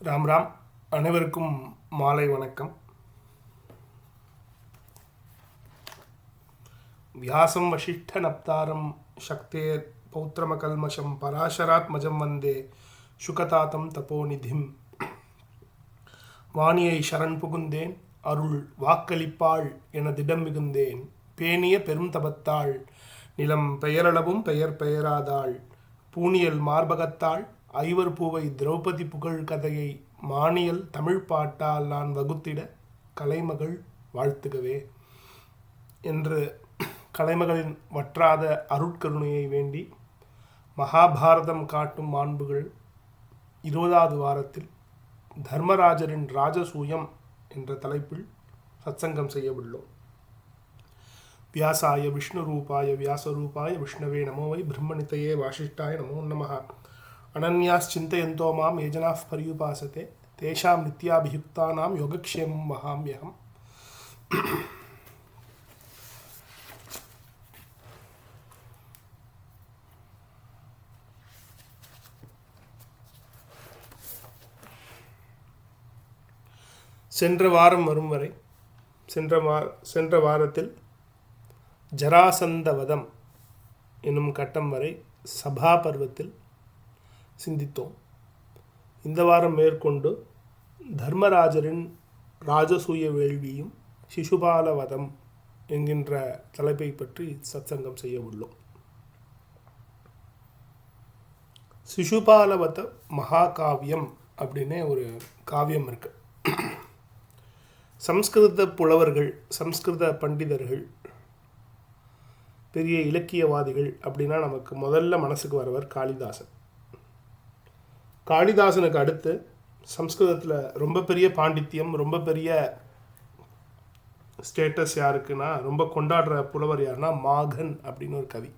ராம் ராம். அனைவருக்கும் மாலை வணக்கம். வியாசம் வசிஷ்ட நப்தாரம் சக்தேர் பௌத்திரமகல்மஷம் பராசராத்மஜம் வந்தே சுகதாத்தம் தபோநிதிம். வாணியை சரண் புகுந்தேன், அருள் வாக்களிப்பாள் என திடம் மிகுந்தேன். பேணிய பெரும் தபத்தாள், நிலம் பெயரளவும் பெயர் பெயராதாள். பூணியல் மார்பகத்தாள், ஐவர் பூவை திரௌபதி புகழ் கதையை மானியல் தமிழ் பாட்டால் நான் வகுத்திட கலைமகள் வாழ்த்துகவே என்று கலைமகளின் வற்றாத அருட்கருணையை வேண்டி மகாபாரதம் காட்டும் மாண்புகள் 20வது வாரத்தில் தர்மராஜரின் ராஜசூயம் என்ற தலைப்பில் சத்சங்கம் செய்ய உள்ளோம். வியாசாய விஷ்ணு ரூபாய வியாசரூபாய விஷ்ணவே நமோ வை பிரம்மணித்தையே வாசிஷ்டாய நமோ நமः. அனன்யாஸ்சிந்தயந்தோ மாம் ये जनाः पर्युपासते तेषां नित्याभियुक्तानां योगक्षेमं वहाम्यहम्. சென்ற வாரம் வரும் வரை சென்ற வாரத்தில் ஜராசந்தவதம் என்னும் கட்டம் வரை சபா பர்வத்தில் சிந்தித்தோம். இந்த வாரம் மேற்கொண்டு தர்மராஜரின் ராஜசூய வேள்வியும் சிசுபாலவதம் என்கின்ற தலைப்பை பற்றி சத்சங்கம் செய்ய உள்ளோம். சிசுபாலவத மகாகாவியம் அப்படின்னே ஒரு காவியம் இருக்கு. சம்ஸ்கிருத புலவர்கள், சம்ஸ்கிருத பண்டிதர்கள், பெரிய இலக்கியவாதிகள் அப்படின்னா நமக்கு முதல்ல மனசுக்கு வரவர் காளிதாசன். காளிதாசனுக்கு அடுத்து சம்ஸ்கிருதத்தில் ரொம்ப பெரிய பாண்டித்யம், ரொம்ப பெரிய ஸ்டேட்டஸ் யாருக்குன்னா, ரொம்ப கொண்டாடுற புலவர் யாருன்னா மாகன் அப்படின்னு ஒரு கவி.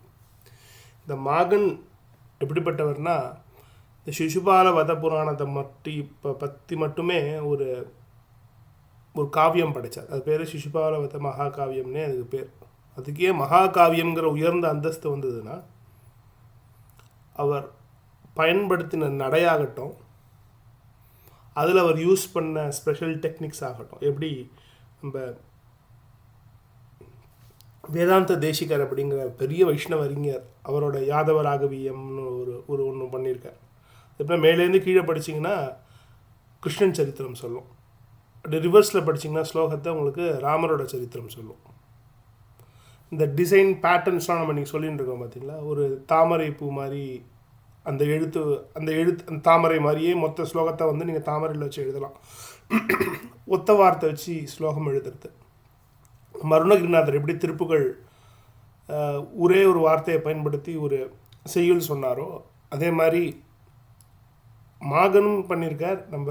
இந்த மாகன் எப்படிப்பட்டவர்னா, இந்த சிசுபால வத புராணத்தை பற்றி மட்டுமே ஒரு காவியம் படைத்தார். அது பேர் சிசுபால வத மகாகாவியம்னே அதுக்கு பேர். அதுக்கே மகாகாவியம்ங்கிற உயர்ந்த அந்தஸ்து வந்ததுன்னா, அவர் பயன்படுத்தின நடையாகட்டும், அதில் அவர் யூஸ் பண்ண ஸ்பெஷல் டெக்னிக்ஸ் ஆகட்டும், எப்படி நம்ம வேதாந்த தேசிகர் அப்படிங்கிற பெரிய வைஷ்ணவ அறிஞர் அவரோட யாதவ ராகவியம்னு ஒன்று பண்ணியிருக்கார். இப்போ மேலேருந்து கீழே படிச்சிங்கன்னா கிருஷ்ணன் சரித்திரம் சொல்லும், அப்படி ரிவர்ஸில் படிச்சிங்கன்னா ஸ்லோகத்தை உங்களுக்கு ராமரோட சரித்திரம் சொல்லும். இந்த டிசைன் பேட்டர்ன்ஸ்லாம் நம்ம இன்றைக்கி சொல்லிட்டு இருக்கோம் பார்த்தீங்களா. ஒரு தாமரை பூ மாதிரி அந்த தாமரை மாதிரியே மொத்த ஸ்லோகத்தை வந்து நீங்கள் தாமரையில் வச்சு எழுதலாம். ஒத்த வார்த்தை வச்சு ஸ்லோகம் எழுதுறது. மருணகிரிநாதர் எப்படி திருப்புகள் ஒரே ஒரு வார்த்தையை பயன்படுத்தி ஒரு செய்யுள் சொன்னாரோ, அதே மாதிரி மாகனும் பண்ணியிருக்கார், நம்ம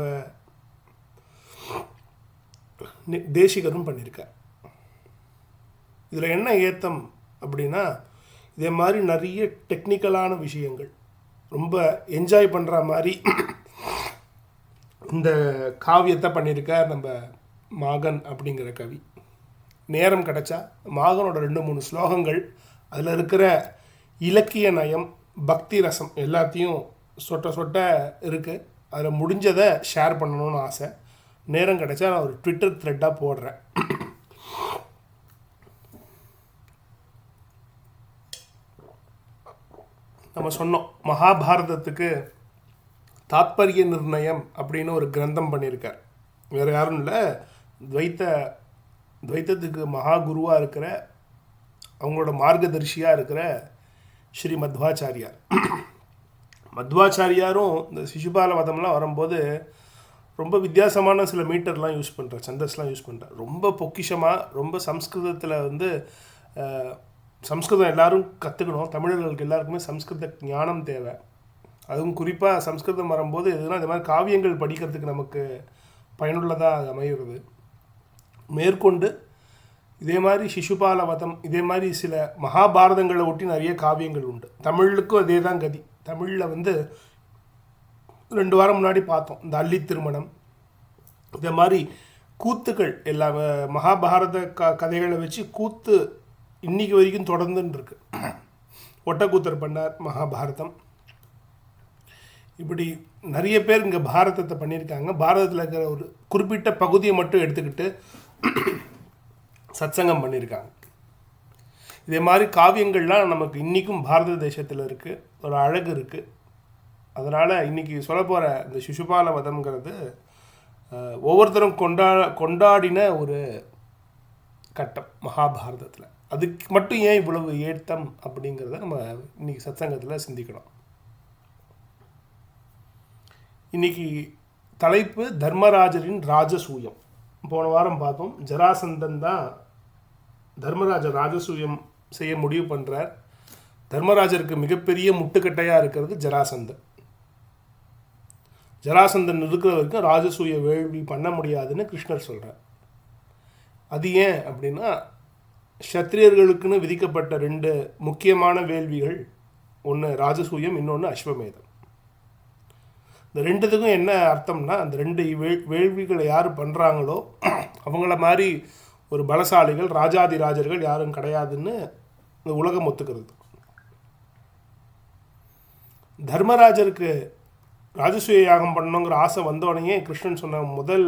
தேசிகரும் பண்ணியிருக்கார். இதில் என்ன ஏத்தம் அப்படின்னா, இதே மாதிரி நிறைய டெக்னிக்கலான விஷயங்கள் ரொம்ப என்ஜாய் பண்ணுற மாதிரி இந்த காவியத்தை பண்ணியிருக்கார் நம்ம மாகன் அப்படிங்கிற கவி. நேரம் கிடச்சா மாகனோட 2-3 ஸ்லோகங்கள், அதில் இருக்கிற இலக்கிய நயம், பக்தி ரசம் எல்லாத்தையும் சொட்ட இருக்குது. அதில் முடிஞ்சதை ஷேர் பண்ணணும்னு ஆசை. நேரம் கிடச்சா நான் ஒரு ட்விட்டர் த்ரெட்டாக போடுறேன். நம்ம சொன்னோம், மகாபாரதத்துக்கு தாத்பரிய நிர்ணயம் அப்படின்னு ஒரு கிரந்தம் பண்ணியிருக்கார். வேறு யாரும் இல்லை, துவைத்தத்துக்கு மகா குருவாக இருக்கிற, அவங்களோட மார்க்கதர்ஷியாக இருக்கிற ஸ்ரீ மத்வாச்சாரியார். மத்வாச்சாரியாரும் இந்த சிசுபால வதம்லாம் வரும்போது ரொம்ப வித்தியாசமான சில மீட்டர்லாம் யூஸ் பண்ணுறார், சந்தஸ்லாம் யூஸ் பண்ணுறார். ரொம்ப பொக்கிஷமாக, ரொம்ப சம்ஸ்கிருதத்தில் வந்து சம்ஸ்கிருதம் எல்லோரும் கற்றுக்கணும். தமிழர்களுக்கு எல்லாருக்குமே சம்ஸ்கிருத ஞானம் தேவை. அதுவும் குறிப்பாக சம்ஸ்கிருதம் வரும்போது எதுனா இந்த மாதிரி காவியங்கள் படிக்கிறதுக்கு நமக்கு பயனுள்ளதாக அமைகிறது. மேற்கொண்டு இதே மாதிரி சிசுபால வதம், இதே மாதிரி சில மகாபாரதங்களை ஒட்டி நிறைய காவியங்கள் உண்டு. தமிழுக்கும் அதே தான் கதி. தமிழில் வந்து 2 வாரம் முன்னாடி பார்த்தோம், இந்த அள்ளி திருமணம், இதே மாதிரி கூத்துக்கள் எல்லா மகாபாரத கதைகளை வச்சு கூத்து இன்றைக்கி வரைக்கும் தொடர்ந்துன்னு இருக்கு. ஒட்டக்கூத்தர் பண்ணார் மகாபாரதம். இப்படி நிறைய பேர் இங்கே பாரதத்தை பண்ணியிருக்காங்க. பாரதத்தில் இருக்கிற ஒரு குறிப்பிட்ட பகுதியை மட்டும் எடுத்துக்கிட்டு சத்சங்கம் பண்ணியிருக்காங்க. இதே மாதிரி காவியங்கள்லாம் நமக்கு இன்றைக்கும் பாரத தேசத்தில் இருக்குது, ஒரு அழகு இருக்குது. அதனால் இன்றைக்கி சொல்ல போகிற இந்த சிசுபால வதம்ங்கிறது ஒவ்வொருத்தரும் கொண்டாடின ஒரு கட்டம் மகாபாரதத்தில். அதுக்கு மட்டும் ஏன் இவ்வளவு ஏத்தம் அப்படிங்கிறத நம்ம இன்றைக்கி சத்சங்கத்தில் சிந்திக்கணும். இன்றைக்கி தலைப்பு தர்மராஜரின் ராஜசூயம். போன வாரம் பார்த்தோம், ஜராசந்தன் தான் தர்மராஜர் ராஜசூயம் செய்ய முடிவு பண்ணுறார். தர்மராஜருக்கு மிகப்பெரிய முட்டுக்கட்டையாக இருக்கிறது ஜராசந்தன். ஜராசந்தன் இருக்கிற வரைக்கும் ராஜசூய வேள்வி பண்ண முடியாதுன்னு கிருஷ்ணர் சொல்கிறார். அது ஏன் அப்படின்னா, க்ஷத்திரியர்களுக்குன்னு விதிக்கப்பட்ட 2 முக்கியமான வேள்விகள், ஒன்று ராஜசூயம், இன்னொன்று அஸ்வமேதம். இந்த 2த்துக்கும் என்ன அர்த்தம்னா, அந்த 2 வேள்விகளை யார் பண்ணுறாங்களோ அவங்கள மாதிரி ஒரு பலசாலிகள் ராஜாதிராஜர்கள் யாரும் கிடையாதுன்னு இந்த உலகம் ஒத்துக்கிறது. தர்மராஜருக்கு ராஜசூய யாகம் பண்ணணுங்கிற ஆசை வந்தோடனே கிருஷ்ணன் சொன்ன முதல்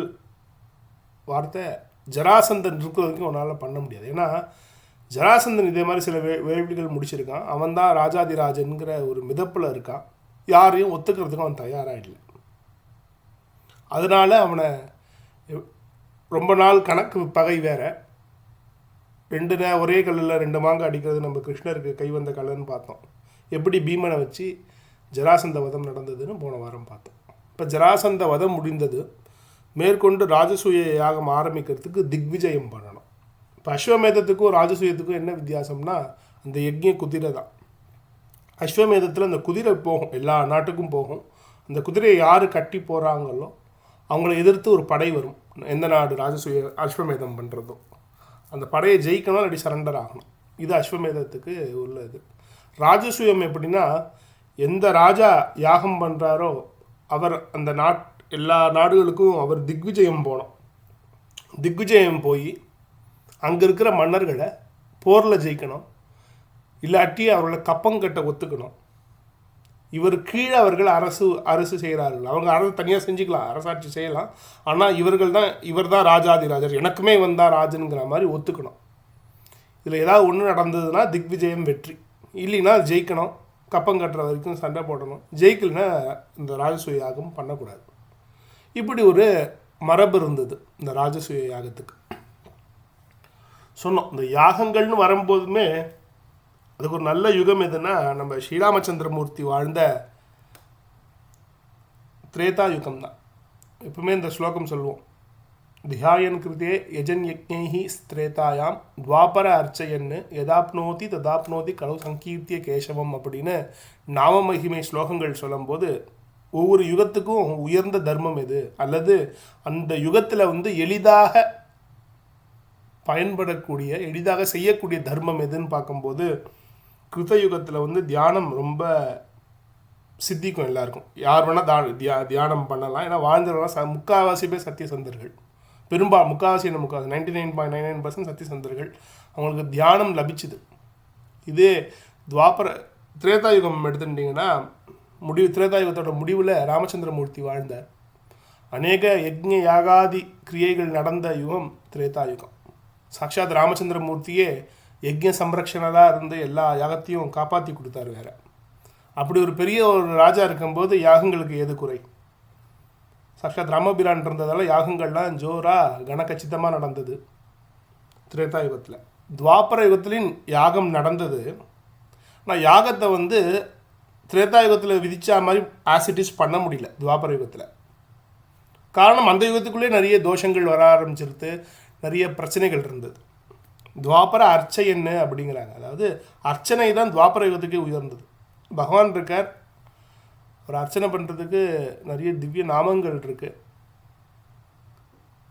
வார்த்தை, ஜராசந்தன் இருக்கிற வரைக்கும் அவனால் பண்ண முடியாது. ஏன்னா ஜராசந்தன் இதே மாதிரி சில வேள்விகள் முடிச்சிருக்கான். அவன் தான் ராஜாதிராஜன்கிற ஒரு மிதப்பில் இருக்கான். யாரையும் ஒத்துக்கிறதுக்கும் அவன் தயாராக இல்லை. அதனால் அவனை ரொம்ப நாள் கணக்கு பகை வேற. ஒரே கல்லில் 2 மாங்காய் அடிக்கிறது நம்ம கிருஷ்ணருக்கு கை வந்த கல்லுன்னு பார்த்தோம். எப்படி பீமனை வச்சு ஜராசந்த வதம் நடந்ததுன்னு போன வாரம் பார்த்தோம். இப்போ ஜராசந்த வதம் முடிந்தது. மேற்கொண்டு ராஜசூய யாகம் ஆரம்பிக்கிறதுக்கு திக்விஜயம் பண்ணணும். இப்போ அஸ்வமேதத்துக்கும் ராஜசூயத்துக்கும் என்ன வித்தியாசம்னா, அந்த யஜ்ஞ குதிரை தான். அஸ்வமேதத்தில் அந்த குதிரை போகும், எல்லா நாட்டுக்கும் போகும். அந்த குதிரையை யார் கட்டி போகிறாங்களோ அவங்கள எதிர்த்து ஒரு படை வரும். எந்த நாடு ராஜசூய அஸ்வமேதம் பண்ணுறதோ அந்த படையை ஜெயிக்கணும், அப்படி சரண்டர் ஆகணும். இது அஸ்வமேதத்துக்கு உள்ளது. ராஜசூயம் எப்படின்னா, எந்த ராஜா யாகம் பண்ணுறாரோ அவர் அந்த எல்லா நாடுகளுக்கும் அவர் திக்விஜயம் போகணும். திக்விஜயம் போய் அங்கே இருக்கிற மன்னர்களை போரில் ஜெயிக்கணும், இல்லாட்டி அவர்களை கப்பங்கட்ட ஒத்துக்கணும். இவர் கீழே அவர்கள் அரசு செய்கிறார்கள். அவங்க அரசு தனியாக செஞ்சுக்கலாம், அரசாட்சி செய்யலாம். ஆனால் இவர் தான் ராஜாதிராஜர், எனக்குமே வந்தால் ராஜனுங்கிற மாதிரி ஒத்துக்கணும். இதில் ஏதாவது ஒன்று நடந்ததுன்னா திக்விஜயம் வெற்றி, இல்லைன்னா ஜெயிக்கணும், கப்பம் கட்டுற வரைக்கும் சண்டை போடணும். ஜெயிக்கலைன்னா இந்த ராஜசூய யாகம் பண்ணக்கூடாது. இப்படி ஒரு மரபு இருந்தது இந்த ராஜசூய யாகத்துக்கு. சொன்னோம், இந்த யாகங்கள்னு வரும்போதுமே அதுக்கு ஒரு நல்ல யுகம் எதுன்னா, நம்ம ஸ்ரீராமச்சந்திரமூர்த்தி வாழ்ந்த திரேதா யுகம் தான். எப்பவுமே இந்த ஸ்லோகம் சொல்லுவோம், தியாயன் கிருதே யஜன் யஜ்ஞைஹி ஸ்திரேதாயாம் துவாபர அர்ச்சையன்னு யதாப்னோதி ததாப்னோதி கலவு சங்கீர்த்திய கேசவம் அப்படின்னு நாம மகிமை ஸ்லோகங்கள் சொல்லும்போது, ஒவ்வொரு யுகத்துக்கும் உயர்ந்த தர்மம் எது, அல்லது அந்த யுகத்தில் எளிதாக பயன்படக்கூடிய எளிதாக செய்யக்கூடிய தர்மம் எதுன்னு பார்க்கும்போது, கிருத்தயுகத்தில் தியானம் ரொம்ப சித்திக்கும். எல்லாருக்கும் யார் வேணால் தியானம் பண்ணலாம். ஏன்னா வாழ்ந்தவர்களாம் முக்கால்வாசி பேர் சத்தியசந்தர்கள். முக்கால்வாசி 99.99% சத்தியசந்தர்கள். அவங்களுக்கு தியானம் லபிச்சுது. இதே திரேதாயுகம் எடுத்துட்டிங்கன்னா, திரேதாயுகத்தோட முடிவில் ராமச்சந்திரமூர்த்தி வாழ்ந்தார். அநேக யஜ்ஞ யாகாதி கிரியைகள் நடந்த யுகம் திரேதாயுகம். சாட்சாத் ராமச்சந்திரமூர்த்தியே யஜ்ஞ சம்ரக்ஷனராக இருந்து எல்லா யாகத்தையும் காப்பாற்றி கொடுத்தாரு வேற. அப்படி ஒரு பெரிய ஒரு ராஜா இருக்கும்போது யாகங்களுக்கு ஏது குறை? சாட்சாத் ராமபிரான் இருந்ததால் யாகங்கள்லாம் ஜோராக கனகச்சிதமாக நடந்தது திரேதாயுகத்தில். துவாபர யுகத்திலின் யாகம் நடந்தது. ஆனால் யாகத்தை திரேதாயுகத்தில் விதிச்சா மாதிரி ஆசிட்டிஸ் பண்ண முடியல துவாபர யுகத்தில். காரணம், அந்த யுகத்துக்குள்ளே நிறைய தோஷங்கள் வர ஆரம்பிச்சிருது, நிறைய பிரச்சனைகள் இருந்தது. துவாபர அர்ச்சைன்னு அப்படிங்கிறாங்க. அதாவது அர்ச்சனை தான் துவாபர யுகத்துக்கே உயர்ந்தது. பகவான் இருக்கார், ஒரு அர்ச்சனை பண்ணுறதுக்கு நிறைய திவ்ய நாமங்கள் இருக்குது.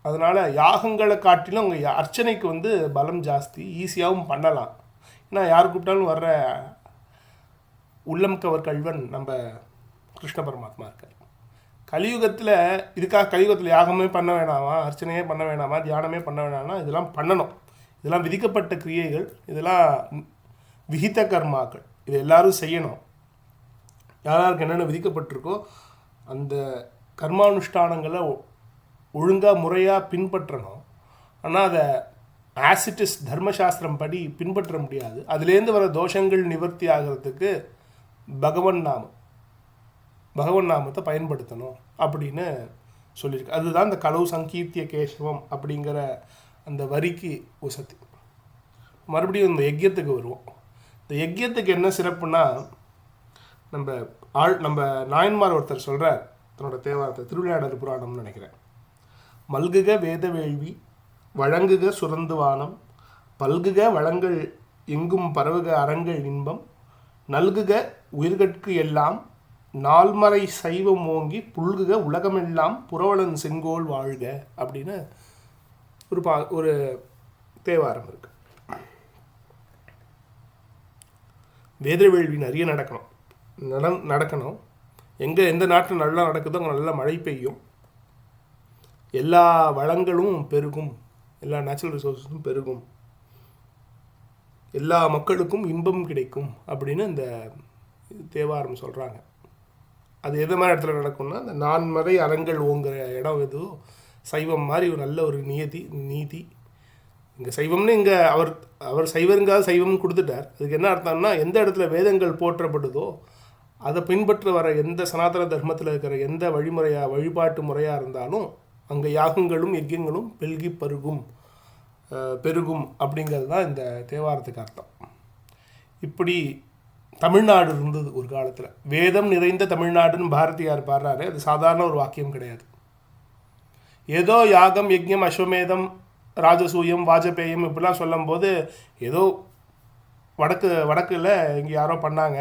அதனால் யாகங்களை காட்டிலும் அவங்க அர்ச்சனைக்கு பலம் ஜாஸ்தி, ஈஸியாகவும் பண்ணலாம். ஏன்னா யார் கூப்பிட்டாலும் வர்ற உள்ளம் கவர் கல்வன் நம்ம கிருஷ்ண பரமாத்மா இருக்கார். கலியுகத்தில் யாகமே பண்ண வேணாமா, அர்ச்சனையே பண்ண வேணாமா, தியானமே பண்ண வேணாமா? இதெல்லாம் பண்ணணும். இதெல்லாம் விதிக்கப்பட்ட கிரியைகள், இதெல்லாம் விஹித கர்மாக்கள், இது எல்லாரும் செய்யணும். யாருக்கு என்னென்ன விதிக்கப்பட்டிருக்கோ அந்த கர்மானுஷ்டானங்களை ஒழுங்காக முறையாக பின்பற்றணும். ஆனால் அதை ஆசிட்டிஸ் தர்மசாஸ்திரம் படி பின்பற்ற முடியாது. அதுலேருந்து வர தோஷங்கள் நிவர்த்தி ஆகிறதுக்கு பகவன் நாமத்தை பயன்படுத்தணும் அப்படின்னு சொல்லியிருக்கு. அதுதான் இந்த கலவு சங்கீர்த்திய கேசவம் அப்படிங்கிற அந்த வரிக்கு உசத்தி. மறுபடியும் இந்த யஜ்யத்துக்கு வருவோம். இந்த யஜ்யத்துக்கு என்ன சிறப்புனா, நம்ம நாயன்மார் ஒருத்தர் சொல்கிறார் தன்னோட தேவாரத்தை, திருவிளையாடல் புராணம்னு நினைக்கிறேன். மல்குக வேத வேள்வி வழங்குக சுரந்துவானம் பல்குக வளங்கள் எங்கும் பரவுக அறங்கள் இன்பம் நல்குக உயிர்கட்கு எல்லாம் நால்மறை சைவம் ஓங்கி புல்குக உலகமெல்லாம் புரவலன் செங்கோல் வாழ்க அப்படின்னு ஒரு தேவாரம் இருக்கு. வேத வேள்வி நிறைய நடக்கணும். எந்த நாட்டில் நல்லா நடக்குதோ அங்கே நல்லா மழை பெய்யும், எல்லா வளங்களும் பெருகும், எல்லா நேச்சுரல் ரிசோர்ஸஸும் பெருகும், எல்லா மக்களுக்கும் இன்பம் கிடைக்கும் அப்படின்னு இந்த தேவாரம் சொல்கிறாங்க. அது எது மாதிரி இடத்துல நடக்கும்னா, அந்த நான்மறை அறங்கள் ஓங்குற இடம் எதுவோ சைவம் மாதிரி ஒரு நல்ல ஒரு நீதி. இங்கே சைவம்னு இங்கே அவர் சைவருங்காக சைவம் கொடுத்துட்டார். அதுக்கு என்ன அர்த்தம்னா, எந்த இடத்துல வேதங்கள் போற்றப்படுதோ அதை பின்பற்ற வர எந்த சனாதன தர்மத்தில் இருக்கிற எந்த வழிபாட்டு முறையாக இருந்தாலும் அங்கே யாகங்களும் யஜ்யங்களும் பெருகும் அப்படிங்கிறது தான் இந்த தேவாரத்துக்கு அர்த்தம். இப்படி தமிழ்நாடு இருந்தது ஒரு காலத்தில். வேதம் நிறைந்த தமிழ்நாடுன்னு பாரதியார் பாடுறாரு. அது சாதாரண ஒரு வாக்கியம் கிடையாது. ஏதோ யாகம் யஜ்யம் அஸ்வமேதம் ராஜசூயம் வாஜபேயம் இப்படிலாம் சொல்லும்போது ஏதோ வடக்கில் இங்கே யாரோ பண்ணாங்க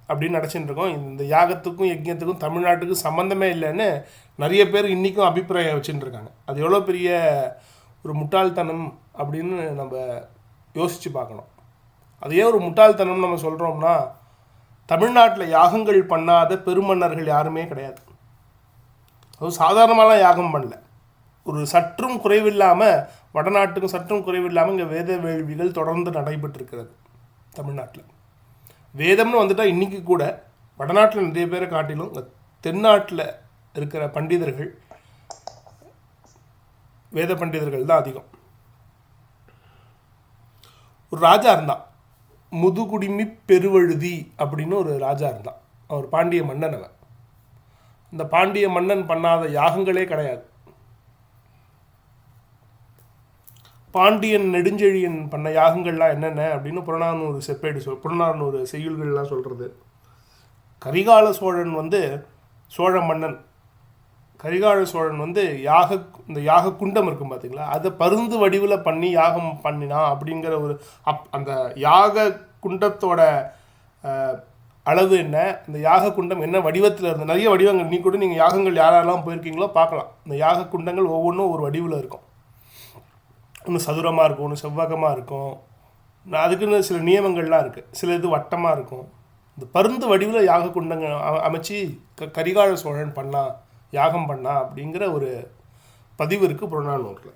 அப்படின்னு நினச்சிட்டு இருக்கோம். இந்த யாகத்துக்கும் யஜ்யத்துக்கும் தமிழ்நாட்டுக்கும் சம்மந்தமே இல்லைன்னு நிறைய பேர் இன்றைக்கும் அபிப்பிராயம் வச்சுட்டு இருக்காங்க. அது எவ்வளோ பெரிய ஒரு முட்டாள்தனம் அப்படின்னு நம்ம யோசித்து பார்க்கணும். அது ஏன் ஒரு முட்டாள்தனம் நம்ம சொல்கிறோம்னா, தமிழ்நாட்டில் யாகங்கள் பண்ணாத பெருமன்னர்கள் யாருமே கிடையாது. அதுவும் சாதாரணமாலாம் யாகம் பண்ணல. ஒரு சற்றும் குறைவில்லாமல், வடநாட்டுக்கும் சற்றும் குறைவில்லாமல் இங்கே வேத வேள்விகள் தொடர்ந்து நடைபெற்றிருக்கிறது தமிழ்நாட்டில். வேதம்னு வந்துட்டால் இன்றைக்கி கூட வடநாட்டில் நிறைய பேரை காட்டிலும் இங்கே தென்னாட்டில் இருக்கிற பண்டிதர்கள், வேத பண்டிதர்கள் தான் அதிகம். ஒரு ராஜா இருந்தான், முதுகுடிமி பெருவழுதி அப்படின்னு ஒரு ராஜா இருந்தான். அவர் பாண்டிய மன்னன். அவன் இந்த பாண்டிய மன்னன் பண்ணாத யாகங்களே கிடையாது. பாண்டியன் நெடுஞ்செழியன் பண்ண யாகங்கள்லாம் என்னென்ன அப்படின்னு புறநானூறு செய்யுள்கள்லாம் சொல்கிறது. கரிகால சோழன் சோழ மன்னன் கரிகால சோழன் இந்த யாக குண்டம் இருக்கும் பார்த்தீங்களா, அதை பருந்து வடிவில் பண்ணி யாகம் பண்ணினா அப்படிங்கிற ஒரு அந்த யாக குண்டத்தோட அளவு என்ன, இந்த யாக குண்டம் என்ன வடிவத்தில் இருந்து, நிறைய வடிவங்கள் நீ கூட நீங்கள் யாகங்கள் யாரெல்லாம் போயிருக்கீங்களோ பார்க்கலாம். இந்த யாக குண்டங்கள் ஒவ்வொன்றும் ஒரு வடிவில் இருக்கும். ஒன்று சதுரமாக இருக்கும், ஒன்று செவ்வகமாக இருக்கும். அதுக்குன்னு சில நியமங்கள்லாம் இருக்குது. சில இது வட்டமாக இருக்கும். இந்த பருந்து வடிவில் யாக குண்டங்கள் அமைச்சு கரிகால சோழன் யாகம் பண்ணா அப்படிங்கிற ஒரு பதிவு இருக்குது புறநானூரில்.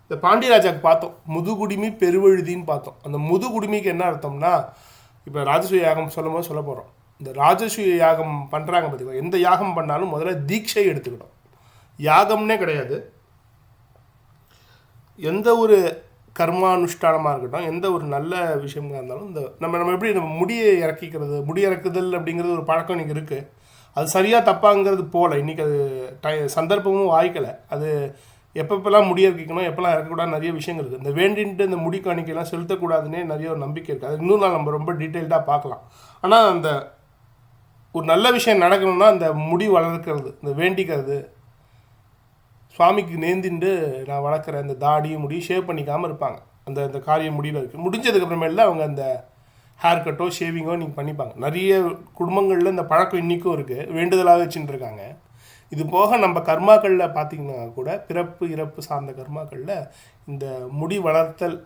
இந்த பாண்டியராஜாவுக்கு பார்த்தோம், முதுகுடிமி பெருவழுதின்னு பார்த்தோம். அந்த முதுகுடிமிக்கு என்ன அர்த்தம்னா, இப்போ ராஜசூய யாகம் சொல்லும்போது சொல்ல போகிறோம். இந்த ராஜசூய யாகம் பண்ணுறாங்க பார்த்தீங்களா, எந்த யாகம் பண்ணாலும் முதல்ல தீட்சை எடுத்துக்கிட்டோம். யாகம்னே கிடையாது, எந்த ஒரு கர்மானுஷ்டானமாக இருக்கட்டும், எந்த ஒரு நல்ல விஷயமாக இருந்தாலும் இந்த நம்ம எப்படி நம்ம முடியை இறக்குதல் அப்படிங்கிறது ஒரு பழக்கம் இன்றைக்கி இருக்குது. அது சரியாக தப்பாங்கிறது போல் இன்றைக்கி அது சந்தர்ப்பமும் வாய்க்கலை. அது எப்பப்பெல்லாம் முடி இறக்கிக்கணும், எப்போல்லாம் இறக்கக்கூடாது நிறைய விஷயங்கள் இருக்குது. இந்த வேண்டின்ட்டு இந்த முடி காணிக்கையெல்லாம் செலுத்தக்கூடாதுன்னே நிறைய ஒரு நம்பிக்கை இருக்குது. அது இன்னும் நம்ம ரொம்ப டீட்டெயில்டாக பார்க்கலாம். ஆனால் அந்த ஒரு நல்ல விஷயம் நடக்கணும்னா அந்த முடி வளர்க்கிறது, இந்த வேண்டிக்கிறது, சுவாமிக்கு நேந்திண்டு நான் வளர்க்குற அந்த தாடியும் முடி ஷேவ் பண்ணிக்காமல் இருப்பாங்க. அந்த காரியம் முடிவில் இருக்குது. முடிஞ்சதுக்கப்புறமேல அவங்க அந்த ஹேர் கட்டோ ஷேவிங்கோ நீங்கள் பண்ணிப்பாங்க. நிறைய குடும்பங்களில் இந்த பழக்கம் இன்றைக்கும் இருக்குது, வேண்டுதலாக வச்சுட்டு இருக்காங்க. இது போக நம்ம கர்மாக்களில் பார்த்திங்கன்னா கூட பிறப்பு இறப்பு சார்ந்த கர்மாக்களில் இந்த முடி வளர்த்தல்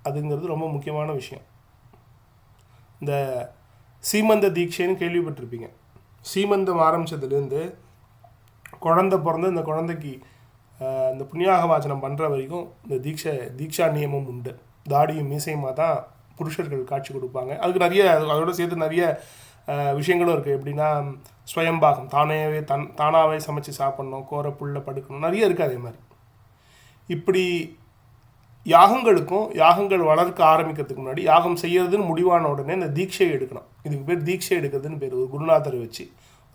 அதுங்கிறது ரொம்ப முக்கியமான விஷயம். இந்த சீமந்த தீட்சைன்னு கேள்விப்பட்டிருப்பீங்க. சீமந்தம் ஆரம்பித்ததுலேருந்து குழந்தை பிறந்து இந்த குழந்தைக்கு இந்த புண்ணியாக வாசனம் பண்ணுற வரைக்கும் இந்த தீக்ஷா நியமம் உண்டு. தாடியும் மீசையுமாக தான் புருஷர்கள் காட்சி கொடுப்பாங்க. அதுக்கு அதோடு சேர்த்து நிறைய விஷயங்களும் இருக்குது. எப்படின்னா ஸ்வயம்பாகம், தானாகவே சமைச்சு சாப்பிட்ணும், கோர புல்ல படுக்கணும், நிறைய இருக்குது. அதே மாதிரி இப்படி யாகங்கள் வளர்க்க ஆரம்பிக்கிறதுக்கு முன்னாடி யாகம் செய்யறதுன்னு முடிவான உடனே இந்த தீட்சை எடுக்கணும். இதுக்கு பேர் தீட்சை எடுக்கிறதுன்னு பேர். ஒரு குருநாதரை வச்சு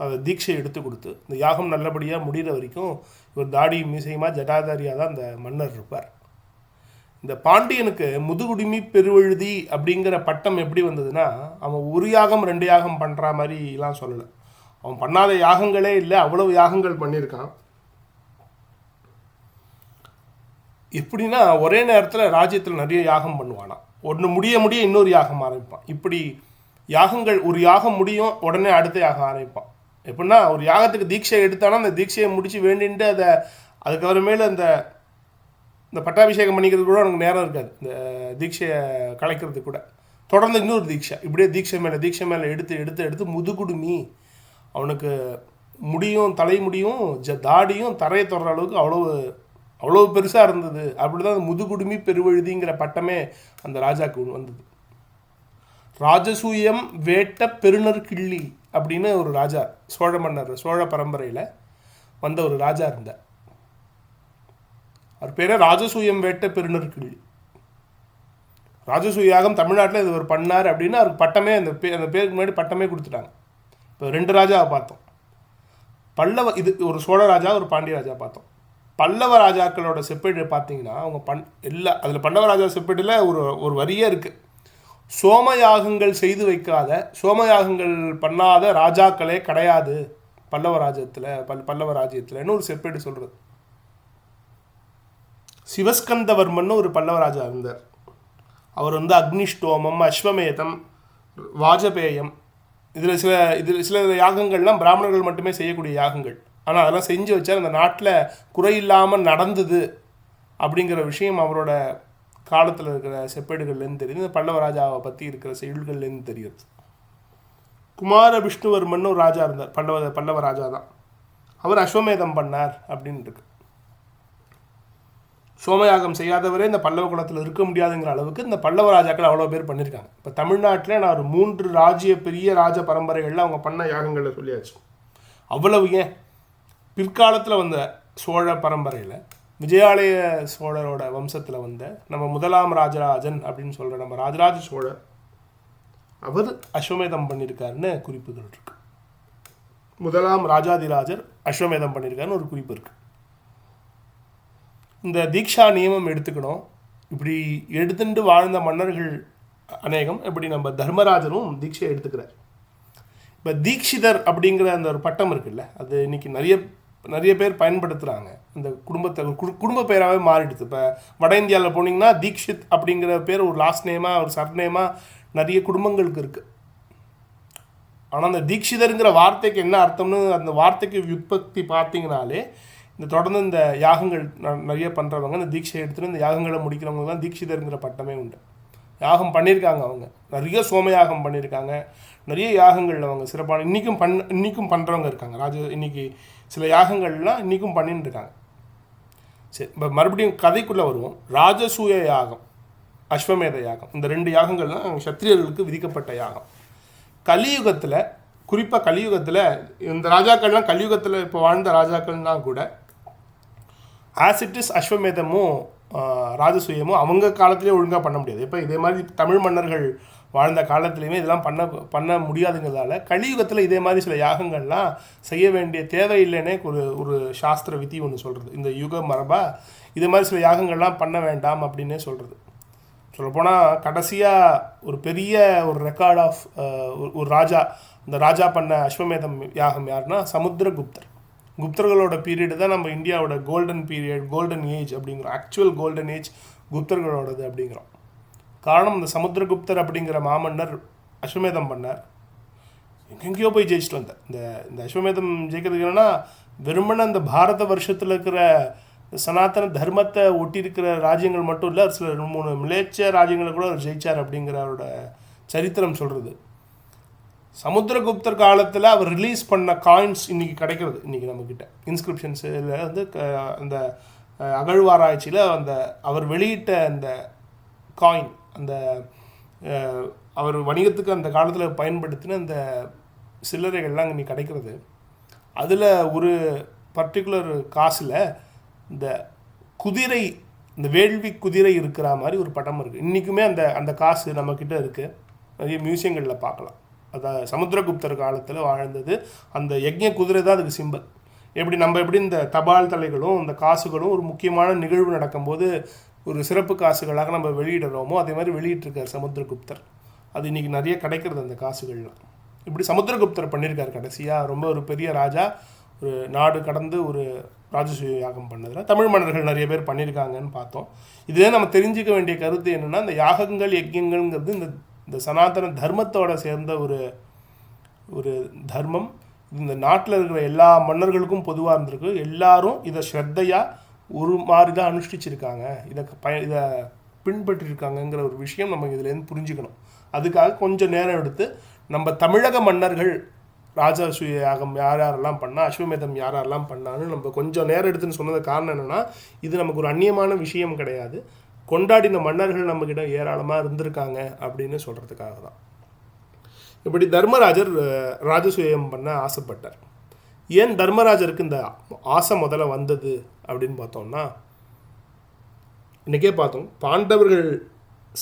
அதை தீட்சை எடுத்து கொடுத்து இந்த யாகம் நல்லபடியாக முடிகிற வரைக்கும் இவர் தாடி மீசையுமா ஜடாதாரியாக தான் அந்த மன்னர் இருப்பார். இந்த பாண்டியனுக்கு முதுகுடுமி பெருவழுதி அப்படிங்கிற பட்டம் எப்படி வந்ததுன்னா, அவன் ஒரு யாகம் 2 யாகம் பண்ணுற மாதிரிலாம் சொல்லலை. அவன் பண்ணாத யாகங்களே இல்லை, அவ்வளவு யாகங்கள் பண்ணியிருக்கான். எப்படின்னா ஒரே நேரத்தில் ராஜ்யத்தில் நிறைய யாகம் பண்ணுவானா, ஒன்று முடிய இன்னொரு யாகம் ஆரம்பிப்பான். இப்படி யாகங்கள், ஒரு யாகம் முடியும் உடனே அடுத்த யாகம் ஆரம்பிப்பான். எப்படின்னா ஒரு யாகத்துக்கு தீட்சை எடுத்தானா அந்த தீட்சையை முடித்து வேண்டின்ட்டு அதுக்கப்புறமேல இந்த பட்டாபிஷேகம் பண்ணிக்கிறது கூட அவனுக்கு நேரம் இருக்காது. இந்த தீட்சையை கலைக்கிறது கூட தொடர்ந்து இன்னொரு தீட்சை, இப்படியே தீட்சை மேலே எடுத்து முதுகுடுமி, அவனுக்கு முடியும் தலைமுடியும் தாடியும் தரையை தொடர அளவுக்கு அவ்வளோ பெருசாக இருந்தது. அப்படி தான் அந்த முதுகுடுமி பெருவழுதிங்கிற பட்டமே அந்த ராஜாவுக்கு வந்தது. ராஜசூயம் வேட்ட பெருநர் கிள்ளி அப்படின்னு ஒரு ராஜா, சோழ மன்னர், சோழ பரம்பரையில் வந்த ஒரு ராஜா இருந்தார். அவர் பேரே ராஜசூயம் வேட்ட பெருநர் கிள்ளி. ராஜசூயாகம் தமிழ்நாட்டில் இது ஒரு பண்ணார் அப்படின்னு அவருக்கு பட்டமே, அந்த பேருக்கு முன்னாடி பட்டமே கொடுத்துட்டாங்க. இப்போ 2 ராஜாவை பார்த்தோம். இது ஒரு சோழ ராஜா, ஒரு பாண்டிய ராஜா பார்த்தோம். பல்லவ ராஜாக்களோட செப்பேடு பார்த்தீங்கன்னா அவங்க அதில் பல்லவ ராஜா செப்பேடில் ஒரு வரியே இருக்குது. சோமயாகங்கள் செய்து வைக்காத, சோமயாகங்கள் பண்ணாத ராஜாக்களே கிடையாது பல்லவ ராஜ்யத்தில்னு ஒரு செப்பேடு சொல்கிறது. சிவஸ்கந்தவர்மன் ஒரு பல்லவ ராஜா இருந்தார். அவர் அக்னிஷ்டோமம், அஸ்வமேதம், வாஜபேயம், இதில் சில யாகங்கள்லாம் பிராமணர்கள் மட்டுமே செய்யக்கூடிய யாகங்கள். ஆனால் அதெல்லாம் செஞ்சு வச்சார். அந்த நாட்டில் குறையில்லாமல் நடந்தது அப்படிங்கிற விஷயம் அவரோட காலத்தில் இருக்கிற செப்பேடுகள்லேருந்து தெரியுது. இந்த பல்லவ ராஜாவை பற்றி இருக்கிற செய்யுள்கள்லேருந்து தெரியுது. குமார விஷ்ணுவர்மன் ஒரு ராஜா இருந்தார், பல்லவ ராஜா தான். அவர் அஸ்வமேதம் பண்ணார் அப்படின்னு இருக்கு. சோமயாகம் செய்யாதவரே இந்த பல்லவ குலத்தில் இருக்க முடியாதுங்கிற அளவுக்கு இந்த பல்லவ ராஜாக்கள் அவ்வளோ பேர் பண்ணியிருக்காங்க. இப்போ தமிழ்நாட்டில் நான் ஒரு 3 பெரிய ராஜ பரம்பரைகளில் அவங்க பண்ண யாகங்களை சொல்லியாச்சு. அவ்வளவு ஏன் பிற்காலத்தில் வந்த சோழ பரம்பரையில் விஜயாலய சோழரோட வம்சத்தில் வந்த நம்ம முதலாம் ராஜராஜன் அப்படின்னு சொல்கிற நம்ம ராஜராஜ சோழர், அவர் அஸ்வமேதம் பண்ணியிருக்காருன்னு குறிப்புகள் இருக்கு. முதலாம் ராஜாதிராஜர் அஸ்வமேதம் பண்ணியிருக்காருன்னு ஒரு குறிப்பு இருக்குது. இந்த தீக்ஷா நியமம் எடுத்துக்கணும். இப்படி எடுத்துட்டு வாழ்ந்த மன்னர்கள் அநேகம். இப்படி நம்ம தர்மராஜனும் தீட்சையை எடுத்துக்கிறார். இப்போ தீக்ஷிதர் அப்படிங்கிற அந்த ஒரு பட்டம் இருக்குல்ல, அது இன்னைக்கு நிறைய பேர் பயன்படுத்துகிறாங்க. இந்த குடும்ப பேராகவே மாறிடுது. இப்போ வட இந்தியாவில் போனீங்கன்னா தீக்ஷித் அப்படிங்கிற பேர் ஒரு லாஸ்ட் நேமாக, ஒரு சர்நேமாக நிறைய குடும்பங்களுக்கு இருக்குது. ஆனால் அந்த தீக்ஷிதருங்கிற வார்த்தைக்கு என்ன அர்த்தம்னு அந்த வார்த்தைக்கு வியுற்பத்தி பார்த்தீங்கனாலே, தொடர்ந்து இந்த யாகங்கள் நிறைய பண்ணுறவங்க, இந்த தீட்சை எடுத்துகிட்டு இந்த யாகங்களை முடிக்கிறவங்க தான் தீட்சிதருங்கிற பட்டமே உண்டு. யாகம் பண்ணியிருக்காங்க, அவங்க நிறைய சோமயாகம் பண்ணியிருக்காங்க, நிறைய யாகங்களில் அவங்க சிறப்பான இன்றைக்கும் பண்ணுறவங்க இருக்காங்க. இன்றைக்கி சில யாகங்கள்லாம் இன்றைக்கும் பண்ணின்னு இருக்காங்க. சரி, இப்போ மறுபடியும் கதைக்குள்ளே வருவோம். ராஜசூய யாகம், அஸ்வமேத யாகம், இந்த 2 யாகங்கள்லாம் சத்திரியர்களுக்கு விதிக்கப்பட்ட யாகம். கலியுகத்தில், குறிப்பாக கலியுகத்தில் இந்த ராஜாக்கள்லாம் கலியுகத்தில் இப்போ வாழ்ந்த ராஜாக்கள்னால் கூட ஆஸ் இட் இஸ் அஸ்வமேதமும் ராஜசூயமும் அவங்க காலத்திலே ஒழுங்காக பண்ண முடியாது. இப்போ இதே மாதிரி தமிழ் மன்னர்கள் வாழ்ந்த காலத்துலேயுமே இதெல்லாம் பண்ண முடியாதுங்கிறதால கலியுகத்தில் இதே மாதிரி சில யாகங்கள்லாம் செய்ய வேண்டிய தேவையில்லைன்னே ஒரு சாஸ்திர விதி ஒன்று சொல்கிறது. இந்த யுக மரபாக இதே மாதிரி சில யாகங்கள்லாம் பண்ண வேண்டாம் அப்படின்னே சொல்கிறது. சொல்லப்போனால் கடைசியாக ஒரு பெரிய ஒரு ரெக்கார்ட் ஆஃப் ஒரு ராஜா, இந்த ராஜா பண்ண அஸ்வமேதம் யாகம் யாருன்னா சமுத்திரகுப்தர். குப்தர்களோட பீரியடு தான் நம்ம இந்தியாவோட கோல்டன் பீரியட், கோல்டன் ஏஜ் அப்படிங்கிறோம். ஆக்சுவல் கோல்டன் ஏஜ் குப்தர்களோடது அப்படிங்கிறோம். காரணம், இந்த சமுத்திரகுப்தர் அப்படிங்கிற மாமன்னர் அஸ்வமேதம் பண்ணார். எங்கெங்கேயோ போய் ஜெயிச்சுட்டு வந்தார். இந்த அஸ்வமேதம் ஜெயிக்கிறதுக்கு என்னன்னா, வெறுமனே அந்த பாரத வருஷத்தில் இருக்கிற சனாதன தர்மத்தை ஒட்டி இருக்கிற ராஜ்யங்கள் மட்டும் இல்லை, சில 2-3 மிலேச்ச ராஜ்யங்களை கூட அவர் ஜெயிச்சார் அப்படிங்கிற அவரோட சரித்திரம் சொல்கிறது. சமுத்திரகுப்தர் காலத்தில் அவர் ரிலீஸ் பண்ண காயின்ஸ் இன்றைக்கி கிடைக்கிறது. இன்றைக்கி நம்மக்கிட்ட இன்ஸ்கிரிப்ஷன்ஸில் அந்த அகழ்வாராய்ச்சியில் அவர் வெளியிட்ட அந்த காயின், அவர் வணிகத்துக்கு அந்த காலத்தில் பயன்படுத்தின அந்த சில்லறைகள்லாம் அங்கே நீ கிடைக்கிறது. அதில் ஒரு பர்டிகுலர் காசில் இந்த குதிரை, இந்த வேள்வி குதிரை இருக்கிற மாதிரி ஒரு படம் இருக்குது. இன்றைக்குமே அந்த அந்த காசு நம்மக்கிட்ட இருக்குது, நிறைய மியூசியங்களில் பார்க்கலாம். அதான் சமுத்திரகுப்தர் காலத்தில் வாழ்ந்தது. அந்த யஜ்ஞ குதிரை தான் அதுக்கு சிம்பல். எப்படி இந்த தபால் தலைகளும் இந்த காசுகளும் ஒரு முக்கியமான நிகழ்வு நடக்கும்போது ஒரு சிறப்பு காசுகளாக நம்ம வெளியிடுறோமோ அதே மாதிரி வெளியிட்டிருக்கார் சமுத்திரகுப்தர். அது இன்றைக்கி நிறைய கிடைக்கிறது அந்த காசுகள்லாம். இப்படி சமுத்திரகுப்தர் பண்ணியிருக்கார் கடைசியாக. ரொம்ப ஒரு பெரிய ராஜா, ஒரு நாடு கடந்து ஒரு ராஜசூய யாகம் பண்ணதில் தமிழ் மன்னர்கள் நிறைய பேர் பண்ணியிருக்காங்கன்னு பார்த்தோம். இதிலே நம்ம தெரிஞ்சிக்க வேண்டிய கருத்து என்னென்னா, இந்த யாகங்கள் யஜ்யங்கள்ங்கிறது இந்த சனாதன தர்மத்தோடு சேர்ந்த ஒரு தர்மம். இந்த நாட்டில் இருக்கிற எல்லா மன்னர்களுக்கும் பொதுவாக இருந்திருக்கு. எல்லாரும் இதை ஸ்ரத்தையாக ஒரு மாதிரி தான் அனுஷ்டிச்சிருக்காங்க, இதை பின்பற்றிருக்காங்கங்கிற ஒரு விஷயம் நம்ம இதுலேருந்து புரிஞ்சுக்கணும். அதுக்காக கொஞ்சம் நேரம் எடுத்து நம்ம தமிழக மன்னர்கள் ராஜசூய யாகம் யாரெல்லாம் பண்ணால், அஸ்வமேதம் யாரெல்லாம் பண்ணான்னு நம்ம கொஞ்சம் நேரம் எடுத்துன்னு சொன்னது காரணம் என்னென்னா, இது நமக்கு ஒரு அந்நியமான விஷயம் கிடையாது. கொண்டாடின மன்னர்கள் நம்மக்கிட்ட ஏராளமாக இருந்திருக்காங்க அப்படின்னு சொல்கிறதுக்காக தான். இப்படி தர்மராஜர் ராஜசூயம் பண்ண ஆசைப்பட்டார். ஏன் தர்மராஜருக்கு இந்த ஆசை முதல்ல வந்தது அப்படின்னு பார்த்தோம்னா, இன்றைக்கே பார்த்தோம், பாண்டவர்கள்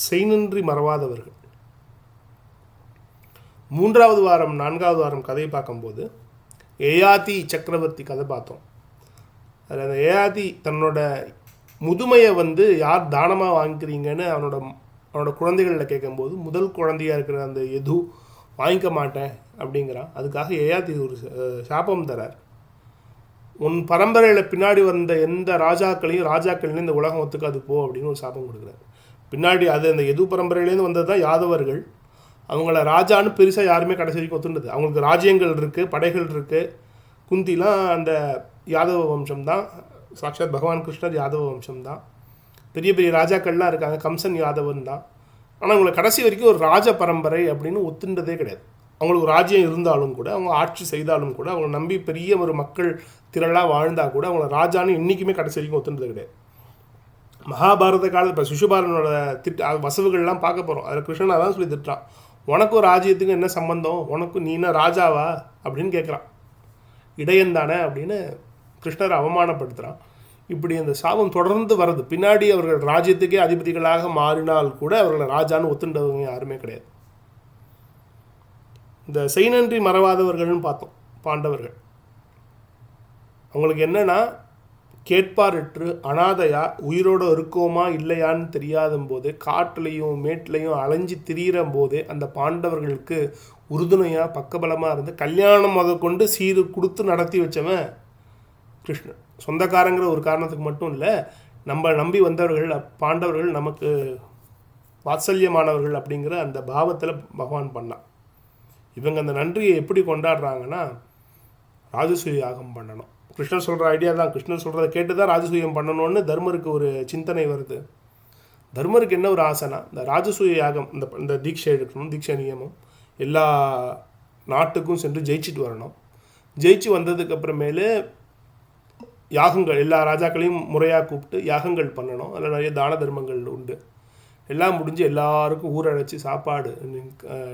செய்நின்றி மறவாதவர்கள். 3வது வாரம் 4வது வாரம் கதையை பார்க்கும்போது ஏயாதி சக்கரவர்த்தி கதை பார்த்தோம். அதில் அந்த ஏயாதி தன்னோட முதுமையை யார் தானமாக வாங்கிக்கிறீங்கன்னு அவனோட குழந்தைகளில் கேட்கும்போது முதல் குழந்தையாக இருக்கிற அந்த எது வாங்கிக்க மாட்டேன் அப்படிங்கிறான். அதுக்காக ஏயாதி ஒரு சாபம் தரார். உன் பரம்பரையில் பின்னாடி வந்த எந்த ராஜாக்களையும் இந்த உலகம் ஒத்துக்காது போ அப்படின்னு ஒரு சாபம் கொடுக்குறாரு. பின்னாடி அது அந்த எது பரம்பரையிலேருந்து வந்தது தான் யாதவர்கள். அவங்கள ராஜான்னு பெருசாக யாருமே கடைசி வரைக்கும் ஒத்துண்டது. அவங்களுக்கு ராஜ்யங்கள் இருக்குது, படைகள் இருக்குது. குந்திலாம் அந்த யாதவ வம்சம் தான். சாட்சாத் பகவான் கிருஷ்ணர் யாதவ வம்சம் தான். பெரிய பெரிய ராஜாக்கள்லாம் இருக்காங்க, கம்சன் யாதவன் தான். ஆனால் அவங்களை கடைசி வரைக்கும் ஒரு ராஜ பரம்பரை அப்படின்னு ஒத்துண்டதே கிடையாது. அவங்களுக்கு ராஜ்யம் இருந்தாலும் கூட, அவங்க ஆட்சி செய்தாலும் கூட, அவங்களை நம்பி பெரிய ஒரு மக்கள் திரளாக வாழ்ந்தால் கூட அவங்கள ராஜான்னு இன்றைக்குமே கடைசி வரைக்கும் ஒத்துண்டது கிடையாது. மகாபாரத காலத்தில் இப்போ சிசுபாலனோட வசவுகள்லாம் பார்க்க போகிறோம். அதில் கிருஷ்ணன் அதான் சொல்லி திட்டுறான், உனக்கும் ராஜ்யத்துக்கு என்ன சம்பந்தம், உனக்கும் நீ என்ன ராஜாவா அப்படின்னு கேட்குறான். இடையன் தானே அப்படின்னு கிருஷ்ணரை அவமானப்படுத்துகிறான். இப்படி அந்த சாபம் தொடர்ந்து வருது. பின்னாடி அவர்கள் ராஜ்யத்துக்கே அதிபதிகளாக மாறினால் கூட அவர்களை ராஜான்னு ஒத்துண்டவங்க யாருமே கிடையாது. இந்த செய்நன்றி மறவாதவர்கள்னு பார்த்தோம் பாண்டவர்கள். அவங்களுக்கு என்னென்னா, கேட்பாரற்று அனாதையா உயிரோடு இருக்கோமா இல்லையான்னு தெரியாத போதே காட்டுலையும் மேட்லையும் அலைஞ்சி திரிகிற போதே அந்த பாண்டவர்களுக்கு உறுதுணையாக பக்கபலமாக இருந்து கல்யாணம் கொண்டு சீரு கொடுத்து நடத்தி வச்சவன் கிருஷ்ணன். சொந்தக்காரங்கிற ஒரு காரணத்துக்கு மட்டும் இல்லை, நம்ம நம்பி வந்தவர்கள் பாண்டவர்கள் நமக்கு வாத்சல்யமானவர்கள் அப்படிங்கிற அந்த பாவத்தில் பகவான் பண்ணான். இவங்க அந்த நன்றியை எப்படி கொண்டாடுறாங்கன்னா, ராஜசூய யாகம் பண்ணணும். கிருஷ்ணர் சொல்கிற ஐடியா தான், கிருஷ்ணர் சொல்கிறத கேட்டு தான் ராஜசூயம் பண்ணணும்னு தர்மருக்கு ஒரு சிந்தனை வருது. தர்மருக்கு என்ன ஒரு ஆசைனா, இந்த ராஜசூய யாகம், இந்த தீட்சை எடுக்கணும், தீட்சை நியமம் எல்லா நாட்டுக்கும் சென்று ஜெயிச்சுட்டு வரணும். ஜெயிச்சு வந்ததுக்கப்புறமேலே யாகங்கள் எல்லா ராஜாக்களையும் முறையாக கூப்பிட்டு யாகங்கள் பண்ணணும். அதில் நிறைய தான தர்மங்கள் உண்டு. எல்லாம் முடிஞ்சு எல்லாருக்கும் ஊரழைச்சி சாப்பாடு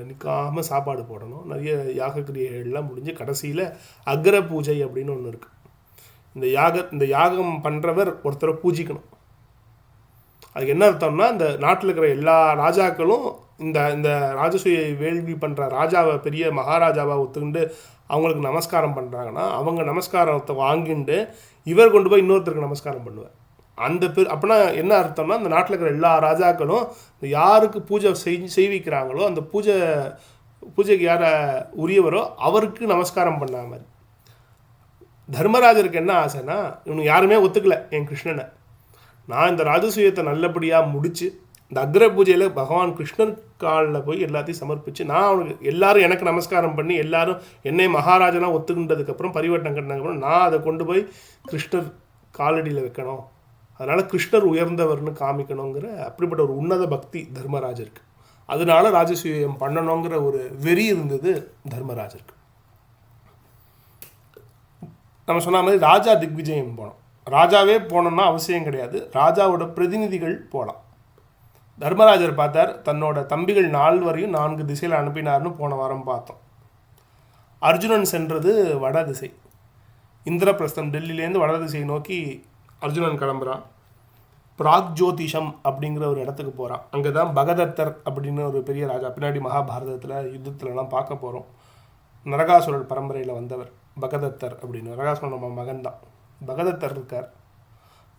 நிற்காமல் சாப்பாடு போடணும். நிறைய யாக கிரியைகள்லாம் முடிஞ்சு கடைசியில் அக்ர பூஜை அப்படின்னு ஒன்று இருக்குது. இந்த யாகம் பண்ணுறவர் ஒருத்தரை பூஜிக்கணும். அதுக்கு என்ன அர்த்தம்னா, இந்த நாட்டில் இருக்கிற எல்லா ராஜாக்களும் இந்த ராஜசூய வேள்வி பண்ணுற ராஜாவை பெரிய மகாராஜாவை ஒத்துக்கிண்டு அவங்களுக்கு நமஸ்காரம் பண்ணுறாங்கன்னா, அவங்க நமஸ்காரத்தை வாங்கிட்டு இவர் கொண்டு போய் இன்னொருத்தருக்கு நமஸ்காரம் பண்ணுவார். அப்படின்னா என்ன அர்த்தம்னா, இந்த நாட்டில் இருக்கிற எல்லா ராஜாக்களும் யாருக்கு பூஜை செய்விக்கிறாங்களோ அந்த பூஜைக்கு யாரை உரியவரோ அவருக்கு நமஸ்காரம் பண்ண மாதிரி. தர்மராஜருக்கு என்ன ஆசைன்னா, இவனுக்கு யாருமே ஒத்துக்கலை என் கிருஷ்ணனை, நான் இந்த ராஜசூயத்தை நல்லபடியாக முடித்து இந்த அக்ர பூஜையில் பகவான் கிருஷ்ணர் காலில் போய் எல்லாத்தையும் சமர்ப்பித்து நான் அவனுக்கு எல்லாரும் எனக்கு நமஸ்காரம் பண்ணி எல்லாரும் என்னை மகாராஜனாக ஒத்துக்கின்றதுக்கப்புறம் பரிவட்டம் கட்டினதுக்கப்புறம் நான் அதை கொண்டு போய் கிருஷ்ணர் காலடியில் வைக்கணும், அதனால் கிருஷ்ணர் உயர்ந்தவர்னு காமிக்கணுங்கிற அப்படிப்பட்ட ஒரு உன்னத பக்தி தர்மராஜருக்கு. அதனால ராஜசூயம் பண்ணணுங்கிற ஒரு வெறி இருந்தது தர்மராஜருக்கு. நம்ம சொன்ன மாதிரி ராஜா திக்விஜயம் போனோம். ராஜாவே போனோம்னா அவசியம் கிடையாது, ராஜாவோட பிரதிநிதிகள் போகலாம். தர்மராஜர் பார்த்தார், தன்னோட தம்பிகள் 4 வரையும் 4 திசையில் அனுப்பினார்னு போன வாரம் பார்த்தோம். அர்ஜுனன் சென்றது வடதிசை. இந்திரபிரஸ்தம் டெல்லியிலேருந்து வடதிசை நோக்கி அர்ஜுனன் கிளம்புறான். பிராக்ஜோதிஷம் அப்படிங்கிற ஒரு இடத்துக்கு போகிறான். அங்கே தான் பகதத்தர் அப்படின்னு ஒரு பெரிய ராஜா, பின்னாடி மகாபாரதத்தில் யுத்தத்துலலாம் பார்க்க போகிறோம். நரகாசுரர் பரம்பரையில் வந்தவர் பகதத்தர் அப்படின்னு. நரகாசுரன் நம்ம மகன் தான். பகதத்தர் இருக்கார்.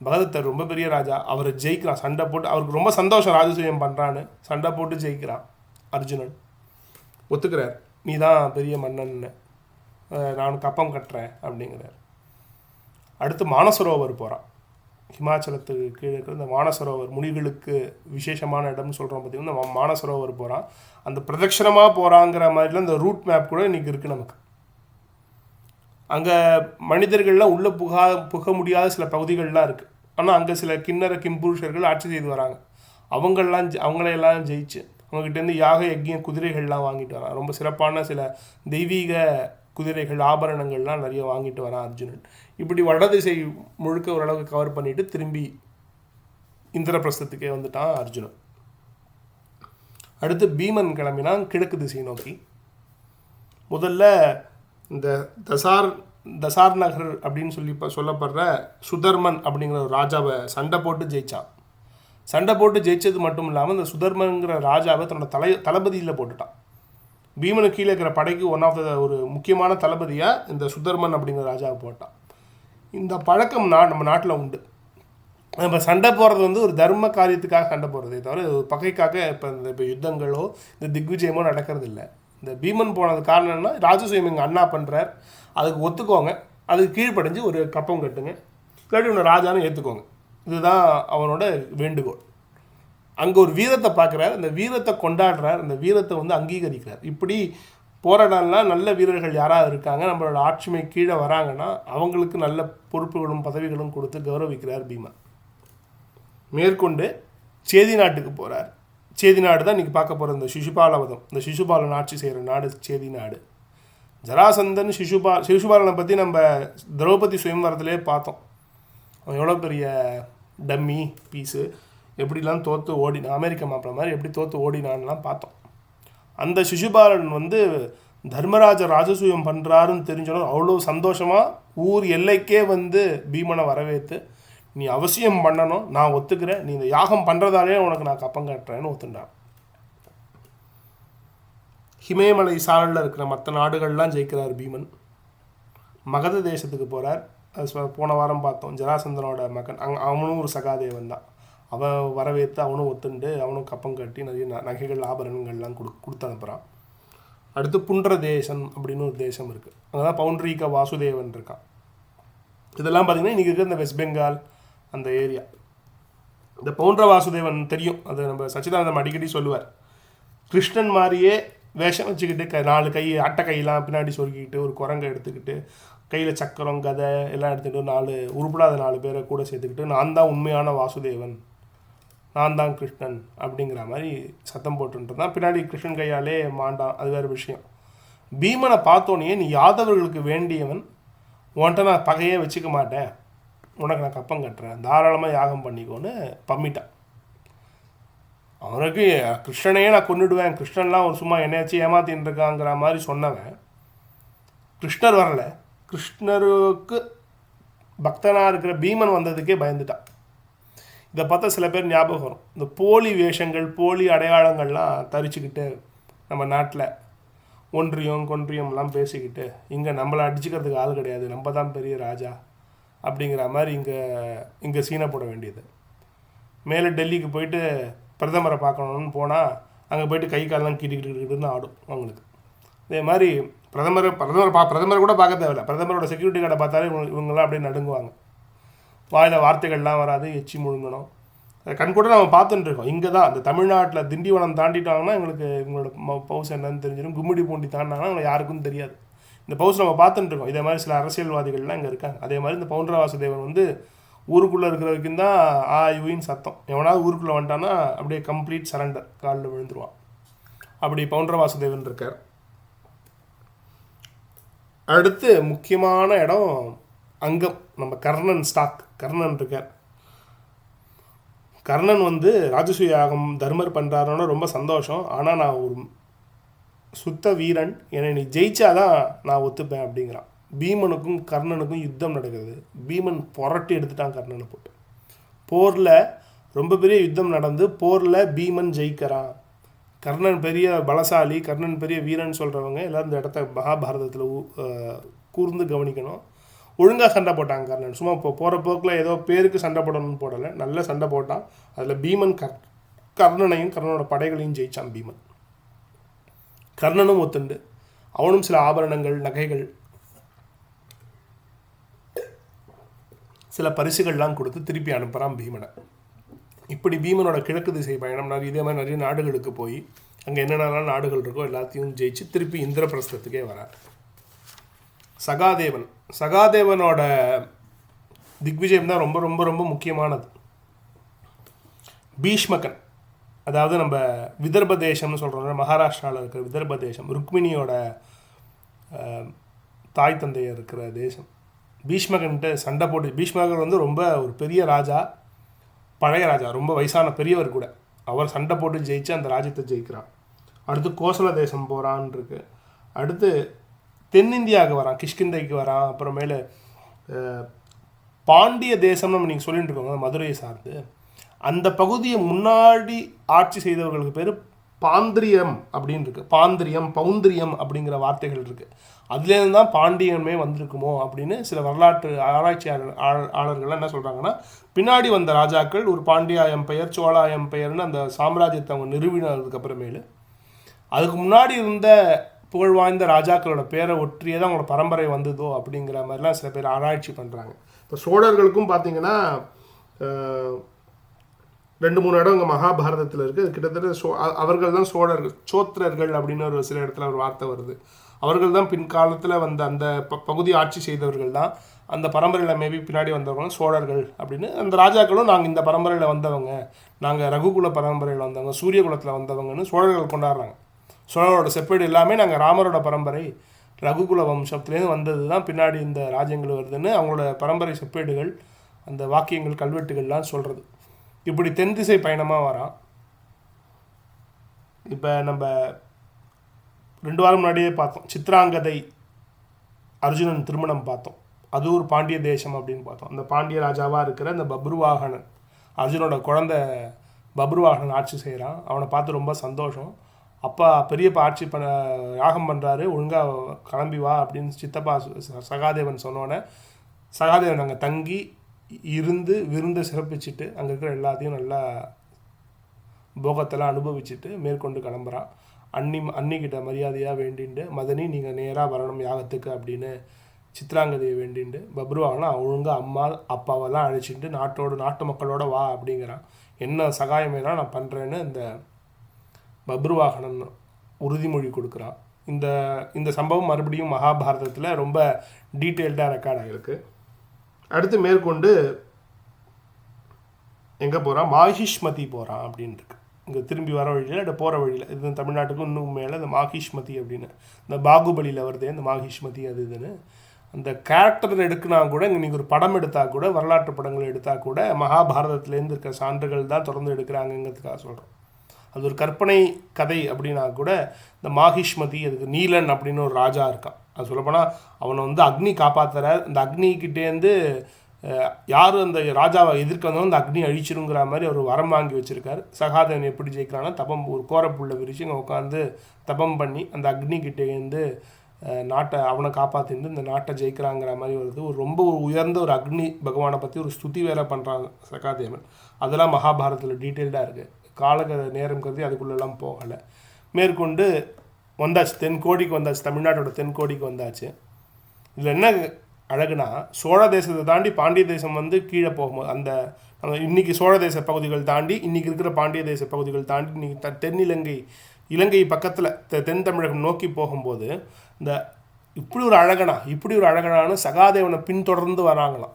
பகதத்தர் ரொம்ப பெரிய ராஜா. அவரை ஜெயிக்கிறான், சண்டை போட்டு. அவருக்கு ரொம்ப சந்தோஷம் ராஜசூயம் பண்ணுறான்னு. சண்டை போட்டு ஜெயிக்கிறான். அர்ஜுனன் ஒத்துக்கிறார், நீ தான் பெரிய மன்னன்னு, நான் கப்பம் கட்டுறேன் அப்படிங்கிறார். அடுத்து மானசரோவர் போகிறான். ஹிமாச்சலத்துக்கு கீழே இருக்கிற இந்த மானசரோவர் முனிகளுக்கு விசேஷமான இடம்னு சொல்கிறோம். பார்த்திங்கன்னா இந்த மானசரோவர் போகிறான். அந்த பிரதட்சணமாக போகிறாங்கிற மாதிரிலாம் இந்த ரூட் மேப் கூட இன்றைக்கி இருக்குது நமக்கு. அங்கே மனிதர்கள்லாம் உள்ளே புக முடியாத சில பகுதிகள்லாம் இருக்குது. ஆனால் அங்கே சில கிண்ணற கிம்புருஷர்கள் ஆட்சி செய்து வராங்க. அவங்களையெல்லாம் ஜெயிச்சு அவங்ககிட்டேருந்து யாக யஜ்ய குதிரைகள்லாம் வாங்கிட்டு வரான். ரொம்ப சிறப்பான சில தெய்வீக குதிரைகள் ஆபரணங்கள்லாம் நிறைய வாங்கிட்டு வரான் அர்ஜுனன். இப்படி வடதிசை முழுக்க ஓரளவுக்கு கவர் பண்ணிவிட்டு திரும்பி இந்திரபிரஸ்தத்துக்கே வந்துட்டான் அர்ஜுனன். அடுத்து பீமன் கிளம்பினான் கிழக்கு திசை நோக்கி. முதல்ல இந்த தசார் நகர் அப்படின்னு சொல்லப்படுற சுதர்மன் அப்படிங்கிற ஒரு ராஜாவை சண்டை போட்டு ஜெயித்தான். சண்டை போட்டு ஜெயித்தது மட்டும் இல்லாமல் இந்த சுதர்மன்கிற ராஜாவை தன்னோட தளபதியில் போட்டுட்டான். பீமனுக்கு கீழே இருக்கிற படைக்கு ஒன் ஆஃப் த ஒரு முக்கியமான தளபதியாக இந்த சுதர்மன் அப்படிங்கிற ராஜாவை போட்டான். இந்த பழக்கம் நம்ம நாட்டில் உண்டு. நம்ம சண்டை போடுறது ஒரு தர்ம காரியத்துக்காக சண்டை போடுறதே தவிர பகைக்காக இப்போ யுத்தங்களோ இந்த திக்விஜயமோ நடக்கிறது இல்லை. இந்த பீமன் போனது காரணம் என்ன, ராஜசூயம் எங்கள் அண்ணா பண்ணுறார், அதுக்கு ஒத்துக்கோங்க, அதுக்கு கீழ்ப்படைஞ்சு ஒரு கப்பம் கட்டுங்க, இல்லாட்டி ஒன்று ராஜான்னு ஏற்றுக்கோங்க. இதுதான் அவனோட வேண்டுகோள். அங்கே ஒரு வீரத்தை பார்க்குறார், அந்த வீரத்தை கொண்டாடுறார், அந்த வீரத்தை அங்கீகரிக்கிறார். இப்படி போராடலாம் நல்ல வீரர்கள் யாராவது இருக்காங்க, நம்மளோட ஆட்சிமை கீழே வராங்கன்னா அவங்களுக்கு நல்ல பொறுப்புகளும் பதவிகளும் கொடுத்து கௌரவிக்கிறார் பீமன். மேற்கொண்டு சேதி நாட்டுக்கு போகிறார். சேதி நாடு தான் இன்றைக்கி பார்க்க போகிற இந்த சிசுபாலவதம். இந்த சிசுபாலன் ஆட்சி செய்கிற நாடு சேதி நாடு. ஜராசந்தன் சிசுபாலனை பற்றி நம்ம திரௌபதி சுயம்வரத்திலே பார்த்தோம். அவன் எவ்வளோ பெரிய டம்மி பீஸு, எப்படிலாம் தோற்று ஓடினான், அமெரிக்க மாப்பிள்ள மாதிரி எப்படி தோற்று ஓடினான்லாம் பார்த்தோம். அந்த சிசுபாலன் தர்மராஜ ராஜசூயம் பண்ணுறாருன்னு தெரிஞ்சோன்னா அவ்வளோ சந்தோஷமாக ஊர் எல்லைக்கே பீமனை வரவேற்று, நீ அவசியம் பண்ணணும், நான் ஒத்துக்கிறேன், நீ இந்த யாகம் பண்ணுறதாலே உனக்கு நான் கப்பம் கட்டுறேன்னு ஒத்துண்டான். ஹிமேமலை சாரலில் இருக்கிற மற்ற நாடுகள்லாம் ஜெயிக்கிறார் பீமன். மகத தேசத்துக்கு போகிறார். அது போன வாரம் பார்த்தோம். ஜராசந்தனோட மகன் அவனும் ஒரு சகாதேவன் தான். அவன் வரவேற்று அவனும் ஒத்துண்டு அவனும் கப்பம் கட்டி நிறைய நகைகள் ஆபரணங்கள்லாம் கொடுத்து அனுப்புகிறான். அடுத்து புன்ற தேசம் அப்படின்னு ஒரு தேசம் இருக்குது. அங்கே தான் பவுண்ட்ரீக வாசுதேவன் இருக்கான். இதெல்லாம் பார்த்திங்கன்னா இன்றைக்கி இருக்கிற இந்த வெஸ்ட் பெங்கால் அந்த ஏரியா. இந்த பவுண்ட்ர வாசுதேவன் தெரியும், அது நம்ம சச்சிதானந்தம் அடிக்கடி சொல்லுவார். கிருஷ்ணன் மாதிரியே வேஷம் வச்சுக்கிட்டு 4 கை அட்டை கையெல்லாம் பின்னாடி சொருக்கிக்கிட்டு ஒரு குரங்கை எடுத்துக்கிட்டு கையில் சக்கரம் கதை எல்லாம் எடுத்துக்கிட்டு 4 உருப்படாத 4 பேரை கூட சேர்த்துக்கிட்டு நான் தான் உண்மையான வாசுதேவன், நான் தான் கிருஷ்ணன் அப்படிங்கிற மாதிரி சத்தம் போட்டுருந்தான். பின்னாடி கிருஷ்ணன் கையாலே மாண்டான், அது வேறு விஷயம். பீமனை பார்த்தோன்னே நீ யாதவர்களுக்கு வேண்டியவன், உன்கிட்ட நான் பகையே வச்சுக்க மாட்டேன், உனக்கு நான் கப்பம் கட்டுறேன், தாராளமாக யாகம் பண்ணிக்கோன்னு பம்மிட்டான். அவனுக்கு கிருஷ்ணனையே நான் கொண்டுடுவேன், கிருஷ்ணன்லாம் ஒரு சும்மா என்னையாச்சும் ஏமாத்தின்னு இருக்காங்கிற மாதிரி சொன்னவன் கிருஷ்ணர் வரலை. கிருஷ்ணருக்கு பக்தனாக இருக்கிற பீமன் வந்ததுக்கே பயந்துட்டான். இதை பார்த்தா சில பேர் ஞாபகம் வரும். இந்த போலி வேஷங்கள் போலி அடையாளங்கள்லாம் தரிச்சுக்கிட்டு நம்ம நாட்டில் கொன்றியம்லாம் பேசிக்கிட்டு இங்கே நம்மளை அடிச்சுக்கிறதுக்கு ஆள் கிடையாது, நம்ம தான் பெரிய ராஜா அப்படிங்கிற மாதிரி இங்கே சீனை போட வேண்டியது. மேலே டெல்லிக்கு போயிட்டு பிரதமரை பார்க்கணுன்னு போனால் அங்கே போயிட்டு கை காலெலாம் கிட்டுக்கிட்டுன்னு ஆடும் அவங்களுக்கு. இதே மாதிரி பிரதமரை கூட பார்க்க தேவையில்லை, பிரதமரோட செக்யூரிட்டி கார்டை பார்த்தாலே இவங்கெல்லாம் அப்படியே நடுங்குவாங்க. வாயில் வார்த்தைகள்லாம் வராது, எச்சி முழுங்கணும். கண்கூட நம்ம பார்த்துட்டு இருக்கோம். இங்கே தான் இந்த தமிழ்நாட்டில் திண்டிவனம் தாண்டிட்டாங்கன்னா எங்களுக்கு இவங்களோட பவுஸ் என்னன்னு தெரிஞ்சிடும். கும்மிடி பூண்டி தாண்டினாங்கன்னா எங்களுக்கு யாருக்கும் தெரியாது. இந்த பவுஸ் நம்ம பார்த்துட்டு இருக்கோம். இதே மாதிரி சில அரசியல்வாதிகள்லாம் இங்கே இருக்காங்க. அதே மாதிரி இந்த பவுண்டர வாசுதேவன் ஊருக்குள்ளே இருக்கிற வரைக்கும் தான் யூயின்னு சத்தம். எவனாவது ஊருக்குள்ளே வந்துட்டான்னா அப்படியே கம்ப்ளீட் சரண்டர், காலில் விழுந்துருவான். அப்படி பவுண்டர வாசுதேவன் இருக்கார். அடுத்து முக்கியமான இடம் அங்கம், நம்ம கர்ணன் இருக்கார். கர்ணன் ராஜசூய யாகம் தர்மர் பண்ணுறாருன்னா ரொம்ப சந்தோஷம். ஆனால் நான் ஒரு சுத்த வீரன், என்னை நீ ஜெயிச்சாதான் நான் ஒத்துப்பேன் அப்படிங்கிறான். பீமனுக்கும் கர்ணனுக்கும் யுத்தம் நடக்குது. பீமன் புரட்டி எடுத்துட்டான் கர்ணனை போட்டு. போரில் ரொம்ப பெரிய யுத்தம் நடந்து போரில் பீமன் ஜெயிக்கிறான். கர்ணன் பெரிய பலசாலி, கர்ணன் பெரிய வீரன் சொல்கிறவங்க எல்லோரும் இந்த இடத்த மகாபாரதத்தில் கூர்ந்து கவனிக்கணும். ஒழுங்காக சண்டை போட்டாங்க கர்ணன். சும்மா இப்போ போகிற போக்கில் ஏதோ பேருக்கு சண்டை போடணும்னு போடலை, நல்ல சண்டை போட்டான். அதில் பீமன் கர்ணனையும் கர்ணனோட படைகளையும் ஜெயித்தான் பீமன். கர்ணனும் ஒத்துண்டு அவனும் சில ஆபரணங்கள், நகைகள், சில பரிசுகள்லாம் கொடுத்து திருப்பி அனுப்புகிறான் பீமனை. இப்படி பீமனோட கிழக்கு திசை பயணம் இதே மாதிரி நிறைய நாடுகளுக்கு போய் அங்கே என்னென்னலாம் நாடுகள் இருக்கோ எல்லாத்தையும் ஜெயிச்சு திருப்பி இந்திரபிரஸ்தத்துக்கே வரார். சகாதேவனோட திக்விஜயம் தான் ரொம்ப ரொம்ப ரொம்ப முக்கியமானது. பீஷ்மகன், அதாவது நம்ம விதர்ப தேசம்னு சொல்கிறோம், மகாராஷ்டிராவில் இருக்கிற விதர்ப தேசம், ருக்மிணியோட தாய் தந்தையர் இருக்கிற தேசம். பீஷ்மகன்ட்டு சண்டை போட்டு, பீஷ்மகன் வந்து ரொம்ப ஒரு பெரிய ராஜா, பழைய ராஜா, ரொம்ப வயசான பெரியவர் கூட. அவர் சண்டை போட்டு ஜெயிச்சு அந்த ராஜ்யத்தை ஜெயிக்கிறான். அடுத்து கோசல தேசம் போகிறான் இருக்கு. அடுத்து தென்னிந்தியாவுக்கு வரான், கிஷ்கிந்தைக்கு வரான். அப்புறமேலு பாண்டிய தேசம்னு நம்ம நீங்கள் சொல்லிட்டு இருக்கோங்க, மதுரையை சார்ந்து. அந்த பகுதியை முன்னாடி ஆட்சி செய்தவர்களுக்கு பேர் பாந்திரியம் அப்படின்னு இருக்குது. பாந்திரியம், பௌந்திரியம் அப்படிங்கிற வார்த்தைகள் இருக்குது. அதுலேருந்து தான் பாண்டியமே வந்திருக்குமோ அப்படின்னு சில வரலாற்று ஆராய்ச்சியாளர்கள்லாம் என்ன சொல்கிறாங்கன்னா, பின்னாடி வந்த ராஜாக்கள் ஒரு பாண்டியா எம்பையர், சோழா எம்பையர்னு அந்த சாம்ராஜ்யத்தை அவங்க நிறுவினதுக்கு அப்புறமேலு அதுக்கு முன்னாடி இருந்த புகழ்வாய்ந்த ராஜாக்களோட பேரை ஒற்றியே தான் அவங்களோட பரம்பரை வந்ததோ அப்படிங்கிற மாதிரிலாம் சில பேர் ஆராய்ச்சி பண்ணுறாங்க. இப்போ சோழர்களுக்கும் பார்த்தீங்கன்னா 2-3 இடம் இங்கே மகாபாரதத்தில் இருக்குது. கிட்டத்தட்ட அவர்கள் தான் சோழர்கள், சோத்திரர்கள் அப்படின்னு ஒரு சில இடத்துல ஒரு வார்த்தை வருது. அவர்கள் தான் பின்காலத்தில் வந்த அந்த பகுதி ஆட்சி செய்தவர்கள் தான். அந்த பரம்பரையில் மேபி பின்னாடி வந்தவங்க சோழர்கள் அப்படின்னு. அந்த ராஜாக்களும் நாங்கள் இந்த பரம்பரையில் வந்தவங்க, நாங்கள் ரகுகுல பரம்பரையில் வந்தவங்க, சூரிய குலத்தில் வந்தவங்கன்னு சோழர்கள் கொண்டாடுறாங்க. சோழரோட செப்பேடு எல்லாமே நாங்கள் ராமரோட பரம்பரை, ரகுகுல வம்சத்துலேருந்து வந்தது தான் பின்னாடி இந்த ராஜ்யங்கள் வருதுன்னு அவங்களோட பரம்பரை செப்பேடுகள், அந்த வாக்கியங்கள், கல்வெட்டுகள்லாம் சொல்கிறது. இப்படி தென் திசை பயணமாக வரான். இப்போ நம்ம 2 வாரம் முன்னாடியே பார்த்தோம், சித்ராங்கதை அர்ஜுனன் திருமணம் பார்த்தோம். அது ஒரு பாண்டிய தேசம் அப்படின்னு பார்த்தோம். அந்த பாண்டிய ராஜாவாக இருக்கிற அந்த பப்ருவாகனன், அர்ஜுனோட குழந்தை பப்ருவாகனன் ஆட்சி செய்கிறான். அவனை பார்த்து ரொம்ப சந்தோஷம். அப்பா பெரியப்பா ஆட்சி யாகம் பண்ணுறாரு, ஒழுங்காக கிளம்பி வா அப்படின்னு சித்தப்பா சகாதேவன் சொன்னோன்னே, சகாதேவன் அங்கே தங்கி இருந்து விருந்தை சிறப்பிச்சுட்டு அங்கே இருக்கிற எல்லாத்தையும் நல்லா போகத்தெல்லாம் அனுபவிச்சுட்டு மேற்கொண்டு கிளம்புறான். அன்னிக்கிட்ட மரியாதையாக வேண்டிண்டு, மதனி நீங்கள் நேராக வரணும் யாகத்துக்கு அப்படின்னு சித்ராங்கதையை வேண்டிண்டு, பப்ருவாகனா ஒழுங்காக அம்மா அப்பாவெல்லாம் அழைச்சிட்டு நாட்டு மக்களோட வா அப்படிங்கிறான். என்ன சகாயம் வேணால் நான் பண்ணுறேன்னு இந்த பப்ருவாகனன் உறுதிமொழி கொடுக்குறான். இந்த சம்பவம் மறுபடியும் மகாபாரதத்தில் ரொம்ப டீட்டெயில்டாக ரெக்கார்ட் ஆகிருக்கு. அடுத்து மேற்கொண்டு எங்கே போகிறான், மாஹிஷ்மதி போகிறான் அப்படின்னு இருக்கு. இங்கே திரும்பி வர வழியில் இல்லை போகிற வழியில், இது தமிழ்நாட்டுக்கும் இன்னும் மேலே இந்த மாஹிஷ்மதி அப்படின்னு இந்த பாகுபலியில் வருதே இந்த மாஹிஷ்மதி அது இதுன்னு அந்த கேரக்டர் எடுக்குனா கூட, இங்கே நீங்கள் ஒரு படம் எடுத்தால் கூட, வரலாற்று படங்கள் எடுத்தால் கூட மகாபாரதத்துலேருந்து இருக்கிற சான்றுகள் தான் தொடர்ந்து எடுக்கிறாங்கிறதுக்காக சொல்கிறோம். அது ஒரு கற்பனை கதை அப்படின்னா கூட இந்த மாஹிஷ்மதி, அதுக்கு நீலன் அப்படின்னு ஒரு ராஜா இருக்கான். அது சொல்லப்போனால் அவனை வந்து அக்னி காப்பாற்றுறார். அந்த அக்னிக்கிட்டேருந்து யார் அந்த ராஜாவை எதிர்க்க வந்தாலும் அந்த அக்னி அழிச்சிருங்கிற மாதிரி ஒரு வரம் வாங்கி வச்சுருக்காரு. சகாதேவன் எப்படி ஜெயிக்கிறான்னா, தபம் ஒரு கோரப்புள்ள விரிச்சு இங்கே உட்காந்து தபம் பண்ணி அந்த அக்னிக்கிட்டேருந்து நாட்டை அவனை காப்பாற்றிட்டு இந்த நாட்டை ஜெயிக்கிறாங்கிற மாதிரி வருது. ரொம்ப உயர்ந்த ஒரு அக்னி பகவானை பற்றி ஒரு ஸ்துதி வேலை பண்ணுறாங்க சகாதேவன். அதெல்லாம் மகாபாரதத்தில் டீட்டெயில்டாக இருக்குது. கால நேரம் கருதி அதுக்குள்ளெல்லாம் போகலை. மேற்கொண்டு வந்தாச்சு, தென்கோடிக்கு வந்தாச்சு, தமிழ்நாட்டோட தென்கோடிக்கு வந்தாச்சு. இதில் என்ன அழகுனா, சோழ தேசத்தை தாண்டி பாண்டிய தேசம் வந்து கீழே போகும்போது அந்த இன்றைக்கி சோழ தேச பகுதிகள் தாண்டி இன்றைக்கி இருக்கிற பாண்டிய தேச பகுதிகள் தாண்டி இன்றைக்கி தென்னிலங்கை, இலங்கை பக்கத்தில் தென் தமிழகம் நோக்கி போகும்போது இந்த இப்படி ஒரு அழகனான்னு சகாதேவனை பின்தொடர்ந்து வராங்களாம்.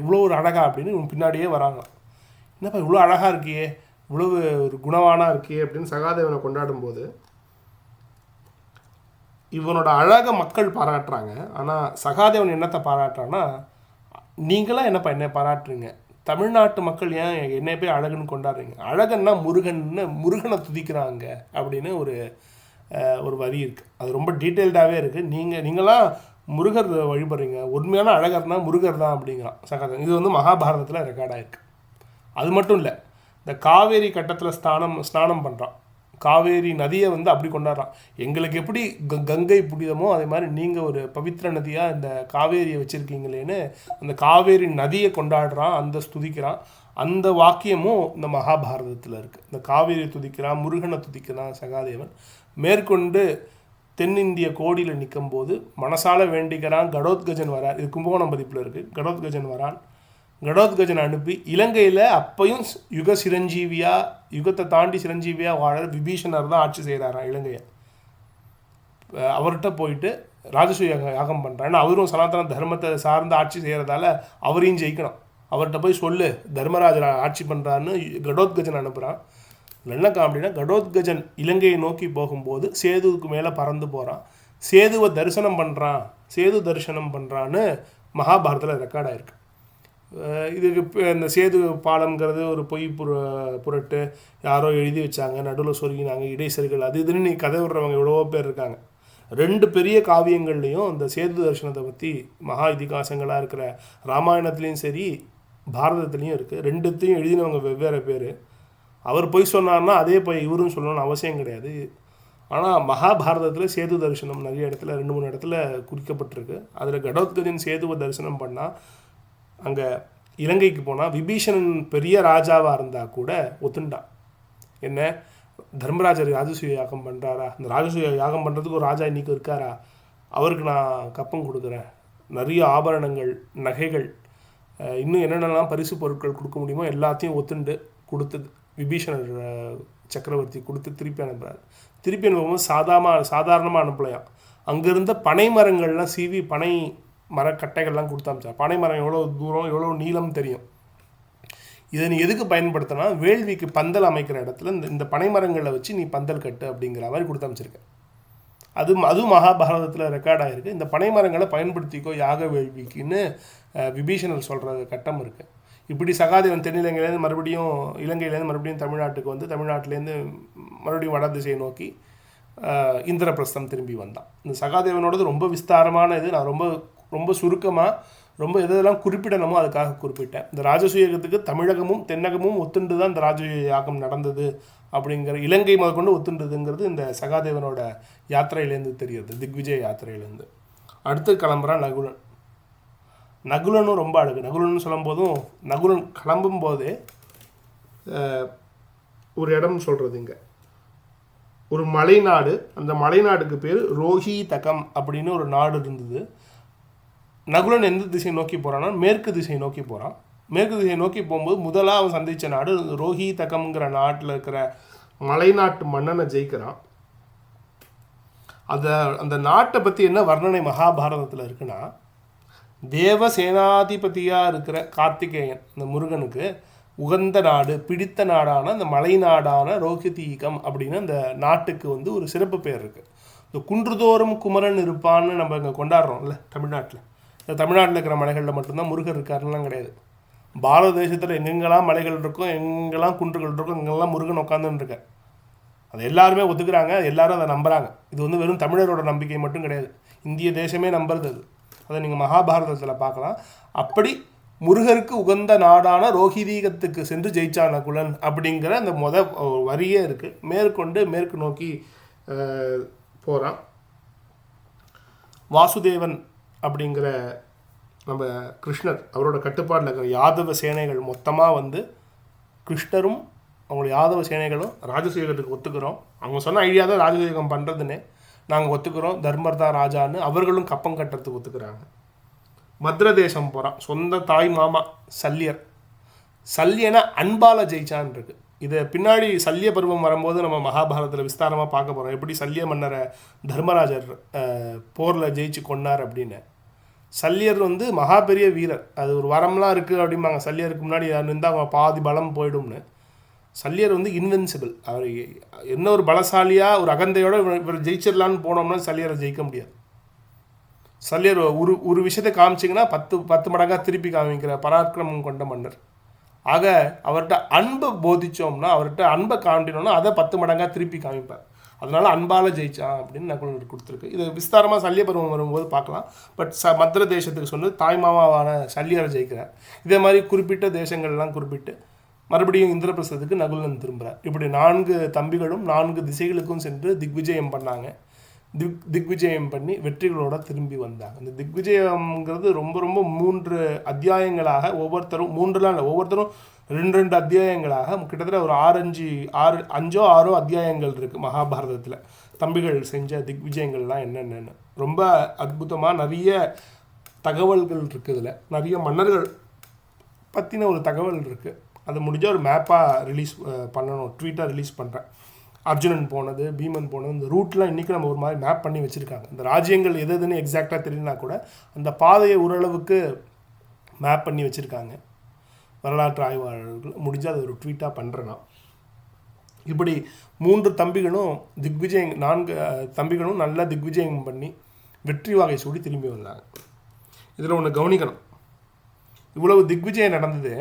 இவ்வளோ ஒரு அழகா அப்படின்னு பின்னாடியே வராங்களாம். என்னப்பா இவ்வளோ அழகாக இருக்கியே, இவ்வளவு ஒரு குணவானாக இருக்கியே அப்படின்னு சகாதேவனை கொண்டாடும்போது இவனோட அழகை மக்கள் பாராட்டுறாங்க. ஆனால் சகாதேவன் என்னத்தை பாராட்டுறான்னா, நீங்களாம் என்னப்பா என்ன பாராட்டுறீங்க, தமிழ்நாட்டு மக்கள் ஏன் என்னை போய் அழகுன்னு கொண்டாடுறீங்க? அழகன்னா முருகனை துதிக்கிறாங்க அப்படின்னு ஒரு வரி இருக்குது. அது ரொம்ப டீட்டெயில்டாகவே இருக்குது. நீங்களாம் முருகர் வழிபடுறீங்க, உண்மையான அழகர்னா முருகர் தான் அப்படிங்கிறான் சகாதேவன். இது வந்து மகாபாரதத்தில் ரெக்கார்டாகிருக்கு. அது மட்டும் இல்லை, இந்த காவேரி கட்டத்தில் ஸ்நானம் பண்ணுறான், காவேரி நதியை வந்து அப்படி கொண்டாடுறான். எங்களுக்கு எப்படி கங்கை புனிதமோ அதே மாதிரி நீங்கள் ஒரு பவித்திர நதியாக இந்த காவேரியை வச்சுருக்கீங்களேன்னு அந்த காவேரி நதியை கொண்டாடுறான், அந்த துதிக்கிறான். அந்த வாக்கியமும் இந்த மகாபாரதத்தில் இருக்குது. இந்த காவேரி துதிக்கிறான், முருகனை துதிக்கிறான் சகாதேவன். மேற்கொண்டு தென்னிந்திய கோடியில் நிற்கும் போது மனசால வேண்டிக்கிறான். கடோத்கஜன் வரான். இது கும்பகோணம் பதிப்பில் இருக்குது. கடோத்கஜன் வரான். கடோத்கஜன் அனுப்பி இலங்கையில் அப்பையும் யுகத்தை தாண்டி சிரஞ்சீவியாக வாழ விபீஷணர் தான் ஆட்சி செய்கிறாராம் இலங்கையை. அவர்கிட்ட போயிட்டு ராஜசூய யாகம் பண்ணுறான். ஏன்னா அவரும் சனாதன தர்மத்தை சார்ந்து ஆட்சி செய்கிறதால அவரையும் ஜெயிக்கணும். அவர்கிட்ட போய் சொல்லு தர்மராஜர் ஆட்சி பண்ணுறான்னு கடோத்கஜன் அனுப்புகிறான். என்ன அப்படின்னா, கடோத்கஜன் இலங்கையை நோக்கி போகும்போது சேதுவுக்கு மேலே பறந்து போகிறான். சேதுவை சேது தரிசனம் பண்ணுறான்னு மகாபாரதத்தில் ரெக்கார்ட் ஆகிருக்கு. இதுக்கு இந்த சேது பாலம்ங்கிறது ஒரு பொய் புரட்டு, யாரோ எழுதி வச்சாங்க, நடுவில் சொருகினாங்க, இடைசர்கள், அது இதுன்னு நீ கதை விடுறவங்க எவ்வளவோ பேர் இருக்காங்க. 2 பெரிய காவியங்கள்லேயும் இந்த சேது தரிசனத்தை பற்றி மகா இதிகாசங்களாக இருக்கிற ராமாயணத்துலேயும் சரி பாரதத்துலேயும் இருக்குது. 2த்தையும் எழுதினவங்க வெவ்வேறு பேர். அவர் பொய் சொன்னார்னா அதே போய் இவரும் சொல்லணும்னு அவசியம் கிடையாது. ஆனால் மகாபாரதத்தில் சேது தரிசனம் நிறைய இடத்துல 2-3 இடத்துல குறிக்கப்பட்டிருக்கு. அதில் கடோத்கஜன் சேதுவை தரிசனம் பண்ணால் அங்கே இலங்கைக்கு போனால் விபீஷணன் பெரிய ராஜாவாக இருந்தால் கூட ஒத்துண்டான். என்ன, தர்மராஜர் ராஜசூய யாகம் பண்ணுறாரா, அந்த ராஜசூய யாகம் பண்ணுறதுக்கு ஒரு ராஜா இன்றைக்கி இருக்காரா, அவருக்கு நான் கப்பம் கொடுக்குறேன், நிறைய ஆபரணங்கள், நகைகள், இன்னும் என்னென்னலாம் பரிசு பொருட்கள் கொடுக்க முடியுமோ எல்லாத்தையும் ஒத்துண்டு கொடுத்தது விபீஷணர் சக்கரவர்த்தி கொடுத்து திருப்பி அனுப்புகிறார். திருப்பி அனுப்பும்போது சாதாரணமாக அனுப்பலையாம். அங்கே இருந்த பனை மரங்கள்லாம் சீவி பனை மரக்கட்டைகள்லாம் கொடுத்தாமிச்சா. பனை மரம் எவ்வளோ தூரம் எவ்வளோ நீளம் தெரியும். இதை நீ எதுக்கு பயன்படுத்தினா, வேள்விக்கு பந்தல் அமைக்கிற இடத்துல இந்த பனை மரங்களை வச்சு நீ பந்தல் கட்டு அப்படிங்கிற மாதிரி கொடுத்தாமிச்சிருக்க. அதுவும் மகாபாரதத்தில் ரெக்கார்ட் ஆகிருக்கு. இந்த பனை மரங்களை பயன்படுத்திக்கோ யாக வேள்விக்குன்னு விபீஷணர் சொல்கிற கட்டம் இருக்குது. இப்படி சகாதேவன் தென்னிலங்கையிலேருந்து மறுபடியும் இலங்கையிலேருந்து மறுபடியும் தமிழ்நாட்டுக்கு வந்து தமிழ்நாட்டிலேருந்து மறுபடியும் வட திசையை நோக்கி இந்திரபிரஸ்தம் திரும்பி வந்தான். இந்த சகாதேவனோடது ரொம்ப விஸ்தாரமான இது. நான் ரொம்ப சுருக்கமாக ரொம்ப எதெல்லாம் குறிப்பிடணுமோ அதுக்காக குறிப்பிட்டேன். இந்த ராஜசூயகத்துக்கு தமிழகமும் தென்னகமும் ஒத்துண்டு தான் இந்த ராஜசூய யாகம் நடந்தது அப்படிங்கிற, இலங்கை முதற்கொண்டு ஒத்துண்டுதுங்கிறது இந்த சகாதேவனோட யாத்திரையிலேருந்து தெரியுது, திக்விஜய யாத்திரையிலேருந்து. அடுத்து கிளம்புறான் நகுலன். நகுலனும் ரொம்ப அழகு. நகுலன்னு சொல்லும் போதும் நகுலன் கிளம்பும் போதே ஒரு இடம் சொல்கிறது, இங்கே ஒரு மலைநாடு, அந்த மலைநாடுக்கு பேர் ரோஹிதகம் அப்படின்னு ஒரு நாடு இருந்தது. நகுலன் எந்த திசையை நோக்கி போகிறான்னா மேற்கு திசையை நோக்கி போகிறான். மேற்கு திசையை நோக்கி போகும்போது முதலாக அவன் சந்தித்த நாடு ரோஹிதகம்ங்கிற நாட்டில் இருக்கிற மலைநாட்டு மன்னனை ஜெயிக்கிறான். அந்த நாட்டை பற்றி என்ன வர்ணனை மகாபாரதத்தில் இருக்குன்னா, தேவசேனாதிபதியாக இருக்கிற கார்த்திகேயன் இந்த முருகனுக்கு உகந்த நாடு, பிடித்த நாடான அந்த மலைநாடான ரோஹிதீகம் அப்படின்னு அந்த நாட்டுக்கு வந்து ஒரு சிறப்பு பேர் இருக்குது. இந்த குன்றுதோறும் குமரன் இருப்பான்னு நம்ம இங்கே கொண்டாடுறோம்ல தமிழ்நாட்டில். இந்த தமிழ்நாட்டில் இருக்கிற மலைகளில் மட்டும்தான் முருகர் இருக்காருலாம் கிடையாது. பாரத தேசத்தில் எங்கெங்கெல்லாம் மலைகள் இருக்கும், எங்கெல்லாம் குன்றுகள் இருக்கும், எங்கெல்லாம் முருகன் உட்காந்துன்னு இருக்க. அது எல்லாருமே ஒத்துக்கிறாங்க, எல்லாரும் அதை நம்புகிறாங்க. இது வந்து வெறும் தமிழரோட நம்பிக்கை மட்டும் கிடையாது, இந்திய தேசமே நம்புறது அது. அதை நீங்கள் மகாபாரதத்தில் பார்க்கலாம். அப்படி முருகருக்கு உகந்த நாடான ரோஹிதீகத்துக்கு சென்று ஜெயிச்சான் நகுலன் அப்படிங்கிற அந்த வரியே இருக்குது. மேற்கு நோக்கி போகிறான். வாசுதேவன் அப்படிங்கிற நம்ம கிருஷ்ணர், அவரோட கட்டுப்பாட்டில் இருக்கிற யாதவ சேனைகள் மொத்தமாக வந்து கிருஷ்ணரும் அவங்களோட யாதவ சேனைகளும் ராஜசூயகத்துக்கு ஒத்துக்கிறோம். அவங்க சொன்ன ஐடியா தான் ராஜசூயகம் பண்ணுறதுன்னு, நாங்கள் ஒத்துக்கிறோம், தர்மர் தான் ராஜான்னு அவர்களும் கப்பம் கட்டுறதுக்கு ஒத்துக்கிறாங்க. மத்ர தேசம் போகிறான். சொந்த தாய் மாமா சல்யனை அன்பால ஜெயிச்சான் இருக்கு. இதை பின்னாடி சல்ய பருவம் வரும்போது நம்ம மகாபாரதத்தில் விஸ்தாரமாக பார்க்க போகிறோம், எப்படி சல்ய மன்னரை தர்மராஜர் போரில் ஜெயிச்சு கொண்டார் அப்படின்னு. சல்யர் வந்து மகா பெரிய வீரர், அது ஒரு வரம்லாம் இருக்குது அப்படிம்பாங்க. சல்யருக்கு முன்னாடி இருந்தால் அவங்க பாதி பலம் போயிடும்னு. சல்யர் வந்து இன்வென்சிபிள். அவர் என்ன ஒரு பலசாலியாக ஒரு அகந்தையோடு இவர் ஜெயிச்சிடலான்னு போனோம்னா சல்யரை ஜெயிக்க முடியாது. சல்யர் ஒரு விஷயத்தை காமிச்சிங்கன்னா 10 மடங்காக திருப்பி காமிக்கிற பராக்கிரமம் கொண்ட மன்னர். ஆக அவர்கிட்ட அன்பை போதிச்சோம்னா, அவர்கிட்ட அன்பை காமினோம்னா அதை 10 மடங்காக திருப்பி காமிப்பார். அதனால அன்பால் ஜெயிச்சான் அப்படின்னு நகுலனுக்கு கொடுத்துருக்கு. இது விஸ்தாரமாக சல்லிய பருவம் வரும்போது பார்க்கலாம். பட் மத்திர தேசத்துக்கு சொன்னது தாய்மாமாவான சல்லியார் ஜெயிக்கிறார். இதே மாதிரி குறிப்பிட்ட தேசங்கள்லாம் குறிப்பிட்டு மறுபடியும் இந்திரபிரசத்துக்கு நகுலன் திரும்புகிறார். இப்படி 4 தம்பிகளும் 4 திசைகளுக்கும் சென்று திக்விஜயம் பண்ணாங்க. திக்விஜயம் பண்ணி வெற்றிகளோட திரும்பி வந்தாங்க. இந்த திக்விஜயம்ங்கிறது ரொம்ப ரொம்ப 3 அத்தியாயங்களாக ஒவ்வொருத்தரும் 3லாம் இல்லை, ஒவ்வொருத்தரும் 2 அத்தியாயங்களாக கிட்டத்தட்ட ஒரு 5 அத்தியாயங்கள் இருக்குது மகாபாரதத்தில். தம்பிகள் செஞ்ச திக்விஜயங்கள்லாம் என்னென்னு ரொம்ப அற்புதமாக நிறைய தகவல்கள் இருக்குது. இதில் நிறைய மன்னர்கள் பற்றின ஒரு தகவல் இருக்குது. அது முடிஞ்சால் ஒரு மேப்பாக ரிலீஸ் பண்ணணும், ட்வீட்டாக ரிலீஸ் பண்ணுறேன். அர்ஜுனன் போனது, பீமன் போனது, இந்த ரூட்லாம் இன்றைக்கி நம்ம ஒரு மாதிரி மேப் பண்ணி வச்சுருக்காங்க. இந்த ராஜ்யங்கள் எது எதுன்னு எக்ஸாக்டாக தெரியலனா கூட அந்த பாதையை ஓரளவுக்கு மேப் பண்ணி வச்சுருக்காங்க வரலாற்று ஆய்வாளர்கள். முடிஞ்சால் அது ஒரு ட்வீட்டாக பண்ணுறேன்னா. இப்படி 3 தம்பிகளும் 4 தம்பிகளும் நல்லா திக்விஜயம் பண்ணி வெற்றி வாகை சூடி திரும்பி வந்தாங்க. இதில் ஒன்று கவனிக்கணும், இவ்வளவு திக்விஜயம் நடந்தது,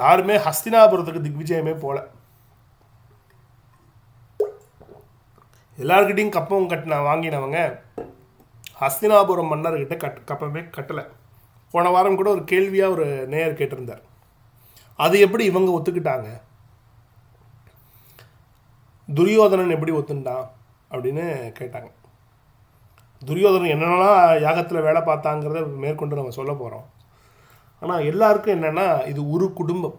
யாருமே ஹஸ்தினாபுரத்துக்கு திக்விஜயமே போல. எல்லாருக்கிட்டையும் கப்பம் வாங்கினவங்க ஹஸ்தினாபுரம் மன்னர்கிட்ட கப்பமே கட்டலை. போன வாரம் கூட ஒரு கேள்வியாக ஒரு நேயர் கேட்டிருந்தார், அது எப்படி இவங்க ஒத்துக்கிட்டாங்க, துரியோதனன் எப்படி ஒத்துண்டான் அப்படின்னு கேட்டாங்க. துரியோதனன் என்னென்னலாம் யாகத்தில் வேலை பார்த்தாங்கிறத மேற்கொண்டு நம்ம சொல்ல போகிறோம். ஆனால் எல்லாருக்கும் என்னென்னா, இது ஒரு குடும்பம்,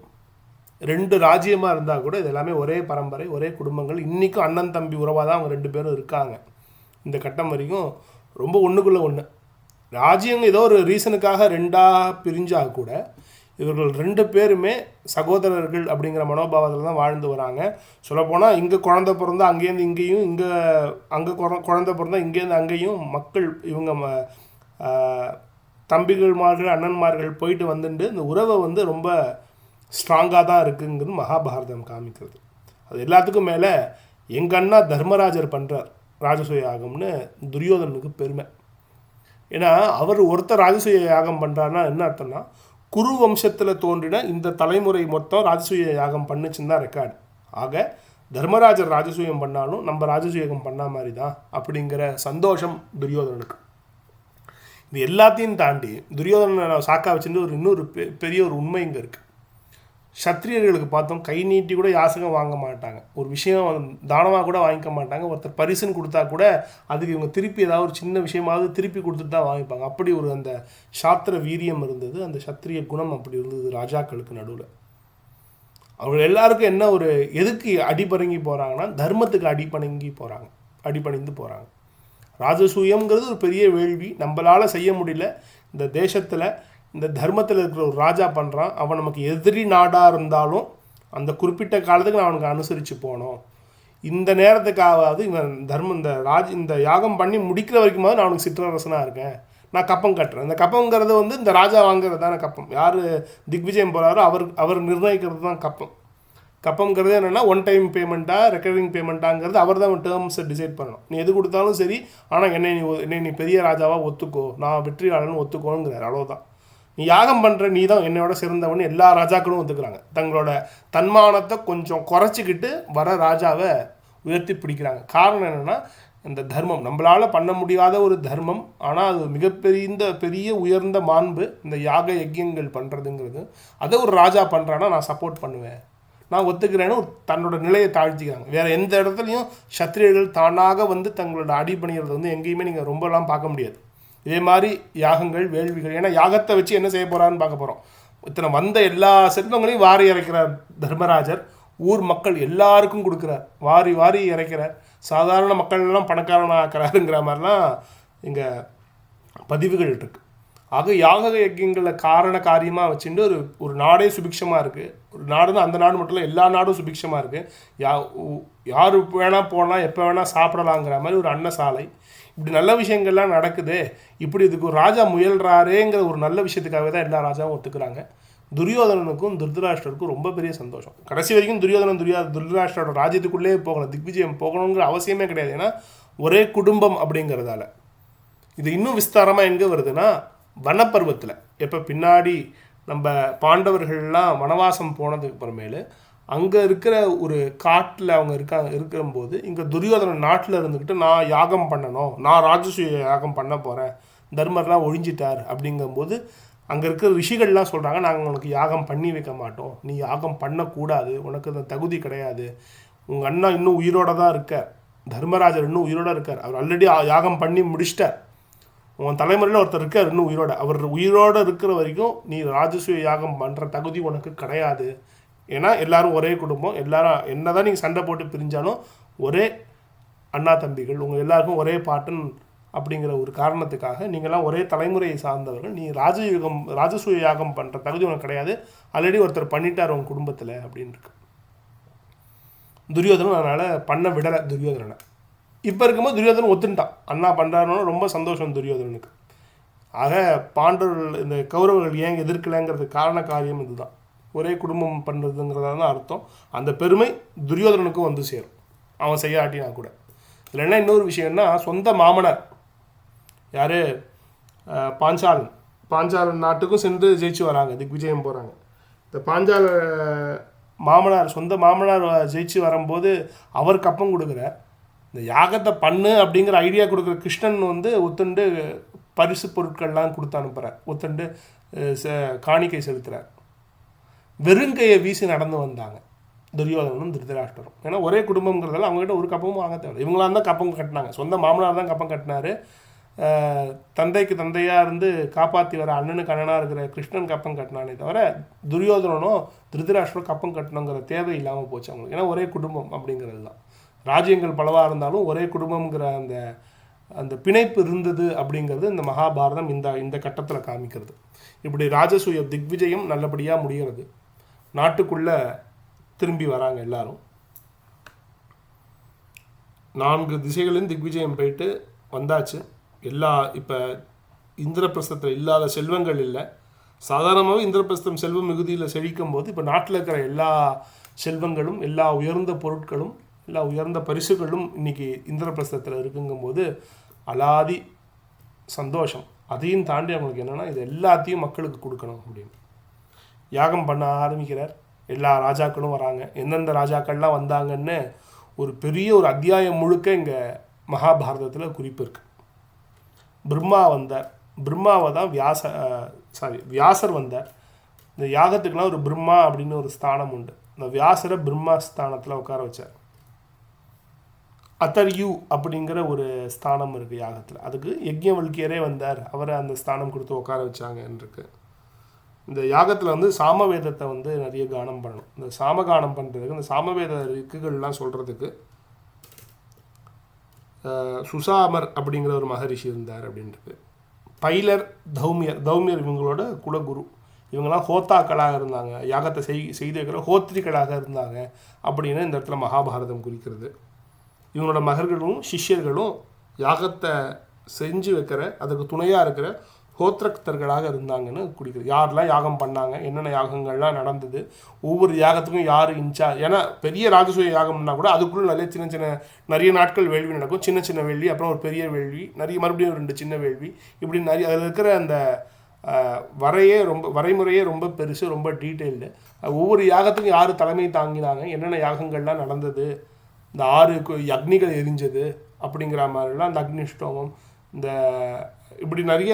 2 ராஜ்யமாக இருந்தால் கூட இது எல்லாமே ஒரே பரம்பரை, ஒரே குடும்பங்கள். இன்றைக்கும் அண்ணன் தம்பி உறவாக தான் அவங்க 2 பேரும் இருக்காங்க. இந்த கட்டம் வரைக்கும் ரொம்ப ஒன்றுக்குள்ளே ஒன்று. ராஜ்யம் ஏதோ ஒரு ரீசனுக்காக 2ஆக பிரிஞ்சால் கூட இவர்கள் 2 பேருமே சகோதரர்கள் அப்படிங்கிற மனோபாவத்தில் தான் வாழ்ந்து வராங்க. சொல்லப்போனால் இங்கே குழந்தை பிறந்தா அங்கேருந்து இங்கேயும், அங்கே குழந்தை பிறந்தா இங்கேருந்து அங்கேயும் மக்கள் இவங்க தம்பிகள்மார்கள் அண்ணன்மார்கள் போயிட்டு வந்துட்டு இந்த உறவை ரொம்ப ஸ்ட்ராங்காக தான் இருக்குங்கிறது மகாபாரதம் காமிக்கிறது. அது எல்லாத்துக்கும் மேலே எங்கள் அண்ணா தர்மராஜர் பண்ணுறார் ராஜசூய யாகம்னு துரியோதனனுக்கு பெருமை. ஏன்னா அவர் ஒருத்தர் ராஜசூய யாகம் பண்ணுறாருன்னா என்ன அர்த்தம்னா, குரு வம்சத்தில் தோன்றின இந்த தலைமுறை மொத்தம் ராஜசூய யாகம் பண்ணுச்சுன்னு தான் ரெக்கார்டு. ஆக தர்மராஜர் ராஜசூயம் பண்ணாலும் நம்ம ராஜசூயகம் பண்ண மாதிரி தான் அப்படிங்கிற சந்தோஷம் துரியோதனனுக்கு. இது எல்லாத்தையும் தாண்டி துரியோதனனை சாக்கா வச்சுட்டு இன்னொரு பெரிய ஒரு உண்மை இங்கே இருக்குது. சத்திரியர்களுக்கு பார்த்தோம், கை நீட்டி கூட யாசகம் வாங்க மாட்டாங்க, ஒரு விஷயம் தானமாக கூட வாங்கிக்க மாட்டாங்க. ஒருத்தர் பரிசுன்னு கொடுத்தா கூட அதுக்கு இவங்க திருப்பி ஏதாவது ஒரு சின்ன விஷயமாவது திருப்பி கொடுத்துட்டு தான் வாங்கிப்பாங்க. அப்படி ஒரு அந்த சாத்திர வீரியம் இருந்தது, அந்த சத்திரிய குணம் அப்படி இருந்தது ராஜாக்களுக்கு நடுவில். அவங்க எல்லாருக்கும் என்ன ஒரு எதுக்கு அடிபணங்கி போகிறாங்கன்னா, தர்மத்துக்கு அடிபணிந்து போகிறாங்க. ராஜசூயம்ங்கிறது ஒரு பெரிய வேள்வி, நம்மளால் செய்ய முடியல. இந்த தேசத்தில் இந்த தர்மத்தில் இருக்கிற ஒரு ராஜா பண்ணுறான், அவன் நமக்கு எதிரி நாடாக இருந்தாலும் அந்த குறிப்பிட்ட காலத்துக்கு நான் அவனுக்கு அனுசரித்து போனோம். இந்த நேரத்துக்காவது இவன் இந்த யாகம் பண்ணி முடிக்கிற வரைக்குமாவது நான் அவனுக்கு சிற்றரசனாக இருக்கேன், நான் கப்பம் கட்டுறேன். இந்த கப்பங்கிறது இந்த ராஜா வாங்குறது தானே கப்பம். யார் திக்விஜயம் போகிறாரோ அவர் நிர்ணயிக்கிறது தான் கப்பம். கப்பங்கிறது என்னென்னா, ஒன் டைம் பேமெண்ட்டாக ரெக்கரிங் பேமெண்ட்டாங்கிறது அவர் தான் டேர்ம்ஸை டிசைட் பண்ணணும். நீ எது கொடுத்தாலும் சரி, ஆனால் என்னை நீ பெரிய ராஜாவாக ஒத்துக்கோ, நான் வெற்றியாளன்னு ஒத்துக்கோங்கிறார், அவ்வளோதான். நீ யாகம் பண்ணுற நீ தான் என்னோட சிறந்தவன் எல்லா ராஜாக்களும் ஒத்துக்கிறாங்க. தங்களோட தன்மானத்தை கொஞ்சம் குறைச்சிக்கிட்டு வர ராஜாவை உயர்த்தி பிடிக்கிறாங்க. காரணம் என்னென்னா, இந்த தர்மம் நம்மளால் பண்ண முடியாத ஒரு தர்மம், ஆனால் அது பெரிய உயர்ந்த மாண்பு இந்த யாக யஜ்யங்கள் பண்ணுறதுங்கிறது. அதை ஒரு ராஜா பண்ணுறான்னா நான் சப்போர்ட் பண்ணுவேன், நான் ஒத்துக்கிறேன்னு தன்னோட நிலையை தாழ்த்திக்கிறாங்க. வேறு எந்த இடத்துலையும் சத்திரியர்கள் தானாக தங்களோட அடிபணிகிறது எங்கேயுமே நீங்கள் ரொம்பலாம் பார்க்க முடியாது. இதே மாதிரி யாகங்கள் வேள்விகள், ஏன்னா யாகத்தை வச்சு என்ன செய்ய போகிறான்னு பார்க்க போகிறோம். இத்தனை வந்த எல்லா செல்வங்களையும் வாரி இறைக்கிறார் தர்மராஜர், ஊர் மக்கள் எல்லாருக்கும் கொடுக்குறார், வாரி இறைக்கிறார். சாதாரண மக்கள்லாம் பணக்காரனாக ஆக்கிறாருங்கிற மாதிரிலாம் இங்கே பதிவுகள் இருக்குது. ஆக யாக யஜ்யங்களை காரியமாக வச்சுட்டு ஒரு நாடே சுபிக்ஷமாக இருக்குது. ஒரு நாடுன்னா அந்த நாடு மட்டும் இல்லை, எல்லா நாடும் சுபிக்ஷமாக இருக்குது. யார் வேணால் போனால் எப்போ வேணால் சாப்பிடலாங்கிற மாதிரி ஒரு அன்னசாலை, இப்படி நல்ல விஷயங்கள்லாம் நடக்குது. இப்படி இதுக்கு ஒரு ராஜா முயல்றாரேங்கிற ஒரு நல்ல விஷயத்துக்காக தான் எல்லா ராஜாவும் ஒத்துக்கிறாங்க. துரியோதனனுக்கும் திருதராஷ்டருக்கும் ரொம்ப பெரிய சந்தோஷம். கடைசி வரைக்கும் திருதராஷ்டரோட ராஜ்யத்துக்குள்ளே போகணும், திக்விஜயம் போகணுங்கிற அவசியமே கிடையாது. ஏன்னா ஒரே குடும்பம் அப்படிங்கிறதால. இது இன்னும் விஸ்தாரமாக எங்கே வருதுன்னா, வனப்பருவத்தில் எப்போ பின்னாடி நம்ம பாண்டவர்கள்லாம் வனவாசம் போனதுக்கு அப்புறமேலு அங்கே இருக்கிற ஒரு காட்டில் அவங்க இருக்கும்போது இங்கே துரியோதன நாட்டில் இருந்துக்கிட்டு நான் யாகம் பண்ணணும், நான் ராஜசூய யாகம் பண்ண போகிறேன், தர்மர்லாம் ஒழிஞ்சிட்டார் அப்படிங்கும்போது அங்கே இருக்கிற ரிஷிகள்லாம் சொல்கிறாங்க, நாங்கள் உனக்கு யாகம் பண்ணி வைக்க மாட்டோம், நீ யாகம் பண்ணக்கூடாது, உனக்கு அந்த தகுதி கிடையாது, உங்கள் அண்ணா இன்னும் உயிரோடு தான் இருக்கார், தர்மராஜர் இன்னும் உயிரோடு இருக்கார், அவர் ஆல்ரெடி யாகம் பண்ணி முடிச்சிட்டார், உன் தலைமுறையில் ஒருத்தர் இருக்கார் இன்னும் உயிரோட, அவர் உயிரோடு இருக்கிற வரைக்கும் நீ ராஜசூய யாகம் பண்ணுற தகுதி உனக்கு கிடையாது. ஏன்னா எல்லாரும் ஒரே குடும்பம், எல்லாரும் என்ன தான் நீங்கள் சண்டை போட்டு பிரிஞ்சாலும் ஒரே அண்ணா தம்பிகள், உங்கள் எல்லாருக்கும் ஒரே பாட்டன் அப்படிங்கிற ஒரு காரணத்துக்காக நீங்கள்லாம் ஒரே தலைமுறையை சார்ந்தவர்கள், நீ ராஜசூய யாகம் பண்ணுற தகுதி உனக்கு கிடையாது, ஆல்ரெடி ஒருத்தர் பண்ணிட்டார் உங்கள் குடும்பத்தில் அப்படின்னு இருக்கு. துரியோதனன் அதனால் பண்ண விடலை துரியோதனனை. இப்போ இருக்கும்போது துரியோதனன் ஒத்துட்டான், அண்ணா பண்ணுறாருன்னு ரொம்ப சந்தோஷம் துரியோதனனுக்கு. ஆக பாண்டவர்கள் இந்த கௌரவர்கள் ஏன் எதிர்க்கலைங்கிறது காரண காரியம் இதுதான், ஒரே குடும்பம் பண்ணுறதுங்கிறதா தான் அர்த்தம். அந்த பெருமை துரியோதனனுக்கும் வந்து சேரும், அவன் செய்யாட்டினா கூட. இதில் என்ன இன்னொரு விஷயம்னா, சொந்த மாமனார் யார், பாஞ்சாலன் நாட்டுக்கும் சென்று ஜெயிச்சு வராங்க, திக்விஜயம் போகிறாங்க. இந்த பாஞ்சால மாமனார், சொந்த மாமனார் ஜெயிச்சு வரும்போது அவர் கப்பம் கொடுக்குறார். இந்த யாகத்தை பண்ணு அப்படிங்கிற ஐடியா கொடுக்குற கிருஷ்ணன் வந்து ஒத்துண்டு பரிசு பொருட்கள்லாம் கொடுத்து அனுப்புகிறார், ஒத்துண்டு காணிக்கை செலுத்துகிறார். வெறுங்கையை வீசி நடந்து வந்தாங்க துரியோதனனும் திருதராஷ்டிரரும். ஏன்னா ஒரே குடும்பங்கிறதால அவங்ககிட்ட ஒரு கப்பமும் வாங்க தேவை, இவங்களாம் தான் கப்பம் கட்டினாங்க, சொந்த மாமனார் தான் கப்பம் கட்டினார். தந்தைக்கு தந்தையாக இருந்து காப்பாற்றி வர அண்ணனுக்கு அண்ணனாக இருக்கிற கிருஷ்ணன் கப்பம் கட்டினானே தவிர துரியோதனனும் திருதராஷ்டிரம் கப்பம் கட்டணுங்கிற தேவை இல்லாமல் போச்சு அவங்களுக்கு. ஏன்னா ஒரே குடும்பம் அப்படிங்கிறது தான். ராஜ்யங்கள் பலவாக இருந்தாலும் ஒரே குடும்பங்கிற அந்த அந்த பிணைப்பு இருந்தது அப்படிங்கிறது இந்த மகாபாரதம் இந்த கட்டத்தில் காமிக்கிறது. இப்படி ராஜசூய திக்விஜயம் நல்லபடியாக முடிகிறது, நாட்டுக்குள்ளே திரும்பி வராங்க எல்லாரும். 4 திசைகளிலும் திக்விஜயம் போயிட்டு வந்தாச்சு. இப்போ இந்திரபிரஸ்தத்தில் இல்லாத செல்வங்கள் இல்லை. சாதாரணமாகவே இந்திரபிரஸ்தம் செல்வம் மிகுதியில் செழிக்கும் போது இப்போ நாட்டில் இருக்கிற எல்லா செல்வங்களும், எல்லா உயர்ந்த பொருட்களும், எல்லா உயர்ந்த பரிசுகளும் இன்றைக்கி இந்திரபிரஸ்தத்தில் இருக்குங்கும்போது அலாதி சந்தோஷம். அதையும் தாண்டி அவங்களுக்கு என்னென்னா இது எல்லாத்தையும் மக்களுக்கு கொடுக்கணும் அப்படின்னு யாகம் பண்ண ஆரம்பிக்கிறார். எல்லா ராஜாக்களும் வராங்க, எந்தெந்த ராஜாக்கள்லாம் வந்தாங்கன்னு ஒரு பெரிய ஒரு அத்தியாயம் முழுக்க இங்கே மகாபாரதத்தில் குறிப்பு இருக்குது. பிரம்மா வந்தார், பிரம்மாவை தான் வியாசர் வந்தார். இந்த யாகத்துக்கெலாம் ஒரு பிரம்மா அப்படின்னு ஒரு ஸ்தானம் உண்டு. இந்த வியாசரை பிரம்மா ஸ்தானத்தில் உட்கார வச்சார். அத்தர்யூ அப்படிங்கிற ஒரு ஸ்தானம் இருக்குது யாகத்தில், அதுக்கு யஜ்ஞவல்கியரே வந்தார், அவரை அந்த ஸ்தானம் கொடுத்து உட்கார வச்சாங்கன்னு இருக்குது. இந்த யாகத்தில் வந்து சாமவேதத்தை வந்து நிறைய கானம் பண்ணணும். இந்த சாமகானம் பண்ணுறதுக்கு, இந்த சாமவேத ரிக்குகள்லாம் சொல்கிறதுக்கு சுசாமர் அப்படிங்கிற ஒரு மகரிஷி இருந்தார் அப்படின்றது. பைலர், தௌமியர் இவங்களோட குலகுரு. இவங்கெல்லாம் ஹோத்தாக்களாக இருந்தாங்க, யாகத்தை செய்து வைக்கிற ஹோத்ரிகளாக இருந்தாங்க அப்படின்னு இந்த இடத்துல மகாபாரதம் குறிக்கிறது. இவங்களோட மகர்களும் சிஷ்யர்களும் யாகத்தை செஞ்சு வைக்கிற, அதுக்கு துணையாக இருக்கிற ஹோத்ரக்தர்களாக இருந்தாங்கன்னு குறிக்கிறது. யாரெல்லாம் யாகம் பண்ணாங்க, என்னென்ன யாகங்கள்லாம் நடந்தது, ஒவ்வொரு யாகத்துக்கும் யார் இன்சார்ஜ். ஏன்னா பெரிய ராஜசூய யாகம்னா கூட அதுக்குள்ளே நிறைய நாட்கள் வேள்வி நடக்கும். சின்ன சின்ன வேள்வி, அப்புறம் ஒரு பெரிய வேள்வி, மறுபடியும் 2 சின்ன வேள்வி, இப்படி நிறைய அதில் இருக்கிற அந்த வரைமுறையே ரொம்ப பெருசு, ரொம்ப டீட்டெயில்டு. ஒவ்வொரு யாகத்துக்கும் யார் தலைமை தாங்கினாங்க, என்னென்ன யாகங்கள்லாம் நடந்தது, இந்த 6 அக்னிகள் எரிஞ்சது அப்படிங்கிற மாதிரிலாம், அந்த அக்னிஷ்டோமம், இந்த இப்படி நிறைய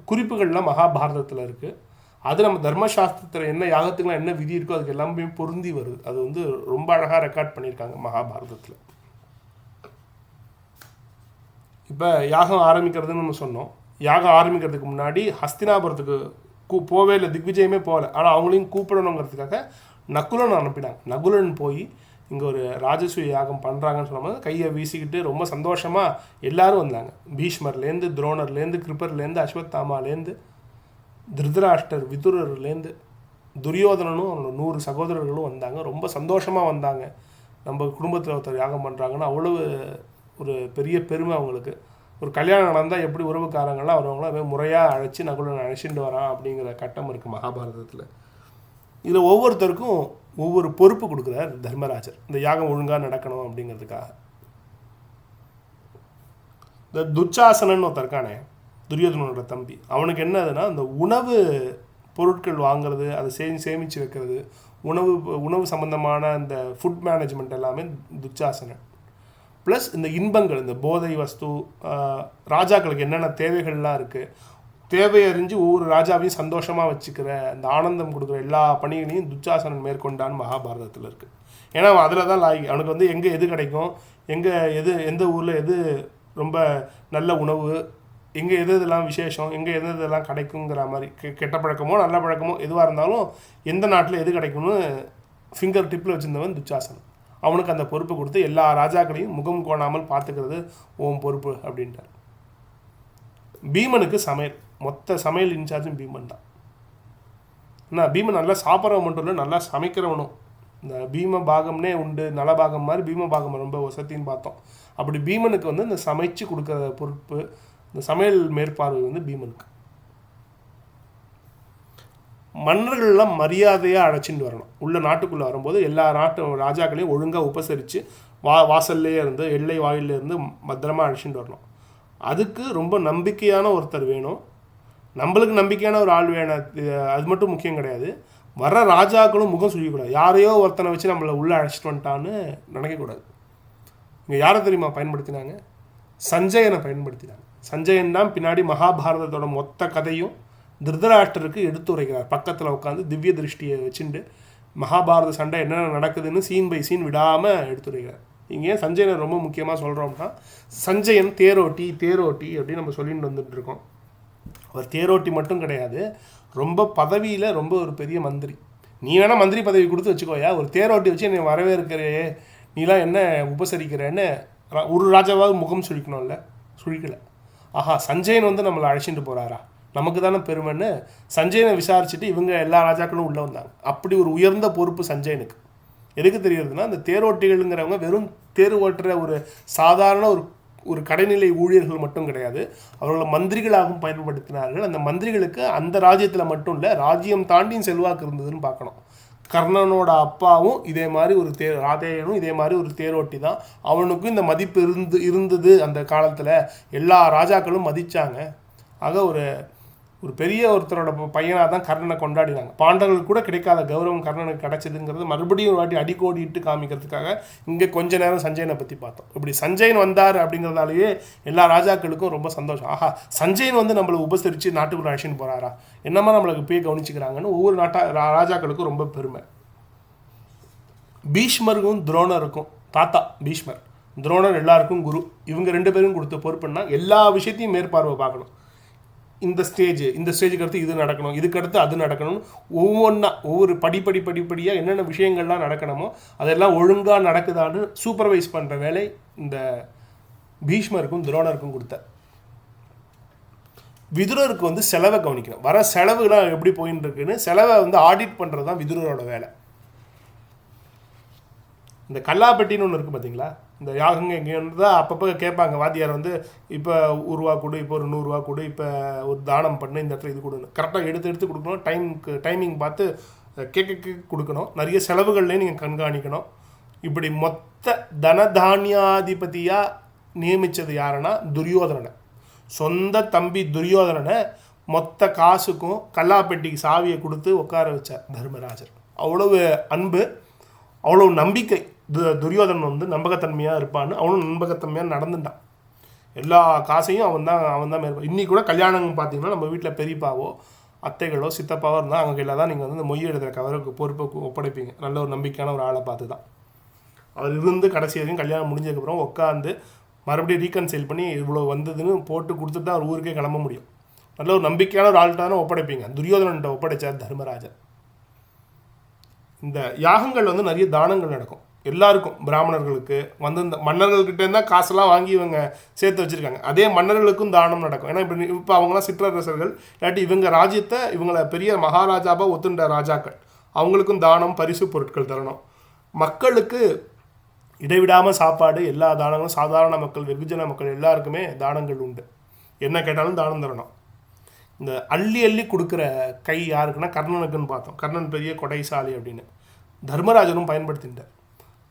குறிப்புகள்லாம் மகாபாரதத்தில் இருக்குது. அது நம்ம தர்மசாஸ்திரத்தில் என்ன யாகத்துக்குலாம் என்ன விதி இருக்கோ அதுக்கு எல்லாமே பொருந்தி வருது. அது வந்து ரொம்ப அழகாக ரெக்கார்ட் பண்ணியிருக்காங்க மகாபாரதத்தில். இப்போ யாகம் ஆரம்பிக்கிறதுன்னு நம்ம சொன்னோம். யாகம் ஆரம்பிக்கிறதுக்கு முன்னாடி ஹஸ்தினாபுரத்துக்கு போவே இல்லை, திக்விஜயமே போகலை. ஆனால் அவங்களையும் கூப்பிடணுங்கிறதுக்காக நகுலன் அனுப்பினாங்க. நகுலன் போய் இங்கே ஒரு ராஜசூய யாகம் பண்ணுறாங்கன்னு சொன்னபோது கையை வீசிக்கிட்டு ரொம்ப சந்தோஷமாக எல்லோரும் வந்தாங்க. பீஷ்மர்லேருந்து, துரோணர்லேருந்து, கிருப்பர்லேருந்து, அஸ்வத்தாமாலேருந்து, திருதராஷ்டர், விதுரர்லேருந்து, துரியோதனனும் அவனோட 100 சகோதரர்களும் வந்தாங்க. ரொம்ப சந்தோஷமாக வந்தாங்க. நம்ம குடும்பத்தில் ஒருத்தர் யாகம் பண்ணுறாங்கன்னா அவ்வளவு ஒரு பெரிய பெருமை அவங்களுக்கு. ஒரு கல்யாணம் நடந்தால் எப்படி உறவுக்காரங்கள்லாம் வருவாங்களோ முறையாக அழைச்சி நகுலனை அழைச்சிட்டு வரான் அப்படிங்கிற கட்டம் இருக்குது மகாபாரதத்தில். இதில் ஒவ்வொருத்தருக்கும் ஒவ்வொரு பொறுப்பு கொடுக்குறார் தர்மராஜர், இந்த யாகம் ஒழுங்காக நடக்கணும் அப்படிங்கிறதுக்காக. இந்த துச்சாசனன்னு ஒருத்தருக்கானே, துரியோதனோட தம்பி, அவனுக்கு என்னதுன்னா இந்த உணவு பொருட்கள் வாங்குறது, அதை சேமித்து வைக்கிறது, உணவு சம்பந்தமான அந்த ஃபுட் மேனேஜ்மெண்ட் எல்லாமே துச்சாசனன். ப்ளஸ் இந்த இன்பங்கள், இந்த போதை வஸ்து, ராஜாக்களுக்கு என்னென்ன தேவைகள்லாம் இருக்குது, தேவையறிஞ்சு ஒவ்வொரு ராஜாவையும் சந்தோஷமாக வச்சுக்கிற அந்த ஆனந்தம் கொடுக்குற எல்லா பணிகளையும் துச்சாசனன் மேற்கொண்டான்னு மகாபாரதத்தில் இருக்குது. ஏன்னா அதில் தான் அவனுக்கு வந்து எங்கே எது கிடைக்கும், எங்கே எந்த ஊரில் எது ரொம்ப நல்ல உணவு, எங்கே இதெல்லாம் விசேஷம், எங்கே இதெல்லாம் கிடைக்குங்கிற மாதிரி கெட்ட பழக்கமோ நல்ல பழக்கமோ எதுவாக இருந்தாலும் எந்த நாட்டில் எது கிடைக்கும்னு ஃபிங்கர் டிப்பில் வச்சுருந்தவன் துச்சாசனன். அவனுக்கு அந்த பொறுப்பை கொடுத்து எல்லா ராஜாக்களையும் முகம் கோணாமல் பார்த்துக்கிறது ஓம் பொறுப்பு அப்படின்ட்டார். பீமனுக்கு மொத்த சமையல் இன்சார்ஜும் பீமன் தான். ஆனால் பீமன் நல்லா சாப்பிட்றவன் மட்டும் இல்லை, நல்லா சமைக்கிறவனும். இந்த பீம பாகம்னே உண்டு, நலபாகம் மாதிரி பீம பாகம் ரொம்ப வசத்தின்னு பார்த்தோம். அப்படி பீமனுக்கு வந்து இந்த சமைச்சு கொடுக்குற பொறுப்பு, இந்த சமையல் மேற்பார்வை வந்து பீமனுக்கு. மன்னர்கள்லாம் மரியாதையாக அழைச்சிட்டு வரணும். உள்ள நாட்டுக்குள்ளே வரும்போது எல்லா நாட்டு ராஜாக்களையும் ஒழுங்காக உபசரித்து வாசல்லே இருந்து எல்லை வாயிலிருந்து பத்திரமாக அழைச்சிட்டு வரணும். அதுக்கு ரொம்ப நம்பிக்கையான ஒருத்தர் வேணும், நம்மளுக்கு நம்பிக்கையான ஒரு ஆள் வேணும். அது மட்டும் முக்கியம் கிடையாது. வர ராஜாக்களும் முகம் சொல்லிக்கூடாது. யாரையோ ஒருத்தனை வச்சு நம்மளை உள்ளே அழைச்சிட்டு வந்துட்டான்னு நினைக்கக்கூடாது. இங்கே யாரை தெரியுமா பயன்படுத்தினாங்க? சஞ்சயனை பயன்படுத்தினாங்க. சஞ்சயன் தான் பின்னாடி மகாபாரதத்தோட மொத்த கதையும் திருதராஷ்டருக்கு எடுத்துரைக்கிறார். பக்கத்தில் உட்காந்து திவ்ய திருஷ்டியை வச்சுட்டு மகாபாரத சண்டை என்னென்ன நடக்குதுன்னு சீன் பை சீன் விடாமல் எடுத்துரைக்கிறார். இங்கே சஞ்சயனை ரொம்ப முக்கியமாக சொல்கிறோம்னா, சஞ்சயன் தேரோட்டி அப்படின்னு நம்ம சொல்லிட்டு வந்துட்டு இருக்கோம். அவர் தேரோட்டி மட்டும் கிடையாது, ரொம்ப பதவியில் ரொம்ப ஒரு பெரிய மந்திரி. நீ வேணால் மந்திரி பதவி கொடுத்து வச்சுக்கோயா, ஒரு தேரோட்டி வச்சு என்னை வரவேற்கிறே, நீலாம் என்ன உபசரிக்கிறேன்னு ஒரு ராஜாவாக முகம் சுழிக்கணும்ல, சுழிக்கலை. ஆஹா, சஞ்சயன் வந்து நம்மளை அழைச்சிட்டு போகிறாரா, நமக்கு தானே பெருமைன்னு சஞ்சயனை விசாரிச்சுட்டு இவங்க எல்லா ராஜாக்களும் உள்ளே வந்தாங்க. அப்படி ஒரு உயர்ந்த பொறுப்பு சஞ்சயனுக்கு. எதுக்கு தெரியுதுன்னா, அந்த தேரோட்டிகள்ங்கிறவங்க வெறும் தேர் ஓட்டுற ஒரு சாதாரண ஒரு கடைநிலை ஊழியர்கள் மட்டும் கிடையாது, அவர்களை மந்திரிகளாகவும் பயன்படுத்தினார்கள். அந்த மந்திரிகளுக்கு அந்த ராஜ்யத்தில் மட்டும் இல்லை, ராஜ்யம் தாண்டியும் செல்வாக்கு இருந்ததுன்னு பார்க்கணும். கர்ணனோட அப்பாவும் இதே மாதிரி ஒரு ராதேயனும் இதே மாதிரி ஒரு தேரோட்டி தான். அவனுக்கும் இந்த மதிப்பு இருந்தது அந்த காலத்தில். எல்லா ராஜாக்களும் மதித்தாங்க. ஆக ஒரு பெரிய ஒருத்தரோட பையனாக தான் கர்ணனை கொண்டாடினாங்க. பாண்டவர்களுக்கு கூட கிடைக்காத கௌரவம் கர்ணனுக்கு கிடைச்சதுங்கிறது மறுபடியும் ஒரு வாட்டி அடிக்கோடிட்டு காமிக்கிறதுக்காக இங்கே கொஞ்ச நேரம் சஞ்சயனை பற்றி பார்த்தோம். இப்படி சஞ்சயன் வந்தார் அப்படிங்கிறதாலேயே எல்லா ராஜாக்களுக்கும் ரொம்ப சந்தோஷம். ஆஹா, சஞ்சயன் வந்து நம்மளை உபசரித்து நாட்டுக்குள்ள அழைச்சின்னு போகிறாரா, என்னமா நம்மளுக்கு போய் கவனிச்சுக்கிறாங்கன்னு ஒவ்வொரு ராஜாக்களுக்கும் ரொம்ப பெருமை. பீஷ்மருக்கும் துரோணருக்கும் தாத்தா பீஷ்மர், துரோணர் எல்லாருக்கும் குரு. இவங்க 2 பேரும் கொடுத்த பொறுப்புன்னா எல்லா விஷயத்தையும் மேற்பார்வை பார்க்கணும். இந்த ஸ்டேஜுக்கு அடுத்து இது நடக்கணும், இதுக்கு அடுத்து அது நடக்கணும், ஒவ்வொரு படிப்படியாக என்னென்ன விஷயங்கள்லாம் நடக்கணுமோ அதெல்லாம் ஒழுங்காக நடக்குதான்னு சூப்பர்வைஸ் பண்ணுற வேலை இந்த பீஷ்மருக்கும் துரோணருக்கும் கொடுத்த. விதுரருக்கு வந்து செலவை கவனிக்கணும். வர செலவுலாம் எப்படி போயின்னு இருக்குன்னு செலவை வந்து ஆடிட் பண்ணுறது தான் விதுரரோட வேலை. இந்த கல்லாப்பட்டின்னு ஒன்று இருக்குது பார்த்தீங்களா, இந்த யாகங்க எங்கே தான் அப்பப்போ கேட்பாங்க வாத்தியார் வந்து, இப்போ 1 ரூபா கொடு, இப்போ ஒரு 100 ரூபா கொடு, இப்போ ஒரு தானம் பண்ணு, இந்த இடத்துல இது கொடுன்னு கரெக்டாக எடுத்து கொடுக்கணும். டைமிங் பார்த்து கேட்க கொடுக்கணும். நிறைய செலவுகள்லேயும் நீங்கள் கண்காணிக்கணும். இப்படி மொத்த தனதானியாதிபதியாக நியமித்தது யாருன்னா துரியோதனனை. சொந்த தம்பி துரியோதனனை மொத்த காசுக்கும் கல்லாப்பெட்டிக்கு சாவியை கொடுத்து உட்கார வச்சார் தர்மராஜர். அவ்வளவு அன்பு, அவ்வளோ நம்பிக்கை. துரியோதனன் வந்து நம்பகத்தன்மையாக இருப்பான்னு அவனும் நம்பகத்தன்மையாக நடந்துட்டான். எல்லா காசையும் அவன் தான் மேற்பான். இன்றைக்கி கூட கல்யாணம் பார்த்தீங்கன்னா நம்ம வீட்டில் பெரியப்பாவோ அத்தைகளோ சித்தப்பாவோ இருந்தால் அவங்க கையில் தான் நீங்கள் வந்து இந்த மொய் எழுதுகிற கவருக்கு பொறுப்பை ஒப்படைப்பீங்க. நல்ல ஒரு நம்பிக்கையான ஒரு ஆளை பார்த்து தான். அவர் இருந்து கடைசி வரைக்கும் கல்யாணம் முடிஞ்சதுக்கப்புறம் உட்காந்து மறுபடியும் ரீகன்சைல் பண்ணி இவ்வளோ வந்ததுன்னு போட்டு கொடுத்துட்டு தான் அவர் ஊருக்கே கிளம்ப முடியும். நல்ல ஒரு நம்பிக்கையான ஒரு ஆள்கிட்ட தானே ஒப்படைப்பீங்க. துரியோதனன்ட்ட ஒப்படைச்சார் தர்மராஜர். இந்த யாகங்கள் வந்து நிறைய தானங்கள் நடக்கும் எல்லாருக்கும். பிராமணர்களுக்கு வந்து இந்த மன்னர்கள்கிட்ட இருந்தால் காசெல்லாம் வாங்கி இவங்க சேர்த்து வச்சுருக்காங்க. அதே மன்னர்களுக்கும் தானம் நடக்கும். ஏன்னா இப்போ அவங்களாம் சிற்றரசர்கள், இல்லாட்டி இவங்க ராஜ்யத்தை இவங்களை பெரிய மகாராஜாவாக ஒத்துண்ட ராஜாக்கள், அவங்களுக்கும் தானம் பரிசு பொருட்கள் தரணும். மக்களுக்கு இடைவிடாமல் சாப்பாடு, எல்லா தானங்களும் சாதாரண மக்கள் வெகுஜன மக்கள் எல்லாருக்குமே தானங்கள் உண்டு. என்ன கேட்டாலும் தானம் தரணும். இந்த அள்ளி கொடுக்குற கை யாருக்குன்னா கர்ணனுக்குன்னு பார்த்தோம். கர்ணன் பெரிய கொடைசாலி அப்படின்னு. தர்மராஜனும் பயன்படுத்திட்டார்.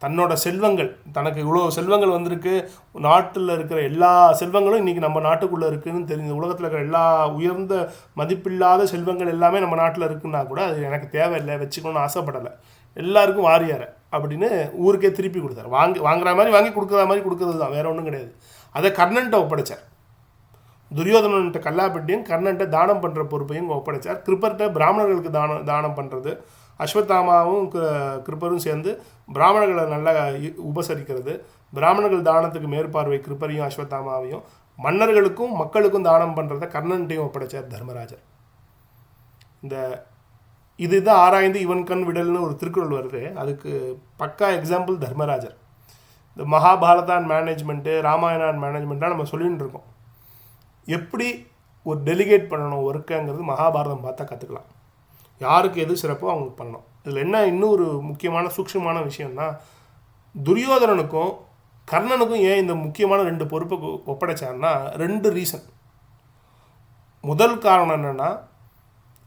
தன்னோட செல்வங்கள், தனக்கு இவ்வளோ செல்வங்கள் வந்திருக்கு, நாட்டில் இருக்கிற எல்லா செல்வங்களும் இன்றைக்கி நம்ம நாட்டுக்குள்ளே இருக்குதுன்னு தெரிஞ்ச, உலகத்தில் இருக்கிற எல்லா உயர்ந்த மதிப்பில்லாத செல்வங்கள் எல்லாமே நம்ம நாட்டில் இருக்குன்னா கூட அது எனக்கு தேவையில்லை, வச்சுக்கணும்னு ஆசைப்படலை, எல்லாருக்கும் வாரியார அப்படின்னு ஊருக்கே திருப்பி கொடுத்தார். வாங்குற மாதிரி வாங்கி கொடுக்குற மாதிரி கொடுக்குறது தான், வேறு ஒன்றும் கிடையாது. அதை கர்ணன்ட்ட ஒப்படைச்சார். துரியோதனன்ட்ட கல்லாப்பட்டியும் கர்ணன்ட்ட தானம் பண்ணுற பொறுப்பையும் ஒப்படைச்சார். கிருப்பர்கிட்ட பிராமணர்களுக்கு தானம் பண்ணுறது, அஸ்வத்தாமாவும் கிருப்பரும் சேர்ந்து பிராமணர்களை நல்லா உபசரிக்கிறது, பிராமணர்கள் தானத்துக்கு மேற்பார்வை கிருப்பரையும் அஸ்வத்தாமாவையும், மன்னர்களுக்கும் மக்களுக்கும் தானம் பண்ணுறதை கர்ணன்ட்டையும் ஒப்படைச்சார் தர்மராஜர். இதுதான் ஆராய்ந்து இவன் கண் விடல்னு ஒரு திருக்குறள் வருது, அதுக்கு பக்கா எக்ஸாம்பிள் தர்மராஜர். இந்த Mahabharata and management, Ramayana and மேனேஜ்மெண்ட்டாக நம்ம சொல்லிகிட்டு இருக்கோம். எப்படி ஒரு டெலிகேட் பண்ணணும் ஒர்க்குங்கிறது மகாபாரதம் பார்த்தா கற்றுக்கலாம். யாருக்கு எது சிறப்போ அவங்களுக்கு பண்ணணும். இதில் என்ன இன்னும் ஒரு முக்கியமான சூக்ஷ்மமான விஷயம்னா, துரியோதனனுக்கும் கர்ணனுக்கும் ஏன் இந்த முக்கியமான 2 பொறுப்பை ஒப்படைச்சான்னா 2 ரீசன். முதல் காரணம் என்னென்னா,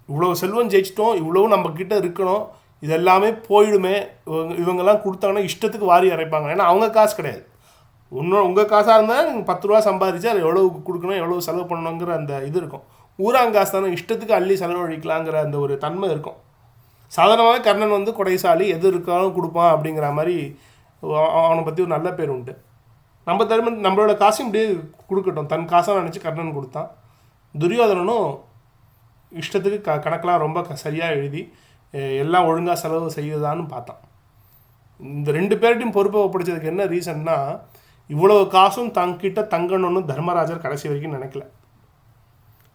இவ்வளோ செல்வம் ஜெயிச்சிட்டோம், இவ்வளோ நம்மக்கிட்ட இருக்கணும், இதெல்லாமே போயிடுமே, இவங்கெல்லாம் கொடுத்தாங்கன்னா இஷ்டத்துக்கு வாரி அரைப்பாங்க. ஏன்னா அவங்க காசு கிடையாது, உங்கள் காசாக இருந்தால் நீங்கள் 10 ரூபா சம்பாதிச்சா அது எவ்வளோ கொடுக்கணும், எவ்வளோ செலவு பண்ணணுங்கிற அந்த இது இருக்கும். ஊராங்காசு தானே, இஷ்டத்துக்கு அள்ளி செலவழிக்கலாங்கிற அந்த ஒரு தன்மை இருக்கும். சாதாரணமாக கர்ணன் வந்து கொடைசாலி, எது இருக்காலும் கொடுப்பான் அப்படிங்கிற மாதிரி அவனை பற்றி ஒரு நல்ல பேர் உண்டு. நம்மளோட காசையும் இப்படியே கொடுக்கட்டும், தன் காசாக நினச்சி கர்ணன் கொடுத்தான். துரியோதனனும் இஷ்டத்துக்கு கணக்கெலாம் ரொம்ப சரியாக எழுதி எல்லாம் ஒழுங்காக செலவு செய்யுதான்னு பார்த்தான். இந்த 2 பேர்ட்டையும் பொறுப்பை ஒப்படைச்சதுக்கு என்ன ரீசன்னா, இவ்வளோ காசும் தங்கிட்ட தங்கணும்னு தர்மராஜர் கடைசி வரைக்கும் நினைக்கல.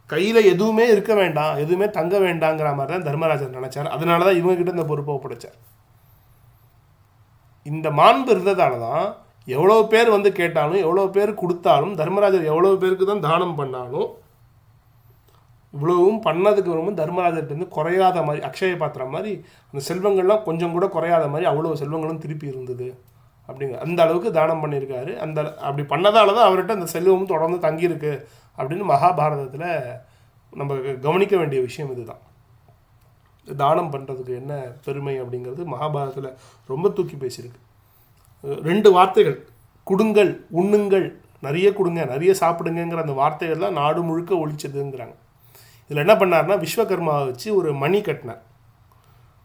கையில் எதுவுமே இருக்க வேண்டாம், எதுவுமே தங்க வேண்டாங்கிற மாதிரி தான் தர்மராஜர் நினச்சார். அதனால தான் இவங்ககிட்ட இந்த பொறுப்பை ஒப்படைச்சார். இந்த மாண்பு இருந்ததால தான் எவ்வளோ பேர் வந்து கேட்டாலும், எவ்வளோ பேர் கொடுத்தாலும், தர்மராஜர் எவ்வளோ பேருக்கு தான் தானம் பண்ணாலும், இவ்வளவும் பண்ணதுக்கு ரொம்ப தர்மராஜர்கிட்ட குறையாத மாதிரி, அக்ஷய பாத்திரம் மாதிரி அந்த செல்வங்கள்லாம் கொஞ்சம் கூட குறையாத மாதிரி அவ்வளோ செல்வங்களும் திருப்பி இருந்தது அப்படிங்க. அந்த அளவுக்கு தானம் பண்ணியிருக்காரு. அப்படி பண்ணதால தான் அவர்கிட்ட அந்த செல்வமும் தொடர்ந்து தங்கியிருக்கு அப்படின்னு மகாபாரதத்தில் நம்ம கவனிக்க வேண்டிய விஷயம் இதுதான். தானம் பண்ணுறதுக்கு என்ன பெருமை அப்படிங்கிறது மகாபாரதத்தில் ரொம்ப தூக்கி பேசியிருக்கு. 2 வார்த்தைகள், கொடுங்கள், உண்ணுங்கள், நிறைய கொடுங்க, நிறைய சாப்பிடுங்கிற அந்த வார்த்தைகள்லாம் நாடு முழுக்க ஒழிச்சதுங்கிறாங்க. இதில் என்ன பண்ணார்னா, விஸ்வகர்மாவை வச்சு ஒரு மணி கட்டினார்.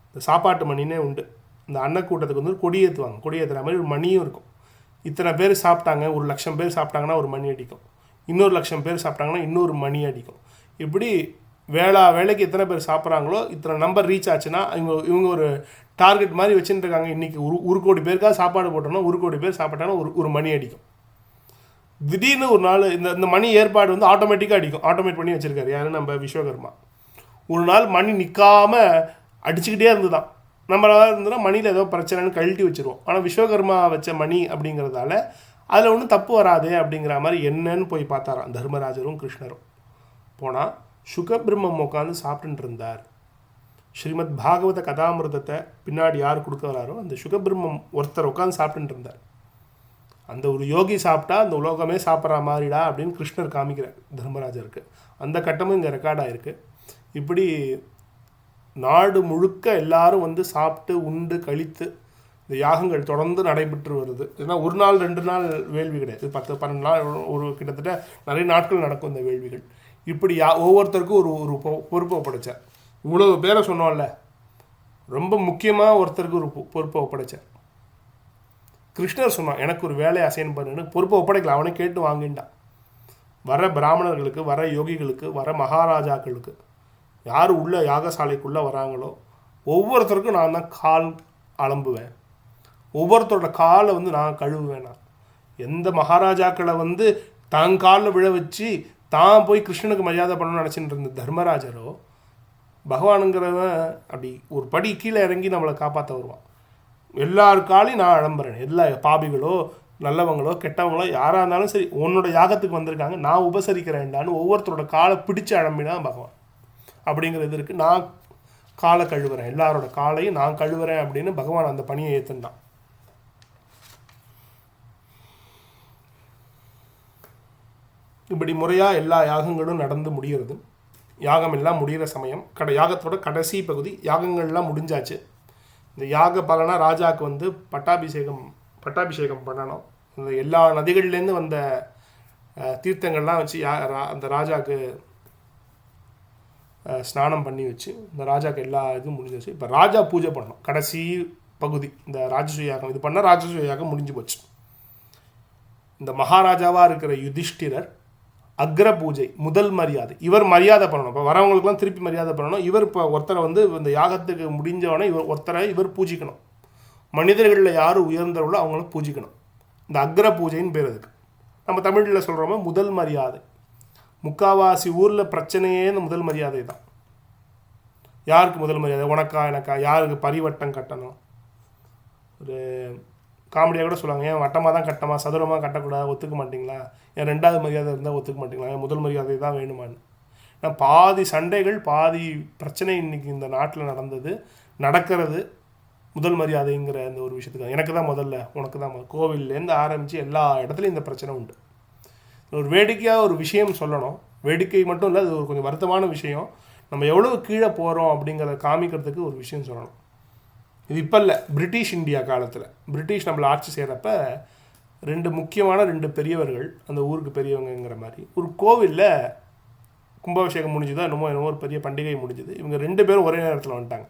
இந்த சாப்பாட்டு மணினே உண்டு. இந்த அன்னக்கூட்டத்துக்கு வந்து கொடியேற்றுவாங்க, கொடியேற்றுற மாதிரி ஒரு மணியும் இருக்கும். இத்தனை பேர் சாப்பிட்டாங்க, 1,00,000 பேர் சாப்பிட்டாங்கன்னா ஒரு மணி அடிக்கும், இன்னொரு 1,00,000 பேர் சாப்பிட்டாங்கன்னா இன்னொரு மணி அடிக்கும். இப்படி வேலைக்கு எத்தனை பேர் சாப்பிட்றாங்களோ இத்தனை நம்பர் ரீச் ஆச்சுன்னா இவங்க ஒரு டார்கெட் மாதிரி வச்சுட்டு இருக்காங்க. இன்றைக்கி 1 கோடி பேருக்காக சாப்பாடு போட்டோம்னா 1 கோடி பேர் சாப்பிட்டாங்கன்னா ஒரு மணி அடிக்கும். திடீர்னு ஒரு நாள் இந்த மணி ஏற்பாடு வந்து ஆட்டோமேட்டிக்காக அடிக்கும், ஆட்டோமேட் பண்ணி வச்சுருக்காரு யார், நம்ம விஸ்வகர்மா. ஒரு நாள் மணி நிற்காமல் அடிச்சுக்கிட்டே இருந்துதான். நம்மளால் இருந்ததுன்னா மணியில் ஏதோ பிரச்சனைன்னு கழட்டி வச்சுருவோம். ஆனால் விஸ்வகர்மா வச்ச மணி அப்படிங்கிறதால அதில் ஒன்றும் தப்பு வராது அப்படிங்கிற மாதிரி என்னன்னு போய் பார்த்தாராம் தர்மராஜரும் கிருஷ்ணரும். போனால் சுகபிரம்மம் உட்காந்து சாப்பிட்டுட்டு இருந்தார். ஸ்ரீமத் பாகவத கதாமிருதத்தை பின்னாடி யார் கொடுக்க வராரோ அந்த சுகபிரம்மம் ஒருத்தர் உட்காந்து சாப்பிட்டுட்டு இருந்தார். அந்த ஒரு யோகி சாப்பிட்டா அந்த உலோகமே சாப்பிட்ற மாதிரிடா அப்படின்னு கிருஷ்ணர் காமிக்கிறார் தர்மராஜருக்கு. அந்த கட்டமும் இங்கே ரெக்கார்ட் ஆகிருக்கு. இப்படி நாடு முழுக்க எல்லாரும் வந்து சாப்பிட்டு உண்டு கழித்து இந்த யாகங்கள் தொடர்ந்து நடைபெற்று வருது. ஏன்னா ஒரு நாள் 2 நாள் வேள்வி கிடையாது, 10-12 நாள், ஒரு கிட்டத்தட்ட நிறைய நாட்கள் நடக்கும் இந்த வேள்விகள். இப்படி ஒவ்வொருத்தருக்கும் ஒரு பொறுப்பை ஒப்படைச்சார். இவ்வளோ பேரை சொன்னோம்ல, ரொம்ப முக்கியமாக ஒருத்தருக்கு ஒரு பொறுப்பை ஒப்படைச்சார். கிருஷ்ணர் சொன்னான், எனக்கு ஒரு வேலையை அசைன் பண்ணுன்னு. பொறுப்பை ஒப்படைக்கல, அவனை கேட்டு வாங்கிட்டான். வர பிராமணர்களுக்கு, வர யோகிகளுக்கு, வர மகாராஜாக்களுக்கு, யார் உள்ள யாகசாலைக்குள்ளே வராங்களோ ஒவ்வொருத்தருக்கும் நான் தான் கால் அலம்புவேன், ஒவ்வொருத்தரோட காலை வந்து நான் கழுவுவேன். நான் எந்த மகாராஜாக்களை வந்து தான் காலில் விழ வச்சு தான் போய் கிருஷ்ணனுக்கு மரியாதை பண்ணணும்னு நினச்சிட்டு இருந்த தர்மராஜரோ, பகவானுங்கிறவன் அப்படி ஒரு படி கீழே இறங்கி நம்மளை காப்பாற்ற வருவான். எல்லாருக்காலையும் நான் அலம்புறேன். எல்லா பாபிகளோ நல்லவங்களோ கெட்டவங்களோ யாராக இருந்தாலும் சரி, உன்னோட யாகத்துக்கு வந்திருக்காங்க, நான் உபசரிக்கிறேன்டான்னு ஒவ்வொருத்தரோட காலை பிடிச்சி அலம்பினா பகவான் அப்படிங்கிறது இருக்குது. நான் காலை கழுவுறேன், எல்லாரோட காலையும் நான் கழுவுறேன் அப்படின்னு பகவான் அந்த பணியை ஏற்றுண்டான். இப்படி முறையாக எல்லா யாகங்களும் நடந்து முடிகிறது. யாகம் எல்லாம் முடிகிற சமயம் யாகத்தோட கடைசி பகுதி, யாகங்கள்லாம் முடிஞ்சாச்சு. இந்த யாக பலனாக ராஜாவுக்கு வந்து பட்டாபிஷேகம் பண்ணணும். இந்த எல்லா நதிகள்லேருந்து வந்த தீர்த்தங்கள்லாம் வச்சு அந்த ராஜாவுக்கு ஸ்நானம் பண்ணி வச்சு இந்த ராஜாவுக்கு எல்லா இதுவும் முடிஞ்சு வச்சு இப்போ ராஜா பூஜை பண்ணணும். கடைசி பகுதி இந்த ராஜசூய யாகம் இது பண்ணால் ராஜசூய யாகம் முடிஞ்சு போச்சு. இந்த மகாராஜாவாக இருக்கிற யுதிஷ்டிரர் அக்ர பூஜை முதல் மரியாதை, இவர் மரியாதை பண்ணணும். இப்போ வரவங்களுக்குலாம் திருப்பி மரியாதை பண்ணணும். இவர் இப்போ ஒருத்தரை வந்து இந்த யாகத்துக்கு முடிஞ்சவொடனே இவர் பூஜிக்கணும். மனிதர்களில் யார் உயர்ந்தவர்களோ அவங்கள பூஜிக்கணும். இந்த அக்ர பூஜைன்னு பேர் அதுக்கு. நம்ம தமிழில் சொல்கிறோமோ முதல் மரியாதை. முக்காவாசி ஊரில் பிரச்சனையே இந்த முதல் மரியாதை தான். யாருக்கு முதல் மரியாதை? உனக்கா எனக்கா? யாருக்கு பரிவட்டம் கட்டணும்? ஒரு காமெடியாக கூட சொல்லுவாங்க, ஏன் வட்டமாக தான் கட்டமா, சதுரமாக கட்டக்கூடாது, ஒத்துக்க மாட்டிங்களா? ஏன் ரெண்டாவது மரியாதை இருந்தால் ஒத்துக்க மாட்டிங்களா? ஏன் முதல் மரியாதை தான் வேணுமான்னு. நான் பாதி சண்டைகள் பாதி பிரச்சனை இன்றைக்கி இந்த நாட்டில் நடக்கிறது முதல் மரியாதைங்கிற அந்த ஒரு விஷயத்துக்கு. எனக்கு தான் முதல்ல, உனக்கு தான் கோவில்லேருந்து ஆரம்பித்து எல்லா இடத்துலையும் இந்த பிரச்சனை உண்டு. ஒரு வேடிக்கையாக ஒரு விஷயம் சொல்லணும். வேடிக்கை மட்டும் இல்லை, அது ஒரு கொஞ்சம் வருத்தமான விஷயம். நம்ம எவ்வளோ கீழே போகிறோம் அப்படிங்கிறத காமிக்கிறதுக்கு ஒரு விஷயம் சொல்லணும். இது இப்போ இல்லை, பிரிட்டிஷ் இந்தியா காலத்தில் பிரிட்டிஷ் நம்மளை ஆட்சி செய்கிறப்ப முக்கியமான 2 பெரியவர்கள் அந்த ஊருக்கு பெரியவங்கிற மாதிரி ஒரு கோவிலில் கும்பாபிஷேகம் முடிஞ்சுதோ என்னமோ ஒரு பெரிய பண்டிகை முடிஞ்சுது. இவங்க 2 பேரும் ஒரே நேரத்தில் வந்துட்டாங்க.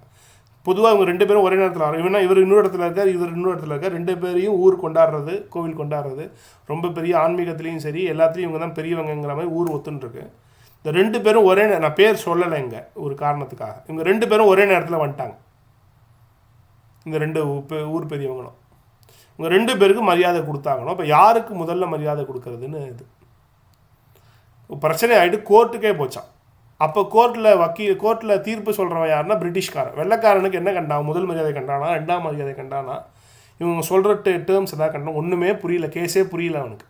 பொதுவாக இவங்க 2 பேரும் ஒரே நேரத்தில் வரும். இவர் இன்னொரு இடத்துல இருக்கார், இவர் இன்னொரு இடத்துல இருக்கார். 2 பேரையும் ஊர் கொண்டாடுறது, கோவில் கொண்டாடுறது, ரொம்ப பெரிய ஆன்மீகத்துலேயும் சரி எல்லாத்துலேயும் இவங்க தான் பெரியவங்கிற மாதிரி ஊர் ஒத்துன்ருக்கு. இந்த 2 பேரும் நான் பேர் சொல்லலை இங்கே ஒரு காரணத்துக்காக. இவங்க 2 பேரும் ஒரே நேரத்தில் வந்துட்டாங்க. இந்த 2 ஊர் பெரியவங்களும் இவங்க 2 பேருக்கு மரியாதை கொடுத்தாங்கணும். இப்போ யாருக்கு முதல்ல மரியாதை கொடுக்கறதுன்னு இது பிரச்சனை ஆகிட்டு கோர்ட்டுக்கே போச்சான். அப்போ கோர்ட்டில் தீர்ப்பு சொல்கிறவன் யாருன்னா பிரிட்டிஷ்காரன். வெள்ளைக்காரனுக்கு என்ன கண்டான்? முதல் மரியாதை கண்டானா, 2ஆம் மரியாதை கண்டானா, இவங்க சொல்கிற டேர்ம்ஸ் எதாவது கண்டான்? ஒன்றுமே புரியல, கேஸே புரியல அவனுக்கு.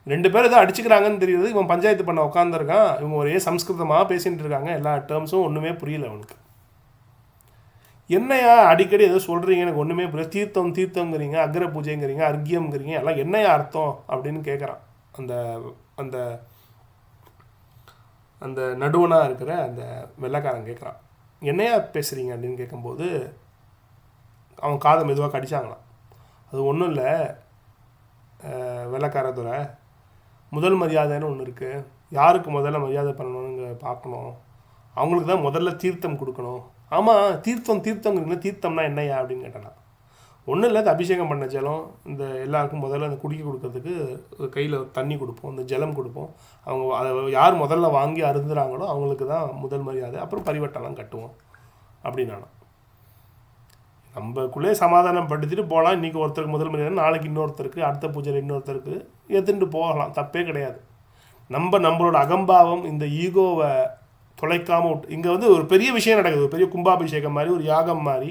2 பேர் ஏதோ அடிச்சுக்கிறாங்கன்னு தெரியுது. இவன் பஞ்சாயத்து பண்ண உட்காந்துருக்கான். இவங்க ஒரே சம்ஸ்கிருதமாக பேசிகிட்டு இருக்காங்க. எல்லா டேர்ம்ஸும் ஒன்றுமே புரியல அவனுக்கு. என்னையா அடிக்கடி ஏதோ சொல்கிறீங்க, எனக்கு ஒன்றுமே புரியல, தீர்த்தங்கிறீங்க, அக்ர பூஜைங்கிறீங்க, அர்க்கியம்ங்கிறீங்க, எல்லாம் என்னையா அர்த்தம் அப்படின்னு கேட்குறான். அந்த அந்த அந்த நடுவனாக இருக்கிற அந்த வெள்ளைக்காரன் கேட்குறான், என்னையா பேசுகிறீங்க அப்படின்னு கேட்கும்போது அவன் காதை மெதுவாக கடிச்சாங்களாம். அது ஒன்றும் இல்லை வெள்ளைக்காரத்துறை, முதல் மரியாதைன்னு ஒன்று இருக்குது. யாருக்கு முதல்ல மரியாதை பண்ணணும்னு பார்க்கணும். அவங்களுக்கு தான் முதல்ல தீர்த்தம் கொடுக்கணும். ஆமாம், தீர்த்தங்கிறீங்க, தீர்த்தம்னா என்னையா அப்படின்னு கேட்டானா. ஒன்றும் இல்லை, அபிஷேகம் பண்ண ஜலம் இந்த எல்லாருக்கும் முதல்ல அந்த குடிக்க கொடுக்கறதுக்கு கையில் தண்ணி கொடுப்போம், இந்த ஜலம் கொடுப்போம். அவங்க அதை யார் முதல்ல வாங்கி அருந்துறாங்களோ அவங்களுக்கு தான் முதல் மரியாதை, அப்புறம் பரிவட்டம்லாம் கட்டுவோம் அப்படின்னானா. நம்மக்குள்ளே சமாதானம் படுத்திட்டு போகலாம். இன்றைக்கி ஒருத்தருக்கு முதல் மரியாதை, நாளைக்கு இன்னொருத்தருக்கு, அடுத்த பூஜையில் இன்னொருத்தருக்கு எடுத்துகிட்டு போகலாம், தப்பே கிடையாது. நம்மளோட அகம்பாவம் இந்த ஈகோவை தொலைக்காமல் விட்டு இங்கே வந்து ஒரு பெரிய விஷயம் நடக்குது. ஒரு பெரிய கும்பாபிஷேகம் மாதிரி, ஒரு யாகம் மாதிரி,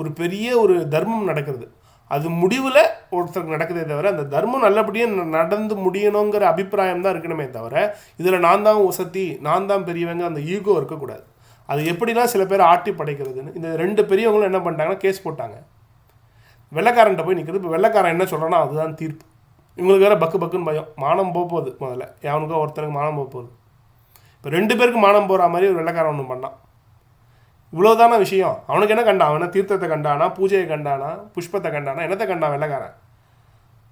ஒரு பெரிய ஒரு தர்மம் நடக்கிறது. அது முடிவில் ஒருத்தருக்கு நடக்குதே தவிர அந்த தர்மம் நல்லபடியாக நடந்து முடியணுங்கிற அபிப்பிராயம் தான் இருக்கணுமே தவிர இதில் நான் தான் வசதி, நான் தான் பெரியவங்க, அந்த ஈகோ இருக்கக்கூடாது. அது எப்படின்னா சில பேர் ஆட்டி படைக்கிறதுன்னு இந்த 2 பெரியவங்களும் என்ன பண்ணிட்டாங்கன்னா கேஸ் போட்டாங்க. வெள்ளைக்காரன்ட்ட போய் நிற்கிறது. இப்போ வெள்ளைக்காரன் என்ன சொல்கிறான்னா அதுதான் தீர்ப்பு. இவங்களுக்கு வேறு பக்குன்னு பயம், மானம் போகுது. முதல்ல எவனுக்கோ ஒருத்தனுக்கு மானம் போகுது. இப்போ 2 பேருக்கு மானம் போகிற மாதிரி ஒரு வெள்ளைக்காரன் ஒன்று பண்ணான். இவ்வளோதான விஷயம். அவனுக்கு என்ன கண்டான்? அவனை தீர்த்தத்தை கண்டானா, பூஜையை கண்டானா, புஷ்பத்தை கண்டானா, என்னத்தை கண்டான் வெள்ளைக்காரன்?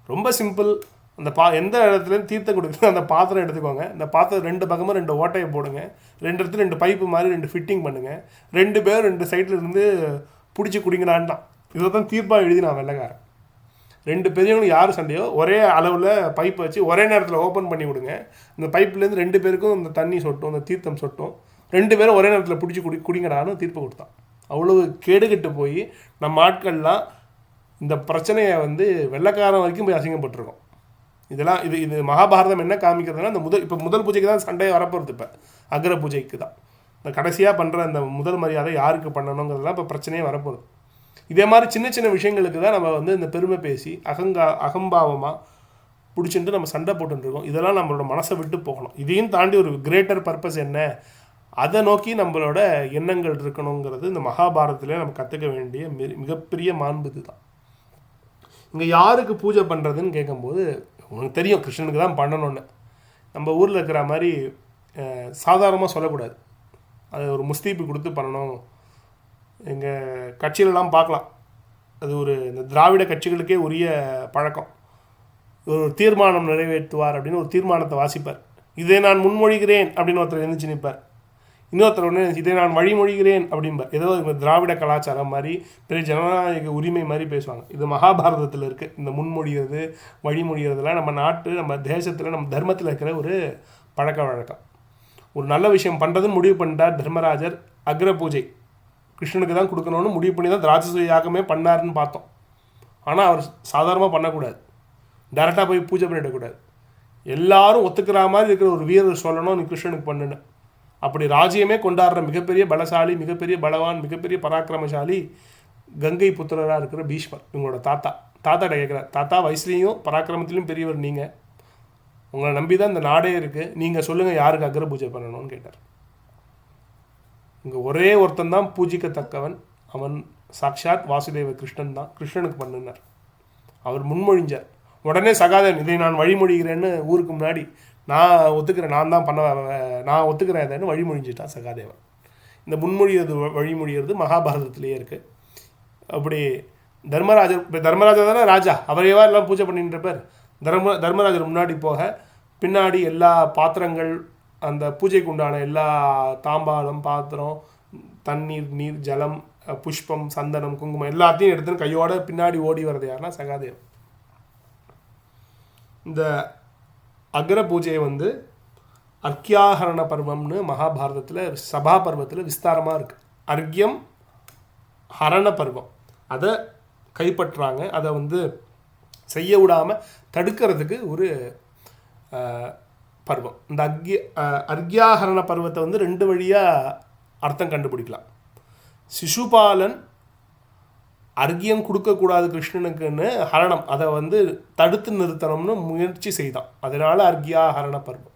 ரொம்ப சிம்பிள். அந்த எந்த இடத்துலேருந்து தீர்த்தம் கொடுக்குறது அந்த பாத்திரம் எடுத்துக்கோங்க. இந்த பாத்திரம் 2 பக்கமும் 2 ஓட்டையை போடுங்க. 2 இடத்துல 2 பைப்பு மாதிரி 2 ஃபிட்டிங் பண்ணுங்கள். 2 பேர் 2 சைடில் இருந்து பிடிச்சி குடிங்களான்ட்டான். இதை தான் தீர்ப்பாக எழுதினான் வெள்ளைக்காரன். 2 பெரியவங்களும் யார் சண்டையோ ஒரே அளவில் பைப்பை வச்சு ஒரே நேரத்தில் ஓப்பன் பண்ணி விடுங்க. இந்த பைப்லேருந்து 2 பேருக்கும் இந்த தண்ணி சொட்டும், இந்த தீர்த்தம் சொட்டும். 2 பேரும் ஒரே நேரத்தில் பிடிச்சி குடிங்கடான்னு தீர்ப்பு கொடுத்தான். அவ்வளவு கேடுகட்டு போய் நம்ம ஆட்கள்லாம் இந்த பிரச்சனையை வந்து வெள்ளைக்காரன் வரைக்கும் போய் அசிங்கப்பட்டிருக்கோம். இதெல்லாம் இது மகாபாரதம் என்ன காமிக்கிறதுனா இந்த முதல் பூஜைக்கு தான் சண்டையை வரப்போகிறது. இப்போ அக்ர பூஜைக்கு தான் இந்த கடைசியாக பண்ணுற அந்த முதல் மரியாதை யாருக்கு பண்ணணுங்கிறதுலாம் இப்போ பிரச்சனையே வரப்போகுது. இதே மாதிரி சின்ன சின்ன விஷயங்களுக்கு தான் நம்ம வந்து இந்த பெருமை பேசி அகம்பாவமாக பிடிச்சிட்டு நம்ம சண்டை போட்டுருக்கோம். இதெல்லாம் நம்மளோட மனசை விட்டு போகணும். இதையும் தாண்டி ஒரு கிரேட்டர் பர்பஸ் என்ன, அதை நோக்கி நம்மளோட எண்ணங்கள் இருக்கணுங்கிறது இந்த மகாபாரதத்திலே நம்ம கற்றுக்க வேண்டிய மிகப்பெரிய மாண்பு இது தான். இங்கே யாருக்கு பூஜை பண்ணுறதுன்னு கேட்கும்போது உங்களுக்கு தெரியும் கிருஷ்ணனுக்கு தான் பண்ணணும்னு. நம்ம ஊரில் இருக்கிற மாதிரி சாதாரணமாக சொல்லக்கூடாது. அது ஒரு முஸ்தீப்பு கொடுத்து பண்ணணும். எங்கள் கட்சியிலலாம் பார்க்கலாம், அது ஒரு இந்த திராவிட கட்சிகளுக்கே உரிய பழக்கம். ஒரு தீர்மானம் நிறைவேற்றுவார் அப்படின்னு ஒரு தீர்மானத்தை வாசிப்பார். இதை நான் முன்மொழிகிறேன் அப்படின்னு ஒருத்தர் எழுந்துச்சு நிற்பார். இன்னொருத்தர் ஒன்று இதை நான் வழிமொழிகிறேன் அப்படிம்பார். ஏதோ திராவிட கலாச்சாரம் மாதிரி பெரிய ஜனநாயக உரிமை மாதிரி பேசுவாங்க. இது மகாபாரதத்தில் இருக்குது. இந்த முன்மொழிகிறது வழிமொழிகிறதுலாம் நம்ம நாட்டு நம்ம தேசத்தில் நம்ம தர்மத்தில் இருக்கிற ஒரு பழக்க வழக்கம். ஒரு நல்ல விஷயம் பண்ணுறதுன்னு முடிவு பண்ணிட்டார் தர்மராஜர். அக்ர பூஜை கிருஷ்ணனுக்கு தான் கொடுக்கணும்னு முடிவு பண்ணி தான் ராட்சச யாகமே பண்ணாருன்னு பார்த்தோம். ஆனால் அவர் சாதாரணமாக பண்ணக்கூடாது, டேரெக்டாக போய் பூஜை பண்ணிடக்கூடாது. எல்லாரும் ஒத்துக்கிற மாதிரி இருக்கிற ஒரு வீரர் சொல்லணும் நீ கிருஷ்ணனுக்கு பண்ணுன்னு. அப்படி ராஜ்யமே கொண்டாடுற மிகப்பெரிய பலசாலி, மிகப்பெரிய பலவான், மிகப்பெரிய பராக்கிரமசாலி கங்கை புத்திரராக இருக்கிற பீஷ்மர். இவங்களோட தாத்தாட்ட கேட்குறார், தாத்தா வயசுலேயும் பராக்கிரமத்திலையும் பெரியவர் நீங்கள், உங்களை நம்பி தான் இந்த நாடே இருக்குது, நீங்கள் சொல்லுங்கள் யாருக்கு அக்ர பூஜை பண்ணணும்னு கேட்டார். இங்கே ஒரே ஒருத்தன் தான் பூஜிக்கத்தக்கவன், அவன் சாக்ஷாத் வாசுதேவ கிருஷ்ணன் தான். கிருஷ்ணனுக்கு பண்ணுனார். அவர் முன்மொழிஞ்சார். உடனே சகாதேவன் இதை நான் வழிமொழிகிறேன்னு ஊருக்கு முன்னாடி நான் ஒத்துக்கிறேன், நான் ஒத்துக்கிறேன் இதைன்னு வழிமொழிஞ்சிட்டான் சகாதேவன். இந்த முன்மொழிகிறது வழிமொழிகிறது மகாபாரதத்திலேயே இருக்குது. அப்படி தர்மராஜர் தானே ராஜா, அவரையவா எல்லாம் பூஜை பண்ணிட்டு பேர். தர்மராஜர் முன்னாடி போக பின்னாடி எல்லா பாத்திரங்கள், அந்த பூஜைக்கு உண்டான எல்லா தாம்பாலம், பாத்திரம், தண்ணீர், நீர், ஜலம், புஷ்பம், சந்தனம், குங்குமம் எல்லாத்தையும் எடுத்துன்னு கையோட பின்னாடி ஓடி வர்றது யாருன்னா சகாதேவன். இந்த அக்ர பூஜையை அர்க்கியாஹரண பர்வம்னு மகாபாரதத்தில் சபா பர்வத்தில் விஸ்தாரமாக இருக்குது. அர்க்கியம் ஹரண பர்வம், அதை கைப்பற்றுறாங்க. அதை செய்ய விடாமல் தடுக்கிறதுக்கு ஒரு பர்வம். இந்த அர்க்கியாஹரண பர்வத்தை 2 வழியாக அர்த்தம் கண்டுபிடிக்கலாம். சிசுபாலன் அர்க்கியம் கொடுக்கக்கூடாது கிருஷ்ணனுக்குன்னு ஹரணம், அதை தடுத்து நிறுத்தணும்னு முயற்சி செய்தான். அதனால அர்க்கியாஹரண பர்வம்.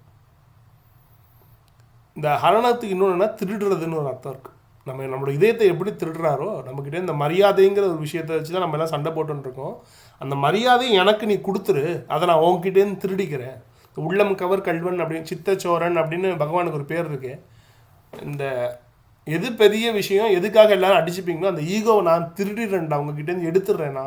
இந்த ஹரணத்துக்கு இன்னொன்னா திருடுறதுன்னு ஒரு அர்த்தம் இருக்குது. நம்மளோட இதயத்தை எப்படி திருடுறாரோ நம்மக்கிட்ட இந்த மரியாதைங்கிற ஒரு விஷயத்தை வச்சு தான் நம்ம எல்லாம் சண்டை போட்டுருக்கோம். அந்த மரியாதையை எனக்கு நீ கொடுத்துரு, அதை நான் உங்ககிட்டேருந்து திருடிக்கிறேன். உள்ளம் கவர் கல்வன் அப்படின்னு, சித்தச்சோரன் அப்படின்னு பகவானுக்கு ஒரு பேர் இருக்கு. இந்த எது பெரிய விஷயம், எதுக்காக எல்லாரும் அடிச்சுப்பீங்களோ அந்த ஈகோவை நான் திருடிறேன்டா, உங்ககிட்டேருந்து எடுத்துடுறேன்னா,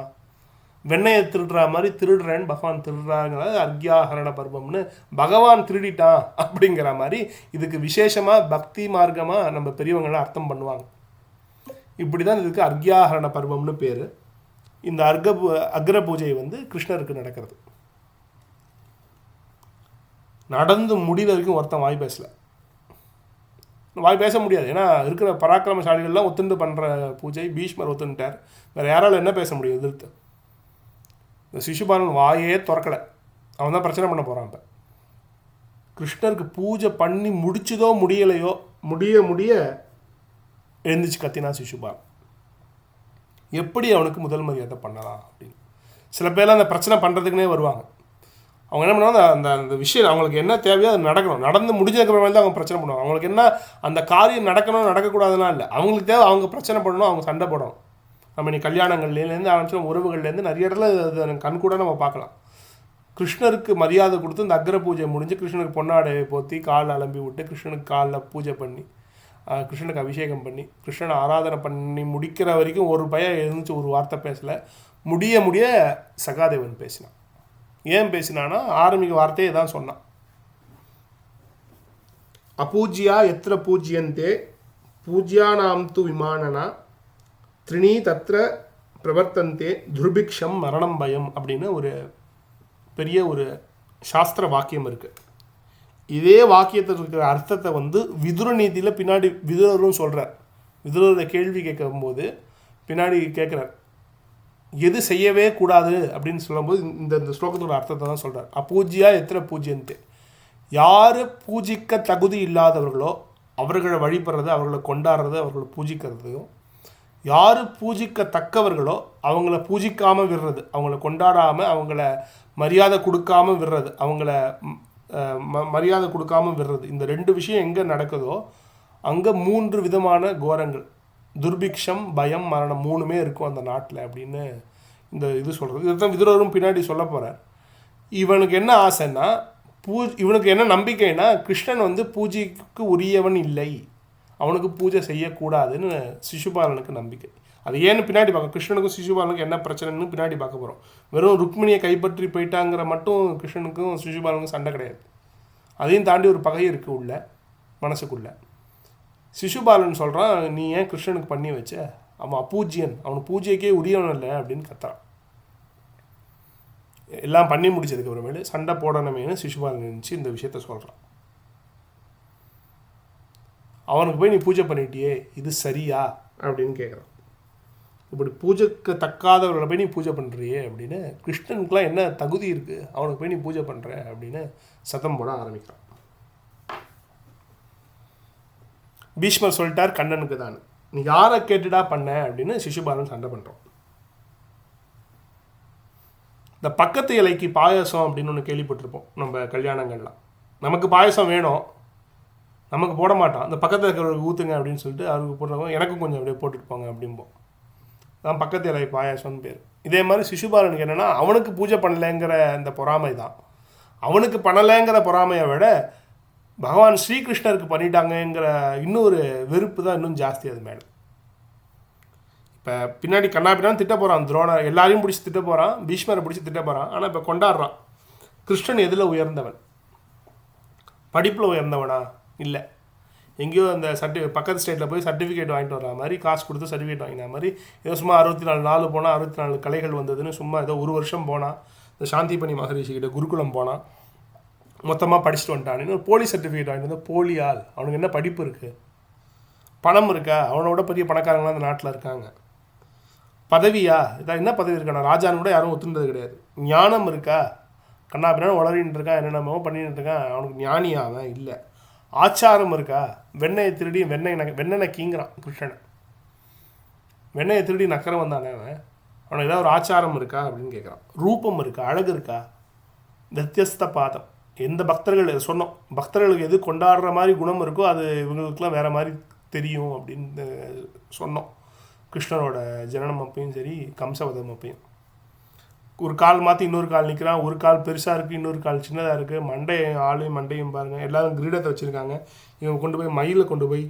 வெண்ணையை திருடுற மாதிரி திருடுறேன்னு பகவான் திருடுறாங்கிறது அர்க்கியாஹரண பர்வம்னு. பகவான் திருடிட்டான் அப்படிங்கிற மாதிரி இதுக்கு விசேஷமாக பக்தி மார்க்கமாக நம்ம பெரியவங்களாம் அர்த்தம் பண்ணுவாங்க. இப்படி தான் இதுக்கு அர்க்கியாஹரண பர்வம்னு பேர். இந்த அக்ர பூஜை கிருஷ்ணருக்கு நடக்கிறது. நடந்து முடிகிற வரைக்கும் ஒருத்தன் வாய் பேச முடியாது. ஏன்னா இருக்கிற பராக்கிரமசாலிகள்லாம் ஒத்துண்டு பண்ணுற பூஜை. பீஷ்மர் ஒத்துண்டார், வேறு யாரால் என்ன பேச முடியும் எதிர்த்து? இந்த சிசுபாலன் வாயே திறக்கலை, அவன் தான் பிரச்சனை பண்ண போகிறான். இப்போ கிருஷ்ணருக்கு பூஜை பண்ணி முடிச்சதோ முடியலையோ, முடிய எழுந்திரிச்சு கத்தினா சிசுபாலன். எப்படி அவனுக்கு முதல் மரியாதை பண்ணலாம் அப்படின்னு சில பேர்லாம் அந்த பிரச்சனை பண்ணுறதுக்குனே வருவாங்க. அவங்க என்ன பண்ணுவாங்க, அந்த விஷயம் அவங்களுக்கு என்ன தேவையோ அது நடக்கணும், நடந்து முடிஞ்சதுக்கு தான் அவங்க பிரச்சனை பண்ணுவாங்க. அவங்களுக்கு என்ன அந்த காரியம் நடக்கணும் நடக்கக்கூடாதுலாம் இல்லை, அவங்களுக்கு தேவை அவங்க பிரச்சனை பண்ணணும், அவங்க சண்டை போடணும். நம்ம நீ கல்யாணங்கள்லேருந்து ஆரம்பிச்சோம், உறவுகள்லேருந்து நிறைய இடத்துல அது கண்கூட நம்ம பார்க்கலாம். கிருஷ்ணருக்கு மரியாதை கொடுத்து இந்த அக்ர பூஜை முடிஞ்சு கிருஷ்ணனுக்கு பொன்னாடையை போற்றி கால் அலம்பி விட்டு கிருஷ்ணனுக்கு காலில் பூஜை பண்ணி கிருஷ்ணனுக்கு அபிஷேகம் பண்ணி கிருஷ்ணனை ஆராதனை பண்ணி முடிக்கிற வரைக்கும் ஒரு பையன் எழுந்துச்சு ஒரு வார்த்தை பேசலை. முடிய சகாதேவன் பேசினான். ஏன் பேசினான்னா ஆரம்பிக்க வார்த்தையை தான் சொன்னான். அபூஜ்யா எத்திர பூஜ்யந்தே பூஜ்யானாம் து விமானனா த்ரிணி தத்ர பிரவர்த்தந்தே துர்பிக்ஷம் மரணம் பயம் அப்படின்னு ஒரு பெரிய ஒரு சாஸ்திர வாக்கியம் இருக்குது. இதே வாக்கியத்தில் இருக்கிற அர்த்தத்தை விதுர நீதியில் பின்னாடி விதுரரும் சொல்கிறார். விதுரரை கேள்வி கேட்கும்போது பின்னாடி கேட்குறார், எது செய்யவே கூடாது அப்படின்னு சொல்லும்போது இந்த ஸ்லோகத்தோட அர்த்தத்தை தான் சொல்கிறார். அபூஜ்யா எத்திர பூஜ்யந்தே, யார் பூஜிக்க தகுதி இல்லாதவர்களோ அவர்களை வழிபடுறது, அவர்களை கொண்டாடுறது, அவர்களை பூஜிக்கிறதையும், யார் பூஜிக்கத்தக்கவர்களோ அவங்கள பூஜிக்காமல் விடுறது, அவங்கள கொண்டாடாமல் அவங்கள மரியாதை கொடுக்காமல் விடுறது, அவங்கள மரியாதை கொடுக்காமல் விடுறது, இந்த 2 விஷயம் எங்கே நடக்குதோ அங்கே 3 விதமான கோரங்கள், துர்பிக்ஷம், பயம், மரணம் 3மே இருக்கும் அந்த நாட்டில் அப்படின்னு இந்த இது சொல்கிறது. இதுதான் விதுரரும் பின்னாடி சொல்ல போகிறார். இவனுக்கு என்ன ஆசைன்னா, இவனுக்கு என்ன நம்பிக்கைன்னா கிருஷ்ணன் பூஜைக்கு உரியவன் இல்லை, அவனுக்கு பூஜை செய்யக்கூடாதுன்னு சிசுபாலனுக்கு நம்பிக்கை. அது ஏன்னு பின்னாடி பார்க்க, கிருஷ்ணனுக்கும் சிசுபாலனுக்கும் என்ன பிரச்சனைன்னு பின்னாடி பார்க்க போகிறோம். வெறும் ருக்மிணியை கைப்பற்றி போயிட்டாங்கிற மட்டும் கிருஷ்ணனுக்கும் சிசுபாலனுக்கும் சண்டை கிடையாது. அதையும் தாண்டி ஒரு பகை இருக்குது உள்ள மனசுக்குள்ள. சிசுபாலன் சொல்கிறான், நீ ஏன் கிருஷ்ணனுக்கு பண்ணி வச்ச, அவன் அபூஜ்யன், அவனுக்கு பூஜைக்கே உரியவன் இல்லை அப்படின்னு கத்துறான். எல்லாம் பண்ணி முடிச்சதுக்கு அப்புறமேலு சண்டை போடணுமேனு சிசுபாலன் நினச்சி இந்த விஷயத்த சொல்கிறான். அவனுக்கு போய் நீ பூஜை பண்ணிட்டியே, இது சரியா அப்படின்னு கேட்குறான். இப்படி பூஜைக்கு தக்காதவர்களை போய் நீ பூஜை பண்ணுறியே அப்படின்னு, கிருஷ்ணனுக்குலாம் என்ன தகுதி இருக்குது அவனுக்கு போய் நீ பூஜை பண்ணுற அப்படின்னு சத்தம் போட ஆரம்பிக்கிறான். பீஷ்மர் சொல்லிட்டார் கண்ணனுக்கு தான், நீ யாரை கேட்டுடா பண்ண அப்படின்னு சிசுபாலன் சண்டை பண்ணுறோம். இந்த பக்கத்து இலைக்கு பாயசம் அப்படின்னு ஒன்று கேள்விப்பட்டிருப்போம் நம்ம கல்யாணங்கள்லாம். நமக்கு பாயசம் வேணும், நமக்கு போட மாட்டான், அந்த பக்கத்தில் இருக்கிறவருக்கு ஊற்றுங்க அப்படின்னு சொல்லிட்டு அவருக்கு போடுறவங்க எனக்கும் கொஞ்சம் அப்படியே போட்டுருப்பாங்க அப்படிம்போம். தான் பக்கத்து இலை பாயாசம்னு பேர். இதே மாதிரி சிசுபாலனுக்கு என்னென்னா, அவனுக்கு பூஜை பண்ணலைங்கிற அந்த பொறாமை தான். அவனுக்கு பண்ணலைங்கிற பொறாமையை விட பகவான் ஸ்ரீகிருஷ்ணருக்கு பண்ணிட்டாங்கங்கிற இன்னொரு வெறுப்பு தான் இன்னும் ஜாஸ்தி அது மேலே. இப்போ பின்னாடி கண்ணாபின்னான்னு திட்ட போகிறான், துரோணர் எல்லாரையும் பிடிச்சி திட்ட போகிறான், பீஷ்மரை பிடிச்சி திட்ட போகிறான். ஆனால் இப்போ கொண்டாடுறான். கிருஷ்ணன் எதில் உயர்ந்தவன்? படிப்பில் உயர்ந்தவனா? இல்லை. எங்கேயோ அந்த பக்கத்து ஸ்டேட்டில் போய் சர்டிஃபிகேட் வாங்கிட்டு வர மாதிரி, காசு கொடுத்து சர்டிஃபிகேட் வாங்கின மாதிரி, ஏதோ சும்மா 64 நாள் போனால் 64 கலைகள் வந்ததுன்னு சும்மா ஏதோ ஒரு வருஷம் போனால், இந்த சாந்திபனி மகரிஷிக்கிட்ட குருகுலம் போனால் மொத்தமாக படிச்சுட்டு வந்துட்டான். போலி சர்டிஃபிகேட் வாங்கிட்டு வந்து போலி ஆள். அவனுக்கு என்ன படிப்பு இருக்குது, பணம் இருக்கா? அவனோட பெரிய பணக்காரங்களாம் அந்த நாட்டில் இருக்காங்க. பதவியா? இதான் என்ன பதவி இருக்கா? ராஜான்னு கூட யாரும் ஒத்துனது கிடையாது. ஞானம் இருக்கா? கண்ணா பின்னா உளறின்னு இருக்கான், என்னென்னமோ பண்ணிட்டு இருக்கான், அவனுக்கு ஞானியாவன் இல்லை. ஆச்சாரம் இருக்கா? வெண்ணெயை திருடி வெண்ணெய் நக்கீங்கிறான் கிருஷ்ணனை. வெண்ணெயை திருடி நக்கரம் வந்தானே அவன். அவனுக்கு ஏதாவது ஒரு ஆச்சாரம் இருக்கா அப்படின்னு கேட்குறான். ரூபம் இருக்கா? அழகு இருக்கா? வித்தியஸ்த பாதம். எந்த பக்தர்கள் சொன்னோம், பக்தர்களுக்கு எது கொண்டாடுற மாதிரி குணம் இருக்கோ அது இவங்களுக்குலாம் வேறு மாதிரி தெரியும் அப்படின்னு சொன்னோம். கிருஷ்ணனோட ஜனனம் அப்பையும் சரி, கம்சவதம் அப்பையும் ஒரு கால் மாற்றி இன்னொரு கால் நிற்கிறான். ஒரு கால் பெருசாக இருக்குது, இன்னொரு கால் சின்னதாக இருக்குது. மண்டையும் பாருங்கள், எல்லோரும் கிரீடத்தை வச்சுருக்காங்க. இவங்க கொண்டு போய் மயிலை கொண்டு போய்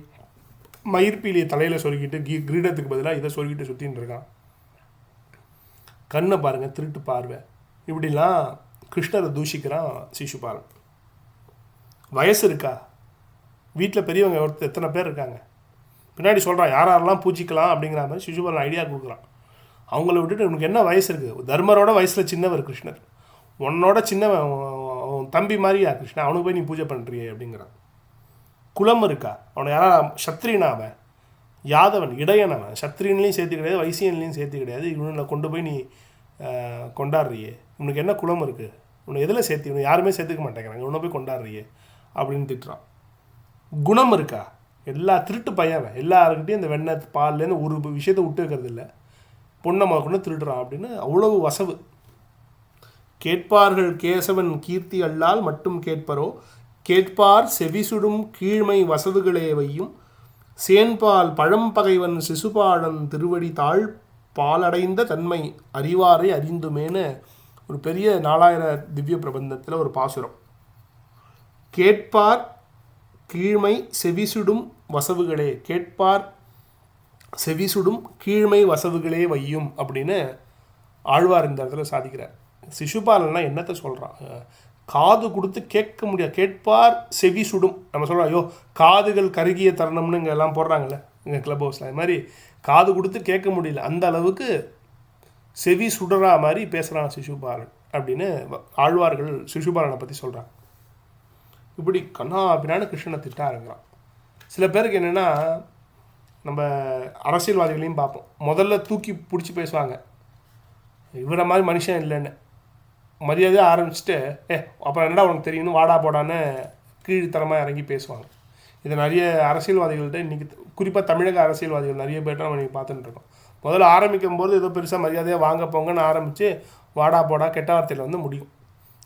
மயிர்பீலியை தலையில் சொருக்கிட்டு கிரீடத்துக்கு பதிலாக இதை சொருக்கிட்டு சுற்றின்னு இருக்கான். கண்ணை பாருங்கள், திருட்டு பார்வை. இப்படிலாம் கிருஷ்ணரை தூஷிக்கிறான் சிசுபாலன். வயசு இருக்கா? வீட்டில் பெரியவங்க எத்தனை பேர் இருக்காங்க? பின்னாடி சொல்கிறான் யாரெல்லாம் பூஜிக்கலாம் அப்படிங்கிற மாதிரி சிசுபாலன் ஐடியா கொடுக்குறான். அவங்கள விட்டுட்டு உனக்கு என்ன வயசு இருக்குது? தர்மரோட வயசில் சின்னவர் கிருஷ்ணர், உன்னோட சின்னவன் தம்பி மாதிரியா கிருஷ்ணா, அவனுக்கு போய் நீ பூஜை பண்ணுறியே அப்படிங்கிறான். குலம் இருக்கா? அவனை யாரா சத்திரியனாவன், யாதவன், இடையனவன், சத்திரியன்லையும் சேர்த்து கிடையாது, வைசியன்லையும் சேர்த்து கிடையாது. இவனை கொண்டு போய் நீ கொண்டாடுறியே, உனக்கு என்ன குலம் இருக்குது? உன்னை எதில் சேர்த்து? இவனை யாருமே சேர்த்துக்க மாட்டேங்கிறாங்க, இவனை போய் கொண்டாடுறியே அப்படின்னு திட்டுறான். குணம் இருக்கா? எல்லா திருட்டு பையன், எல்லாருக்கிட்டையும் இந்த வெண்ணெய் பால்லேருந்து ஒரு விஷயத்தை விட்டு வைக்கிறது இல்லை, பொண்ணை கொண்டு திருடுறான் அப்படின்னு அவ்வளவு வசவு. கேட்பார்கள் கேசவன் கீர்த்தி அல்லால் மட்டும் கேட்பரோ, கேட்பார் செவிசுடும் கீழ்மை வசவுகளே வையும், சேன்பால் பழம்பகைவன் சிசுபாலன் திருவடி தாழ் பாலடைந்த தன்மை அறிவாரை அறிந்துமேன்னு ஒரு பெரிய 4000 திவ்ய பிரபந்தத்தில் ஒரு பாசுரம். கேட்பார் கீழ்மை செவிசுடும் வசவுகளே, கேட்பார் செவிசுடும் கீழ்மை வசவுகளே வையும் அப்படின்னு ஆழ்வார் இந்த இடத்துல சாதிக்கிறார். சிசுபாலன்னா என்னத்தை சொல்கிறான்? காது கொடுத்து கேட்க முடியாது, கேட்பார் செவி சுடும். நம்ம சொல்கிறோம் ஐயோ காதுகள் கருகிய தருணம்னு இங்கே எல்லாம் போடுறாங்கல்ல இங்கே கிளப் ஹவுஸில், அது மாதிரி காது கொடுத்து கேட்க முடியல, அந்த அளவுக்கு செவி சுடுறா மாதிரி பேசுகிறான் சிசுபாலன் அப்படின்னு ஆழ்வார்கள் சிசுபாலனை பற்றி சொல்கிறாங்க. இப்படி கண்ணா பின்னாடி கிருஷ்ணனை திட்ட ஆரம்பிக்கிறான். சில பேருக்கு என்னென்னா, நம்ம அரசியல்வாதிகளையும் பார்ப்போம், முதல்ல தூக்கி பிடிச்சி பேசுவாங்க இவரை மாதிரி மனுஷன் இல்லைன்னு, மரியாதையாக ஆரம்பிச்சுட்டு அப்புறம் என்னடா உனக்கு தெரியும்னு வாடா போடான்னு கீழ்த்தரமாக இறங்கி பேசுவாங்க. இது நிறைய அரசியல்வாதிகள்கிட்ட இன்றைக்கி, குறிப்பாக தமிழக அரசியல்வாதிகள் நிறைய பேர்ட்ட நம்ம இன்றைக்கி பார்த்துட்டு இருக்கோம். முதல்ல ஆரம்பிக்கும் போது ஏதோ பெருசாக மரியாதையாக வாங்க போங்கன்னு ஆரம்பித்து வாடா போடா கெட்ட வார்த்தையில் வந்து முடியும்.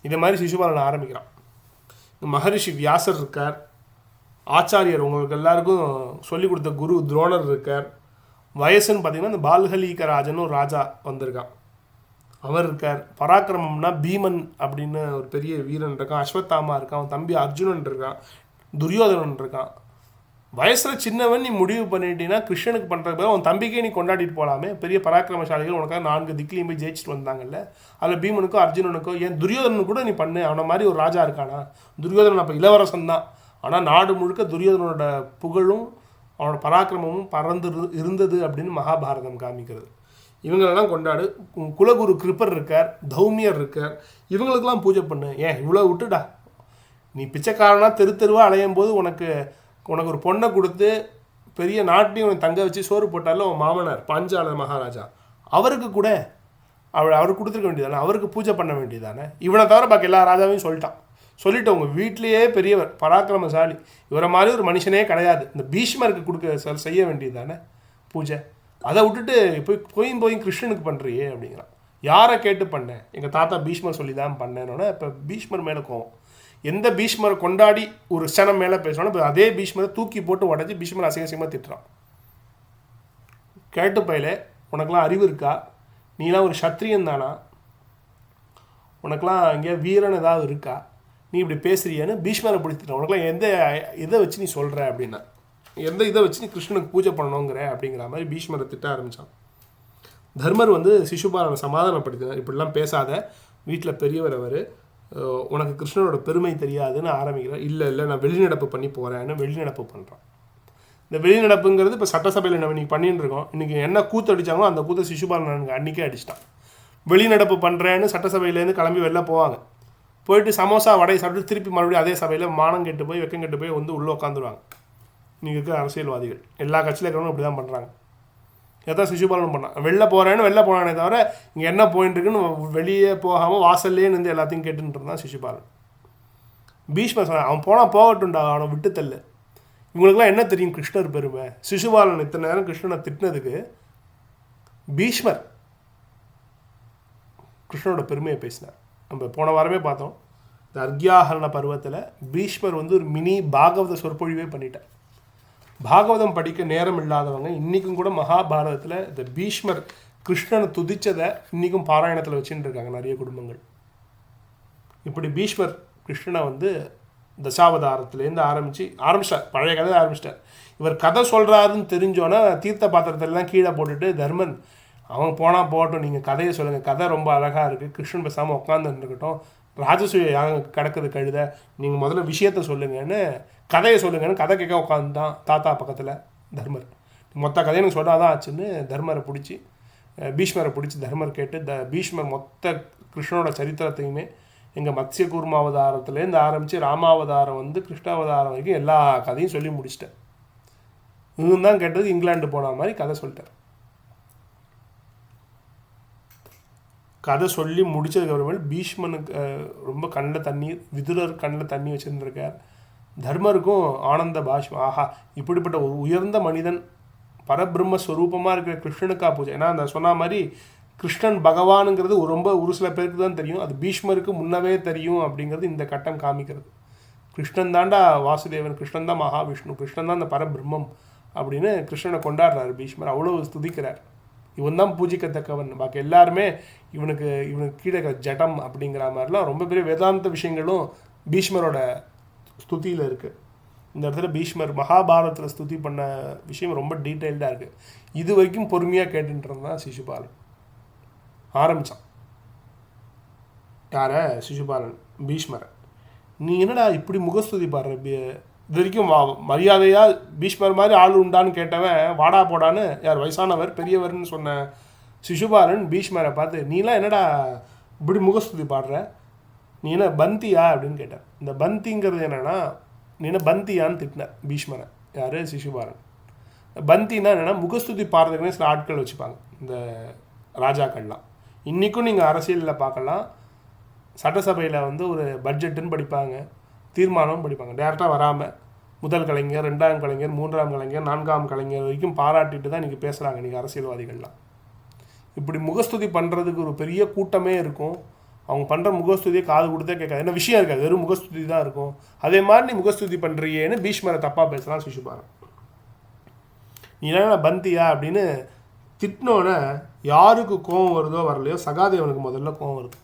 இதே மாதிரி சிசுபாலன் ஆரம்பிக்கிறான். மகரிஷி வியாசர் இருக்கார், ஆச்சாரியர் உங்களுக்கு எல்லாருக்கும் சொல்லிக் கொடுத்த குரு துரோணர் இருக்கார். வயசுன்னு பார்த்திங்கன்னா இந்த பால்ஹலீகராஜன் ஒரு ராஜா வந்திருக்கான், அவர் இருக்கார். பராக்கிரமம்னா பீமன் அப்படின்னு ஒரு பெரிய வீரன் இருக்கான், அஸ்வத்தாமா இருக்கான், அவன் தம்பி அர்ஜுனன் இருக்கான், துரியோதனன் இருக்கான். வயசில் சின்னவன் நீ முடிவு பண்ணிட்டீங்கன்னா கிருஷ்ணனுக்கு பண்ணுறது உன் தம்பிக்கே நீ கொண்டாடிட்டு போகலாமே. பெரிய பராக்கிரமசாலிகள் உனக்காக 4 திக்கிலையும் போய் ஜெயிச்சுட்டு வந்தாங்கல்ல. அதில் பீமனுக்கோ அர்ஜுனனுக்கோ ஏன் துரியோதனனுக்கு கூட நீ பண்ணு. அவனை மாதிரி ஒரு ராஜா இருக்கானா? துரியோதனன் அப்போ இளவரசன் தான். ஆனால் நாடு முழுக்க துரியோதனனோட புகழும் அவனோட பராக்கிரமமும் பறந்து இருந்தது அப்படின்னு மகாபாரதம் காமிக்கிறது. இவங்களெல்லாம் கொண்டாடு. குலகுரு கிருப்பர் இருக்கார், தௌமியர் இருக்கார், இவங்களுக்கெல்லாம் பூஜை பண்ணு. ஏன் இவ்வளோ விட்டுடா. நீ பிச்சைக்காரனா தெருவாக அலையும் போது உனக்கு ஒரு பொண்ணை கொடுத்து பெரிய நாட்டையும் உனக்கு தங்க வச்சு சோறு போட்டாலும் அவன் மாமனார் பாஞ்சால மகாராஜா, அவருக்கு கூட அவருக்கு கொடுத்துருக்க வேண்டியதானே, அவருக்கு பூஜை பண்ண வேண்டியதானே. இவனை தவிர பாக்கி எல்லா ராஜாவையும் சொல்லிட்டு உங்கள் வீட்லேயே பெரியவர் பராக்கிரமசாலி, இவரை மாதிரி ஒரு மனுஷனே கிடையாது, இந்த பீஷ்மருக்கு செய்ய வேண்டியது தானே பூஜை. அதை விட்டுட்டு போய் கிருஷ்ணனுக்கு பண்ணுறியே அப்படிங்கிறான். யாரை கேட்டு பண்ணேன்? எங்கள் தாத்தா பீஷ்மர் சொல்லி தான் பண்ணேன்னொன்னே இப்போ பீஷ்மர் மேலே கோவம். எந்த பீஷ்மரை கொண்டாடி ஒரு க்ஷணம் மேலே பேசுவானோ இப்போ அதே பீஷ்மரை தூக்கி போட்டு உடச்சி பீஷ்மர் அசிங்கமாக திட்டுறான். கேட்டு பயில உனக்கெல்லாம் அறிவு இருக்கா? நீலாம் ஒரு சத்திரியன் தானா? உனக்கெல்லாம் இங்கே வீரன் ஏதாவது இருக்கா? நீ இப்படி பேசுறியான்னு பீஷ்மரை பிடித்திட்டான். உனக்கெல்லாம் எந்த இதை வச்சு நீ சொல்கிற அப்படின்னா, எந்த இதை வச்சு நீ கிருஷ்ணனுக்கு பூஜை பண்ணணுங்கிற அப்படிங்கிற மாதிரி பீஷ்மரை திட்ட ஆரம்பித்தான். தர்மர் சிசுபாலனை சமாதானப்படுத்தினார். இப்படிலாம் பேசாத, வீட்டில் பெரியவர் அவர், உனக்கு கிருஷ்ணனோட பெருமை தெரியாதுன்னு ஆரம்பிக்கிறார். இல்லை நான் வெளிநடப்பு பண்ணி போகிறேன்னு வெளிநடப்பு பண்ணுறான். இந்த வெளிநடப்புங்கிறது இப்போ சட்டசபையில் நம்ம இன்றைக்கி பண்ணிட்டு இருக்கோம். இன்றைக்கி என்ன கூத்து அடித்தாங்களோ அந்த கூத்தை சிசுபாலன் அன்றைக்கே அடிச்சிட்டான். வெளிநடப்பு பண்ணுறேன்னு சட்டசபையிலேருந்து கிளம்பி வெளில போவாங்க. போயிட்டு சமோசா வடை சாப்பிட்டு திருப்பி மறுபடியும் அதே சபையில் மானம் கெட்டு போய் வெக்கம் கெட்டு போய் உள்ளே உட்காந்துருவாங்க. இன்றைக்கி இருக்கிற அரசியல்வாதிகள் எல்லா கட்சியில் இருக்கிறவங்க இப்படி தான் பண்ணுறாங்க. எதான் சிசுபாலன் பண்ணான். வெளில போனானே தவிர இங்கே என்ன போயின்னு இருக்குன்னு வெளியே போகாமல் வாசல்லே நின்று எல்லாத்தையும் கேட்டுட்டு இருந்தான் சிசுபாலன். பீஷ்மர் சொன்னான், அவன் போனால் போகட்டும்டா, அவனை விட்டு தள்ளு. இவங்களுக்குலாம் என்ன தெரியும் கிருஷ்ணர் பெருமை? சிசுபாலன் இத்தனை நேரம் கிருஷ்ணனை திட்டினதுக்கு பீஷ்மர் கிருஷ்ணனோட பெருமையை பேசினார். நம்ம போன வாரமே பார்த்தோம். இந்த அர்க்யாஹரண பருவத்தில் பீஷ்மர் ஒரு மினி பாகவத சொற்பொழிவே பண்ணிட்டார். பாகவதம் படிக்க நேரம் இல்லாதவங்க இன்றைக்கும் கூட மகாபாரதத்தில் இந்த பீஷ்மர் கிருஷ்ணனை துதித்ததை இன்றைக்கும் பாராயணத்தில் வச்சுட்டு இருக்காங்க நிறைய குடும்பங்கள். இப்படி பீஷ்மர் கிருஷ்ணனை தசாவதாரத்துலேருந்து ஆரம்பிச்சிட்டார். பழைய கதை ஆரம்பிச்சிட்டார். இவர் கதை சொல்கிறாருன்னு தெரிஞ்சோன்னா தீர்த்த பாத்திரத்திலலாம் கீழே போட்டுட்டு தர்மன் அவன் போனால் போகட்டும், நீங்கள் கதையை சொல்லுங்கள், கதை ரொம்ப அழகாக இருக்குது, கிருஷ்ணன் பேசாமல் உட்காந்துருக்கட்டும், ராஜசூய யாகம் கிடக்குது கழுத, நீங்கள் முதல்ல விஷயத்த சொல்லுங்கன்னு கதையை சொல்லுங்கன்னு கதை கேட்க உட்காந்துதான் தாத்தா பக்கத்தில் தர்மர். மொத்த கதையை எனக்கு சொல்லாதான் ஆச்சுன்னு பீஷ்மரை பிடிச்சி தர்மர் கேட்டு பீஷ்மர் மொத்த கிருஷ்ணனோட சரித்திரத்தையுமே எங்கள் மத்ஸ்ய கூர்மாவதாரத்துலேருந்து ஆரம்பித்து ராமாவதாரம் கிருஷ்ணாவதாரம் வரைக்கும் எல்லா கதையும் சொல்லி முடிச்சிட்டேன். இவன் தான் கேட்டது இங்கிலாந்து போன மாதிரி கதை சொல்லிட்டார். கதை சொல்லி முடித்ததுக்கப்புறமேல் பீஷ்மனுக்கு ரொம்ப கண்ணில் தண்ணீர், விதுரர் கண்ணில் தண்ணி வச்சுருந்துருக்கார். தர்மருக்கும் ஆனந்த பாஷ்மா, ஆஹா இப்படிப்பட்ட ஒரு உயர்ந்த மனிதன் பரபிரம்மஸ்வரூபமாக இருக்கிற கிருஷ்ணனுக்கா பூஜை. ஏன்னா அந்த சொன்ன மாதிரி கிருஷ்ணன் பகவானுங்கிறது ஒரு சில பேருக்கு தான் தெரியும், அது பீஷ்மருக்கு முன்னவே தெரியும் அப்படிங்கிறது இந்த கட்டம் காமிக்கிறது. கிருஷ்ணன் தாண்டா வாசுதேவன், கிருஷ்ணன் தான் மகாவிஷ்ணு, கிருஷ்ணன் தான் அந்த பரபிரம்மம் அப்படின்னு கிருஷ்ணனை கொண்டாடுறாரு பீஷ்மர். அவ்வளோ ஸ்துதிக்கிறார். இவன் தான் பூஜிக்கத்தக்கவன், பாக்கி எல்லாருமே இவனுக்கு கீழே ஜடம் அப்படிங்கிற மாதிரிலாம் ரொம்ப பெரிய வேதாந்த விஷயங்களும் பீஷ்மரோட ஸ்துதியில் இருக்குது. இந்த இடத்துல பீஷ்மர் மகாபாரதத்தில் ஸ்துதி பண்ண விஷயம் ரொம்ப டீட்டெயில்டாக இருக்குது. இது வரைக்கும் பொறுமையாக கேட்டுன்றது சிசுபாலன் ஆரம்பித்தான். யாரை? சிசுபாலன் பீஷ்மரை. நீ என்னடா இப்படி முகஸ்துதி பாடுற? இது வரைக்கும் மரியாதையாக பீஷ்மர் மாதிரி ஆள் உண்டான்னு கேட்டவன் வாடா போடான்னு யார் வயசானவர் பெரியவர்னு சொன்ன சிசுபாலன் பீஷ்மரை பார்த்து, நீலாம் என்னடா இப்படி முகஸ்துதி பாடுற, நீ என்ன பந்தியா அப்படின்னு கேட்டார். இந்த பந்திங்கிறது என்னென்னா, நீ என்ன பந்தியான்னு திட்டினார் பீஷ்மரை. யார்? சிசுபாலன். பந்தின்னா என்னென்னா முகஸ்துதி பாடுறதுக்குன்னே சில ஆட்கள் வச்சுப்பாங்க இந்த ராஜாக்கள்லாம். இன்றைக்கும் நீங்கள் அரசியலில் பார்க்கலாம், சட்டசபையில் ஒரு பட்ஜெட்டுன்னு படிப்பாங்க, தீர்மானம் படிப்பாங்க. டேரெக்டாக வராமல் முதல் கலைஞர், 2ஆம் கலைஞர், 3ஆம் கலைஞர், 4ஆம் கலைஞர் வரைக்கும் பாராட்டிட்டு தான் இன்றைக்கி பேசுகிறாங்க இன்றைக்கி அரசியல்வாதிகள்லாம். இப்படி முகஸ்துதி பண்ணுறதுக்கு ஒரு பெரிய கூட்டமே இருக்கும். அவங்க பண்ணுற முகஸ்துதியை காது கொடுத்தே கேட்காது, என்ன விஷயம் இருக்காது, வெறும் முகஸ்துதி தான் இருக்கும். அதே மாதிரி நீ முகஸ்துதி பண்ணுறியேன்னு பீஷ்மரை தப்பாக பேசலாம் சிசுபாலன். நீ என்ன பந்தியா அப்படின்னு திட்டினோன்னே யாருக்கு கோவம் வருதோ வரலையோ சகாதேவனுக்கு முதல்ல கோவம் வருது.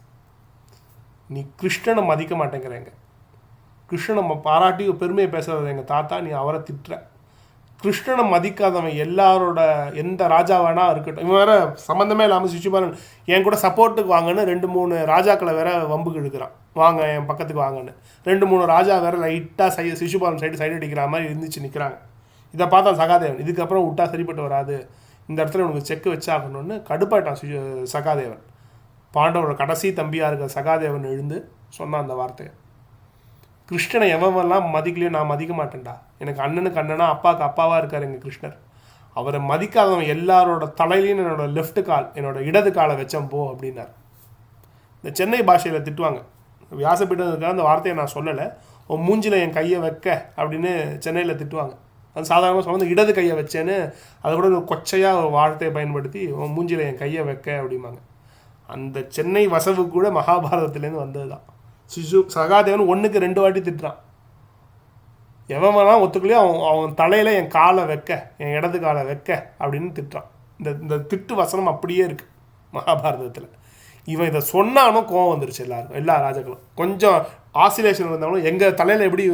நீ கிருஷ்ணனை மதிக்க மாட்டேங்கிறேங்க, கிருஷ்ணனை பாராட்டி பெருமையை பேசுறது எங்கள் தாத்தா, நீ அவரை திட்டுற, கிருஷ்ணனை மதிக்காதவன் எல்லாரோட எந்த ராஜாவானா இருக்கட்டும், இவன் வேற சம்மந்தமே இல்லாமல் சிசுபாலன் என் கூட சப்போர்ட்டுக்கு வாங்கன்னு 2-3 ராஜாக்களை வேற வம்புக்கு இழுக்கிறான், வாங்க என் பக்கத்துக்கு வாங்கன்னு. 2-3 ராஜா வேற லைட்டாக சிசுபாலன் சைடு அடிக்கிற மாதிரி இருந்துச்சு நிற்கிறாங்க. இதை பார்த்தா சகாதேவன் இதுக்கப்புறம் விட்டா சரிப்பட்டு வராது, இந்த இடத்துல உனக்கு செக்கு வச்சாகணும்னு கடுப்பாயிட்டான் சகாதேவன். பாண்டவோட கடைசி தம்பியாக இருக்கிற சகாதேவன் எழுந்து சொன்னான் அந்த வார்த்தையை. கிருஷ்ணனை எவெல்லாம் மதிக்கலையோ நான் மதிக்க மாட்டேன்டா, எனக்கு அண்ணனுக்கு அண்ணனா அப்பாவுக்கு அப்பாவாக இருக்கார் எங்கள் கிருஷ்ணர், அவரை மதிக்காதவன் எல்லாரோட தலையிலையும் என்னோடய லெஃப்ட் கால் என்னோட இடது காலை வச்சேன் போ அப்படின்னார். இந்த சென்னை பாஷையில் திட்டுவாங்க, வியாசப்பீடம் அந்த வார்த்தையை நான் சொல்லலை, உன் மூஞ்சில் என் கையை வைக்க அப்படின்னு சென்னையில் திட்டுவாங்க. அது சாதாரணமாக சொன்ன இடது கையை வச்சேன்னு அதை கூட ஒரு கொச்சையாக ஒரு வார்த்தையை பயன்படுத்தி உன் மூஞ்சில் என் கையை வைக்க அப்படிம்பாங்க. அந்த சென்னை வசவு கூட மகாபாரதத்துலேருந்து வந்தது தான். சகாதேவன் 1க்கு 2 வாட்டி திட்டுறான். எவன் ஒத்துக்கலையோ அவன் தலையில் என் காலை வைக்க, என் இடது காலை வைக்க அப்படின்னு திட்டுறான். இந்த திட்டு வசனம் அப்படியே இருக்குது மகாபாரதத்தில். இவன் இதை சொன்னாலும் கோவம் வந்துருச்சு எல்லாருக்கும், எல்லா ராஜாக்களும். கொஞ்சம் ஆசிலேஷன் இருந்தாலும் எங்கள் தலையில் எப்படி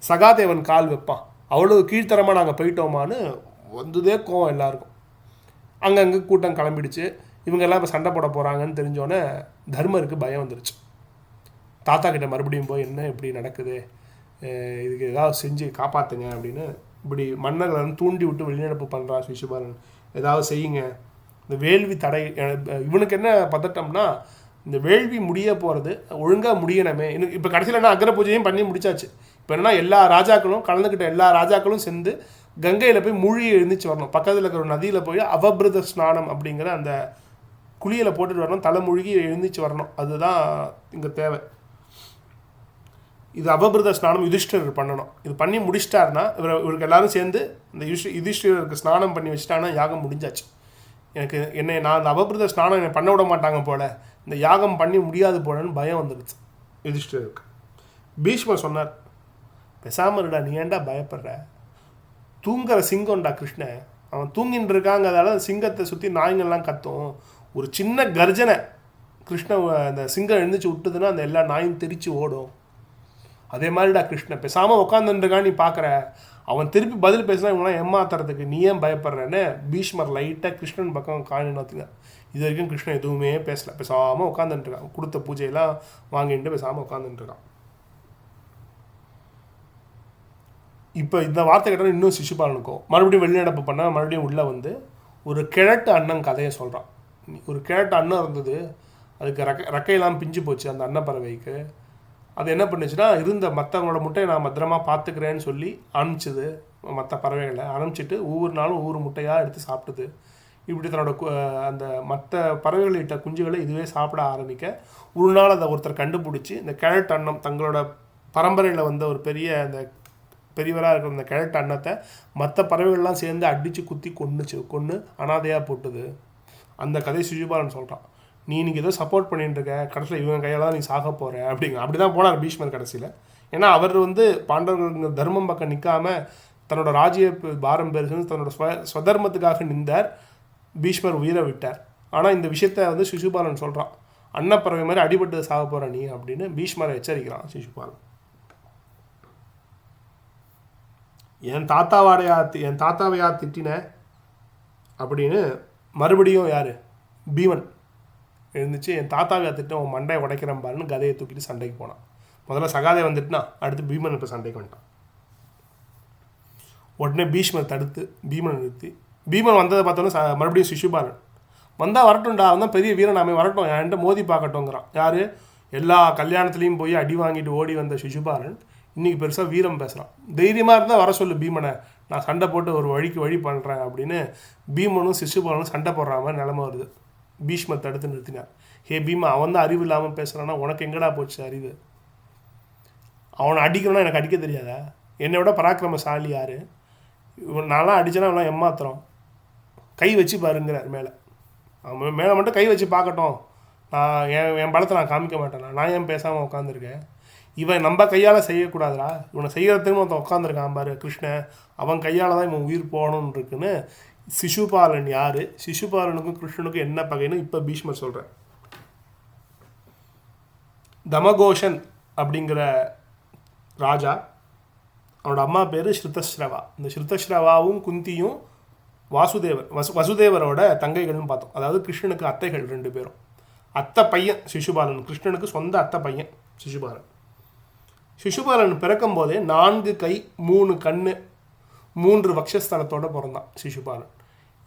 சகாதேவன் கால் வைப்பான், அவ்வளோ கீழ்த்தரமாக நாங்கள் போயிட்டோமான்னு வந்ததே கோவம் எல்லாருக்கும். அங்கங்கே கூட்டம் கிளம்பிடுச்சு. இவங்கெல்லாம் இப்போ சண்டை போட போகிறாங்கன்னு தெரிஞ்சோன்னே தர்மருக்கு பயம் வந்துருச்சு. தாத்தா கிட்ட மறுபடியும் போய் என்ன இப்படி நடக்குது, இதுக்கு ஏதாவது செஞ்சு காப்பாற்றுங்க அப்படின்னு இப்படி மன்னர்களை தூண்டி விட்டு வெளிநடப்பு பண்ணுறான் சிசுபாலன். ஏதாவது செய்யுங்க, இந்த வேள்வி தடை. இவனுக்கு என்ன பதட்டம்னா, இந்த வேள்வி முடிய போகிறது ஒழுங்காக முடியணுமே. இன்னும் இப்போ கடைசியில் என்ன அக்ர பூஜையும் பண்ணி முடிச்சாச்சு. இப்போ என்னன்னா எல்லா ராஜாக்களும் கலந்துக்கிட்ட எல்லா ராஜாக்களும் சேர்ந்து கங்கையில் போய் மூழ்கி எழுந்திரிச்சு வரணும். பக்கத்தில் இருக்கிற ஒரு நதியில் போய் அவபிரத ஸ்நானம் அப்படிங்கிற அந்த குளியலை போட்டுட்டு வரணும், தலை மூழ்கி எழுந்திரிச்சு வரணும். அதுதான் இங்கே தேவை. இது அபபிரத ஸ்நானம் யுதிஷ்டர் பண்ணணும். இது பண்ணி முடிச்சிட்டாருன்னா இவருக்கு எல்லாரும் சேர்ந்து இந்த யுதிஷ்டருக்கு ஸ்நானம் பண்ணி வச்சுட்டாங்கன்னா யாகம் முடிஞ்சாச்சு. நான் அந்த அபபிரத ஸ்நானம் என்னை பண்ண விட மாட்டாங்க போல, இந்த யாகம் பண்ணி முடியாது போலன்னு பயம் வந்துடுச்சு யுதிஷ்டருக்கு. பீஷ்மர் சொன்னார், பேசாமல் இருடா, நீ ஏன்டா பயப்படுற, தூங்குற சிங்கம்டா கிருஷ்ணன், அவன் தூங்கின்னு இருக்காங்கிறதால சிங்கத்தை சுற்றி நாய்ங்கள்லாம் கத்தும், ஒரு சின்ன கர்ஜனை கிருஷ்ணன் அந்த சிங்கம் எழுந்திரிச்சு விட்டுதுன்னா அந்த எல்லா நாயும் தெரிச்சு ஓடும். அதே மாதிரிடா கிருஷ்ணன் பேசாமல் உட்காந்துருக்கான்னு நீ பார்க்குற, அவன் திருப்பி பதில் பேசினா இவங்களாம் ஏமாத்துறதுக்கு நீ ஏன் பயப்படுறேன்னு பீஷ்மர் லைட்டாக கிருஷ்ணன் பக்கம் காணினத்துங்க. இது வரைக்கும் கிருஷ்ணன் எதுவுமே பேசலை, பேசாமல் உட்காந்துட்டுருக்கான். கொடுத்த பூஜையெல்லாம் வாங்கிட்டு பேசாமல் உட்காந்துட்டுருக்கான். இப்போ இந்த வார்த்தை கேட்டால் இன்னும் சிசுபாலனுக்கும் மறுபடியும் வெளிநடப்பு பண்ணால் மறுபடியும் உள்ளே வந்து ஒரு கிழட்டு அண்ணன் கதையை சொல்கிறான். ஒரு கிழட்டு அண்ணன் இருந்தது, அதுக்கு ரெக்கையெல்லாம் பிஞ்சு போச்சு அந்த அன்னப்பறவைக்கு. அது என்ன பண்ணுச்சுன்னா, இருந்த மற்றவங்களோட முட்டையை நான் பத்திரமா பார்த்துக்கிறேன்னு சொல்லி அனுப்பிச்சிது. மற்ற பறவைகளை அனுப்பிச்சிட்டு ஒவ்வொரு நாளும் ஒவ்வொரு முட்டையாக எடுத்து சாப்பிட்டுது. இப்படி தன்னோட அந்த மற்ற பறவைகளிட்ட குஞ்சுகளை இதுவே சாப்பிட ஆரம்பிக்க ஒரு நாள் அதை ஒருத்தர் கண்டுபிடிச்சி இந்த கிழட்டு அன்னம் தங்களோட பரம்பரையில் வந்த ஒரு அந்த பெரியவராக இருக்கிற அந்த கிழட்டு அன்னத்தை மற்ற பறவைகள்லாம் சேர்ந்து அடித்து குத்தி கொன்று அனாதையாக போட்டுது. அந்த கதை சிசுபாலன் சொல்கிறான். நீ இன்னைக்கு ஏதோ சப்போர்ட் பண்ணிட்டு இருக்க, கடைசியில் இவங்க கையால் தான் நீ சாக போகிற அப்படி தான் போனார் பீஷ்மர் கடைசியில். ஏன்னா அவர் பாண்டவர்கள் தர்மம் பக்கம் நிற்காமல் தன்னோட ராஜ்ய பாரம் பெருசு தன்னோட ஸ்வதர்மத்துக்காக நின்றார். பீஷ்மர் உயிரை விட்டார். ஆனால் இந்த விஷயத்த சிசுபாலன் சொல்கிறான், அன்னப்பறவை மாதிரி அடிபட்டு சாக போகிற நீ அப்படின்னு பீஷ்மரை எச்சரிக்கிறான் சிசுபாலன். என் தாத்தாவையா திட்டின அப்படின்னு மறுபடியும் யார் பீமன் எழுந்துச்சு, என் தாத்தாவையா திட்டம் உன் மண்டையை உடைக்கிறேன் பாருன்னு கதையை தூக்கிட்டு சண்டைக்கு போனான். முதல்ல சகாதேவன் திட்டினா, அடுத்து பீமன் இப்போ சண்டைக்கு வந்துட்டான். உடனே பீஷ்மர் தடுத்து பீமனை நிறுத்தி, பீமன் வந்ததை பார்த்தோன்னா மறுபடியும் சிசுபாலன் வந்தால் வரட்டும்டா, அவன் தான் பெரிய வீரன், நாமே வரட்டும், என்கிட்ட மோதி பார்க்கட்டும்ங்கிறான். யார்? எல்லா கல்யாணத்துலேயும் போய் அடி வாங்கிட்டு ஓடி வந்த சிசுபாலன் இன்றைக்கி பெருசாக வீரம் பேசுகிறான். தைரியமாக இருந்தால் வர சொல்லு பீமனை, நான் சண்டை போட்டு ஒரு வழி பண்ணுறேன் அப்படின்னு பீமனும் சிசுபாலனும் சண்டை போடுற மாதிரி நிலமை வருது. பீஷ்மர் தடுத்து நிறுத்தினார். ஹே பீமா, அவன் தான் அறிவு இல்லாமல் பேசுகிறான்னா உனக்கு எங்கடா போச்சு அறிவு? அவனை அடிக்கணும்னா எனக்கு அடிக்க தெரியாதா? என்னை விட பராக்கிரமசாலி யார்? நான்லாம் அடித்தேன்னா அவெல்லாம் ஏமாத்துறோம், கை வச்சு பாருங்கிறார் மேலே. அவன் மேலே மட்டும் கை வச்சு பார்க்கட்டும், நான் என் பலத்தை நான் காமிக்க மாட்டேன், நான் ஏன் பேசாமல் உட்காந்துருக்கேன்? இவன் நம்ம கையால் செய்யக்கூடாதுடா, இவனை செய்கிறதுக்கு ஒருத்தன் உட்காந்துருக்கான் பாரு கிருஷ்ணன், அவன் கையால் தான் இவன் உயிர் போகணுன்னு இருக்குன்னு. சிசுபாலன் யார்? சிசுபாலனுக்கும் கிருஷ்ணனுக்கும் என்ன பகைன்னு இப்போ பீஷ்மர் சொல்கிறேன். தமகோஷன் அப்படிங்கிற ராஜா அவனோட அம்மா பேர் ஸ்ருதஸ்ரவா. இந்த ஸ்ருதஸ்ரவாவும் குந்தியும் வசுதேவரோட தங்கைகள்னு பார்த்தோம். அதாவது கிருஷ்ணனுக்கு அத்தைகள் 2 பேரும். அத்தை பையன் சிசுபாலன், கிருஷ்ணனுக்கு சொந்த அத்தை பையன் சிசுபாலன். சிசுபாலன் பிறக்கும் போதே 4 கை 3 கண்ணு 3 வக்ஷஸ்தலத்தோடு பிறந்தான் சிசுபாலன்.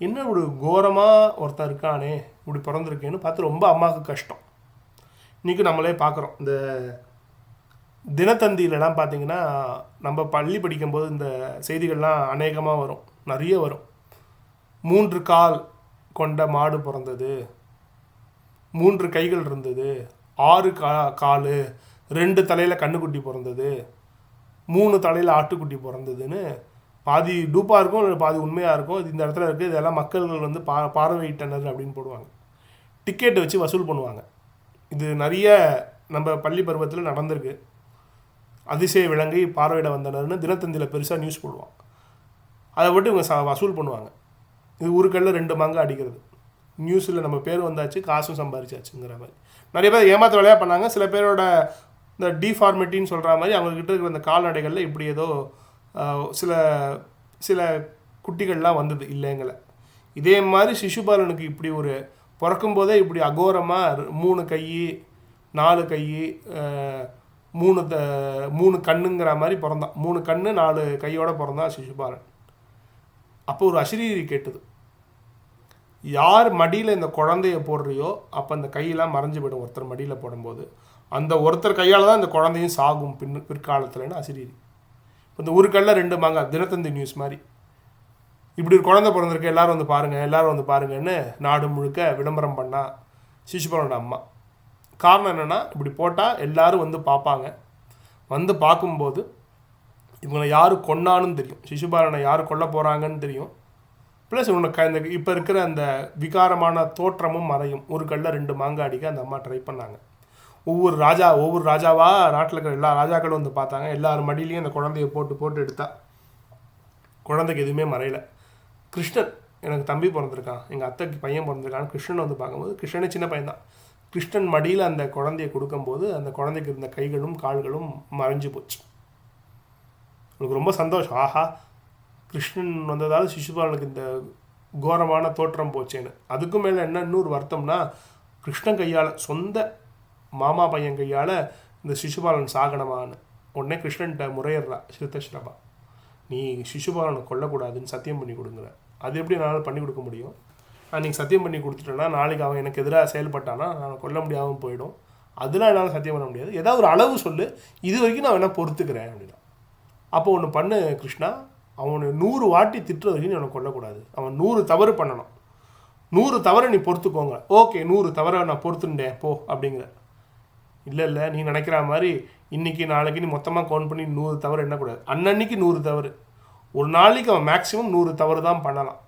என்ன ஒரு கோரமாக ஒருத்தன் இருக்கானே, இப்படி பிறந்திருக்கேன்னு பார்த்து ரொம்ப அம்மாவுக்கு கஷ்டம். இன்றைக்கி நம்மளே பார்க்குறோம், இந்த தினத்தந்தியிலலாம் பார்த்திங்கன்னா நம்ம பள்ளி படிக்கும்போது இந்த செய்திகள்லாம் அநேகமாக வரும், நிறைய வரும். 3 கால் கொண்ட மாடு பிறந்தது, 3 கைகள் இருந்தது, 6 கால், 2 தலையில் கண்ணுக்குட்டி பிறந்தது, 3 தலையில் ஆட்டுக்குட்டி பிறந்ததுன்னு பாதி டூப்பாக இருக்கும், பாதி உண்மையாக இருக்கும். இது இந்த இடத்துல இருக்குது, இதெல்லாம் மக்கள்கள் வந்து பார்வையிட்டனர் அப்படின்னு போடுவாங்க. டிக்கெட்டை வச்சு வசூல் பண்ணுவாங்க. இது நிறைய நம்ம பள்ளி பருவத்தில் நடந்திருக்கு. அதிசய விலங்கை பார்வையிட வந்தனர்னு தினத்தந்தியில் பெருசாக நியூஸ் போடுவாங்க. அதை விட்டு இவங்க வசூல் பண்ணுவாங்க. இது ஒரு கல்லில் 2 மாங்காய் அடிக்கிறது. நியூஸில் நம்ம பேர் வந்தாச்சு, காசும் சம்பாதிச்சாச்சுங்கிற மாதிரி நிறைய பேர் ஏமாற்ற வேலையாக பண்ணாங்க. சில பேரோட இந்த டிஃபார்மிட்டின்னு சொல்கிற மாதிரி அவங்கக்கிட்ட இருக்கிற இந்த கால்நடைகளில் இப்படி ஏதோ சில சில குட்டிகள்லாம் வந்தது இல்லைங்கள. இதே மாதிரி சிசுபாலனுக்கு இப்படி ஒரு பிறக்கும் போதே இப்படி அகோரமாக 3 கை 4 கை 3 கண்ணுங்கிற மாதிரி பிறந்தான். 3 கண்ணு 4 கையோடு பிறந்தான் சிசுபாலன். அப்போ ஒரு அசிரீரி கேட்டது, யார் மடியில் இந்த குழந்தைய போடுறியோ அப்போ அந்த கையெல்லாம் மறைஞ்சு போய்டும். ஒருத்தர் மடியில் போடும்போது அந்த ஒருத்தர் கையால் தான் இந்த குழந்தையும் சாகும் பிற்காலத்தில்னு அசிரீரி. இந்த ஒரு கல்லில் 2 மாங்காய் தினத்தந்தி நியூஸ் மாதிரி இப்படி ஒரு குழந்தை பிறந்திருக்கு, எல்லோரும் வந்து பாருங்கள், எல்லோரும் வந்து பாருங்கன்னு நாடு முழுக்க விளம்பரம் பண்ணால் சிசுபாலனோட அம்மா. காரணம் என்னென்னா, இப்படி போட்டால் எல்லோரும் வந்து பார்ப்பாங்க. வந்து பார்க்கும்போது இவங்களை யார் கொன்னான்னு தெரியும், சிசுபாலனை யார் கொல்ல போகிறாங்கன்னு தெரியும். ப்ளஸ் உனக்கு இந்த இப்போ இருக்கிற அந்த விகாரமான தோற்றமும் மறையும். ஒரு கல்லில் 2 மாங்காய் அடிக்க அந்த அம்மா ட்ரை பண்ணாங்க. ஒவ்வொரு ராஜாவாக நாட்டில் இருக்கிற எல்லா ராஜாக்களும் வந்து பார்த்தாங்க. எல்லார் மடியிலையும் அந்த குழந்தைய போட்டு எடுத்தா குழந்தைக்கு எதுவுமே மறையலை. கிருஷ்ணன், எனக்கு தம்பி பிறந்திருக்கான், எங்கள் அத்தைக்கு பையன் பிறந்திருக்கான்னு கிருஷ்ணன் வந்து பார்க்கும்போது, கிருஷ்ணனே சின்ன பையன்தான், கிருஷ்ணன் மடியில் அந்த குழந்தைய கொடுக்கும்போது அந்த குழந்தைக்கு இருந்த கைகளும் கால்களும் மறைஞ்சு போச்சு. எனக்கு ரொம்ப சந்தோஷம், ஆஹா கிருஷ்ணன் வந்ததால் சிசுபாலனுக்கு இந்த கோரமான தோற்றம் போச்சேன்னு. அதுக்கும் மேலே என்ன இன்னொரு வருத்தம்னா, கிருஷ்ணன் கையால், சொந்த மாமா பையன் கையால் இந்த சிசுபாலன் சாகனமானு. உடனே கிருஷ்ணன்கிட்ட முறையிடுறா ஸ்ருதஸ்ரவா, நீ சிசுபாலனை கொல்லக்கூடாதுன்னு சத்தியம் பண்ணி கொடுங்குற. அது எப்படி என்னால் பண்ணி கொடுக்க முடியும்? நீங்கள் சத்தியம் பண்ணி கொடுத்துட்டேன்னா நாளைக்கு அவன் எனக்கு எதிராக செயல்பட்டானா நான் கொல்ல முடியாமல் போயிடும். அதெல்லாம் என்னால் சத்தியம் பண்ண முடியாது, ஏதாவது ஒரு அளவு சொல்லு, இது வரைக்கும் நான் வேணால் பொறுத்துக்கிறேன் அப்படின்னா. அப்போ ஒன்று பண்ணு கிருஷ்ணா, அவனை 100 வாட்டி திட்டுற வரைக்கும் நீ அவனை கொல்லக்கூடாது. அவன் 100 தவறு பண்ணணும், 100 தவறை நீ பொறுத்துக்கோங்க. ஓகே 100 தவறை நான் பொறுத்துட்டேன் போ அப்படிங்கிற. இல்லை நீ நினைக்கிற மாதிரி இன்றைக்கி நாளைக்கு நீ மொத்தமாக கவுண்ட் பண்ணி 100 தவறு எண்ணக்கூடாது. அன்னன்னைக்கு 100 தவறு. ஒரு நாளைக்கு அவன் மேக்ஸிமம் 100 தவறு தான் பண்ணலாம்.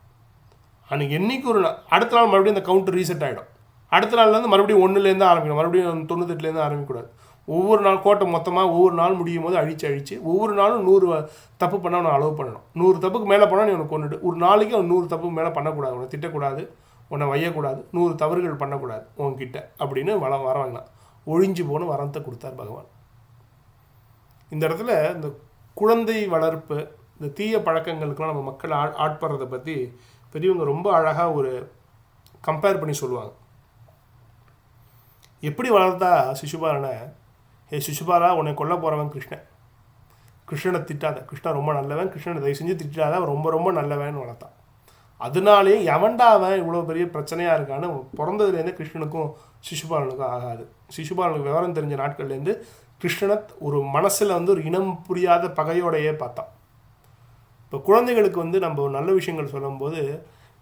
அன்றைக்கி என்றைக்கு ஒரு அடுத்த நாள் மறுபடியும் அந்த கவுண்டர் ரீசெட் ஆகிடும். அடுத்த நாள்லேருந்து மறுபடியும் 1லேருந்து ஆரம்பிக்கணும், மறுபடியும் 98லேருந்து ஆரம்பிக்கக்கூடாது. ஒவ்வொரு நாள் கோட்டை மொத்தமாக ஒவ்வொரு நாள் முடியும் போது அழிச்சு ஒவ்வொரு நாளும் 100 தப்பு பண்ணால் அவனை அலோவ் பண்ணணும். 100 தப்புக்கு மேலே பண்ணால் நீ அவனை கொண்டுட்டு. ஒரு நாளைக்கு அவன் 100 தப்புக்கு மேலே பண்ணக்கூடாது, உன்னை திட்டக்கூடாது, உன்னை வையக்கூடாது, 100 தவறுகள் பண்ணக்கூடாது உன்கிட்ட அப்படின்னு வரவாங்கலாம். ஒழிஞ்சு போன வரத்தை கொடுத்தார் பகவான். இந்த இடத்துல இந்த குழந்தை வளர்ப்பு, இந்த தீய பழக்கங்களுக்கெல்லாம் நம்ம மக்கள் ஆட்படுறதை பற்றி பெரியவங்க ரொம்ப அழகாக ஒரு கம்பேர் பண்ணி சொல்லுவாங்க. எப்படி வளர்த்தா சிசுபாலனை, சிசுபாலா உன்னை கொல்ல போகிறவன் கிருஷ்ணனை திட்டாத, கிருஷ்ணன் ரொம்ப நல்லவன், கிருஷ்ணனை தயவு செஞ்சு திட்டாத, அவன் ரொம்ப ரொம்ப நல்லவன்னு வளர்த்தான். அதனாலே எவன்டா அவன் இவ்வளோ பெரிய பிரச்சனையாக இருக்கான்னு பிறந்ததுலேருந்தே கிருஷ்ணனுக்கும் சிசுபாலனுக்கும் ஆகாது. சிசுபாலனுக்கு விவரம் தெரிஞ்ச நாட்கள்லேருந்து கிருஷ்ணனை ஒரு மனசில் வந்து ஒரு இனம் புரியாத பகையோடையே பார்த்தான். இப்போ குழந்தைகளுக்கு வந்து நம்ம நல்ல விஷயங்கள் சொல்லும்போது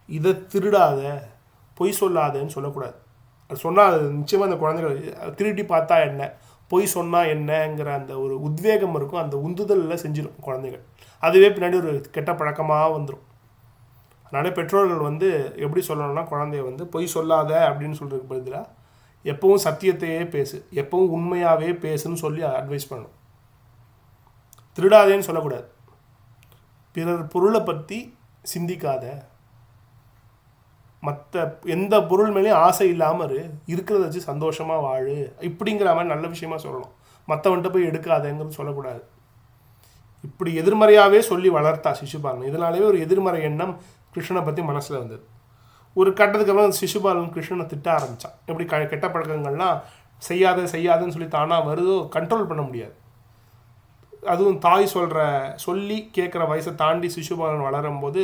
இதை திருடாத, பொய் சொல்லாதன்னு சொல்லக்கூடாது. அது சொன்னால் அது நிச்சயமாக அந்த குழந்தைகள் திருடி பார்த்தா என்ன, பொய் சொன்னால் என்னங்கிற அந்த ஒரு உத்வேகம் இருக்கும், அந்த உந்துதலில் செஞ்சிடும் குழந்தைகள். அதுவே பின்னாடி ஒரு கெட்ட பழக்கமாக வந்துடும். அதனால் பெற்றோர்கள் வந்து எப்படி சொல்லணும்னா, குழந்தைய வந்து பொய் சொல்லாத அப்படின்னு சொல்கிறதுக்கு பதிலாக எப்பவும் சத்தியத்தையே பேசு, எப்பவும் உண்மையாகவே பேசுன்னு சொல்லி அட்வைஸ் பண்ணணும். திருடாதேன்னு சொல்லக்கூடாது. பிறர் பொருளை பற்றி சிந்திக்காத, மற்ற எந்த பொருள் மேலேயும் ஆசை இல்லாமல் இருக்கிறத வச்சு சந்தோஷமாக வாழு, இப்படிங்கிற மாதிரி நல்ல விஷயமா சொல்லணும். மற்றவன்கிட்ட போய் எடுக்காதேங்கிறது சொல்லக்கூடாது. இப்படி எதிர்மறையாகவே சொல்லி வளர்த்தா சிசுபாலன். இதனாலேயே ஒரு எதிர்மறை எண்ணம் கிருஷ்ணனை பற்றி மனசில் வந்தது. ஒரு கட்டத்துக்கு அப்புறம் சிசுபாலன் கிருஷ்ணனை திட்ட ஆரம்பித்தான். எப்படி கெட்ட பழக்கங்கள்லாம் செய்யாதுன்னு சொல்லி தானாக வருதோ கண்ட்ரோல் பண்ண முடியாது. அதுவும் தாய் சொல்லி கேட்குற வயசை தாண்டி சிசுபாலன் வளரும்போது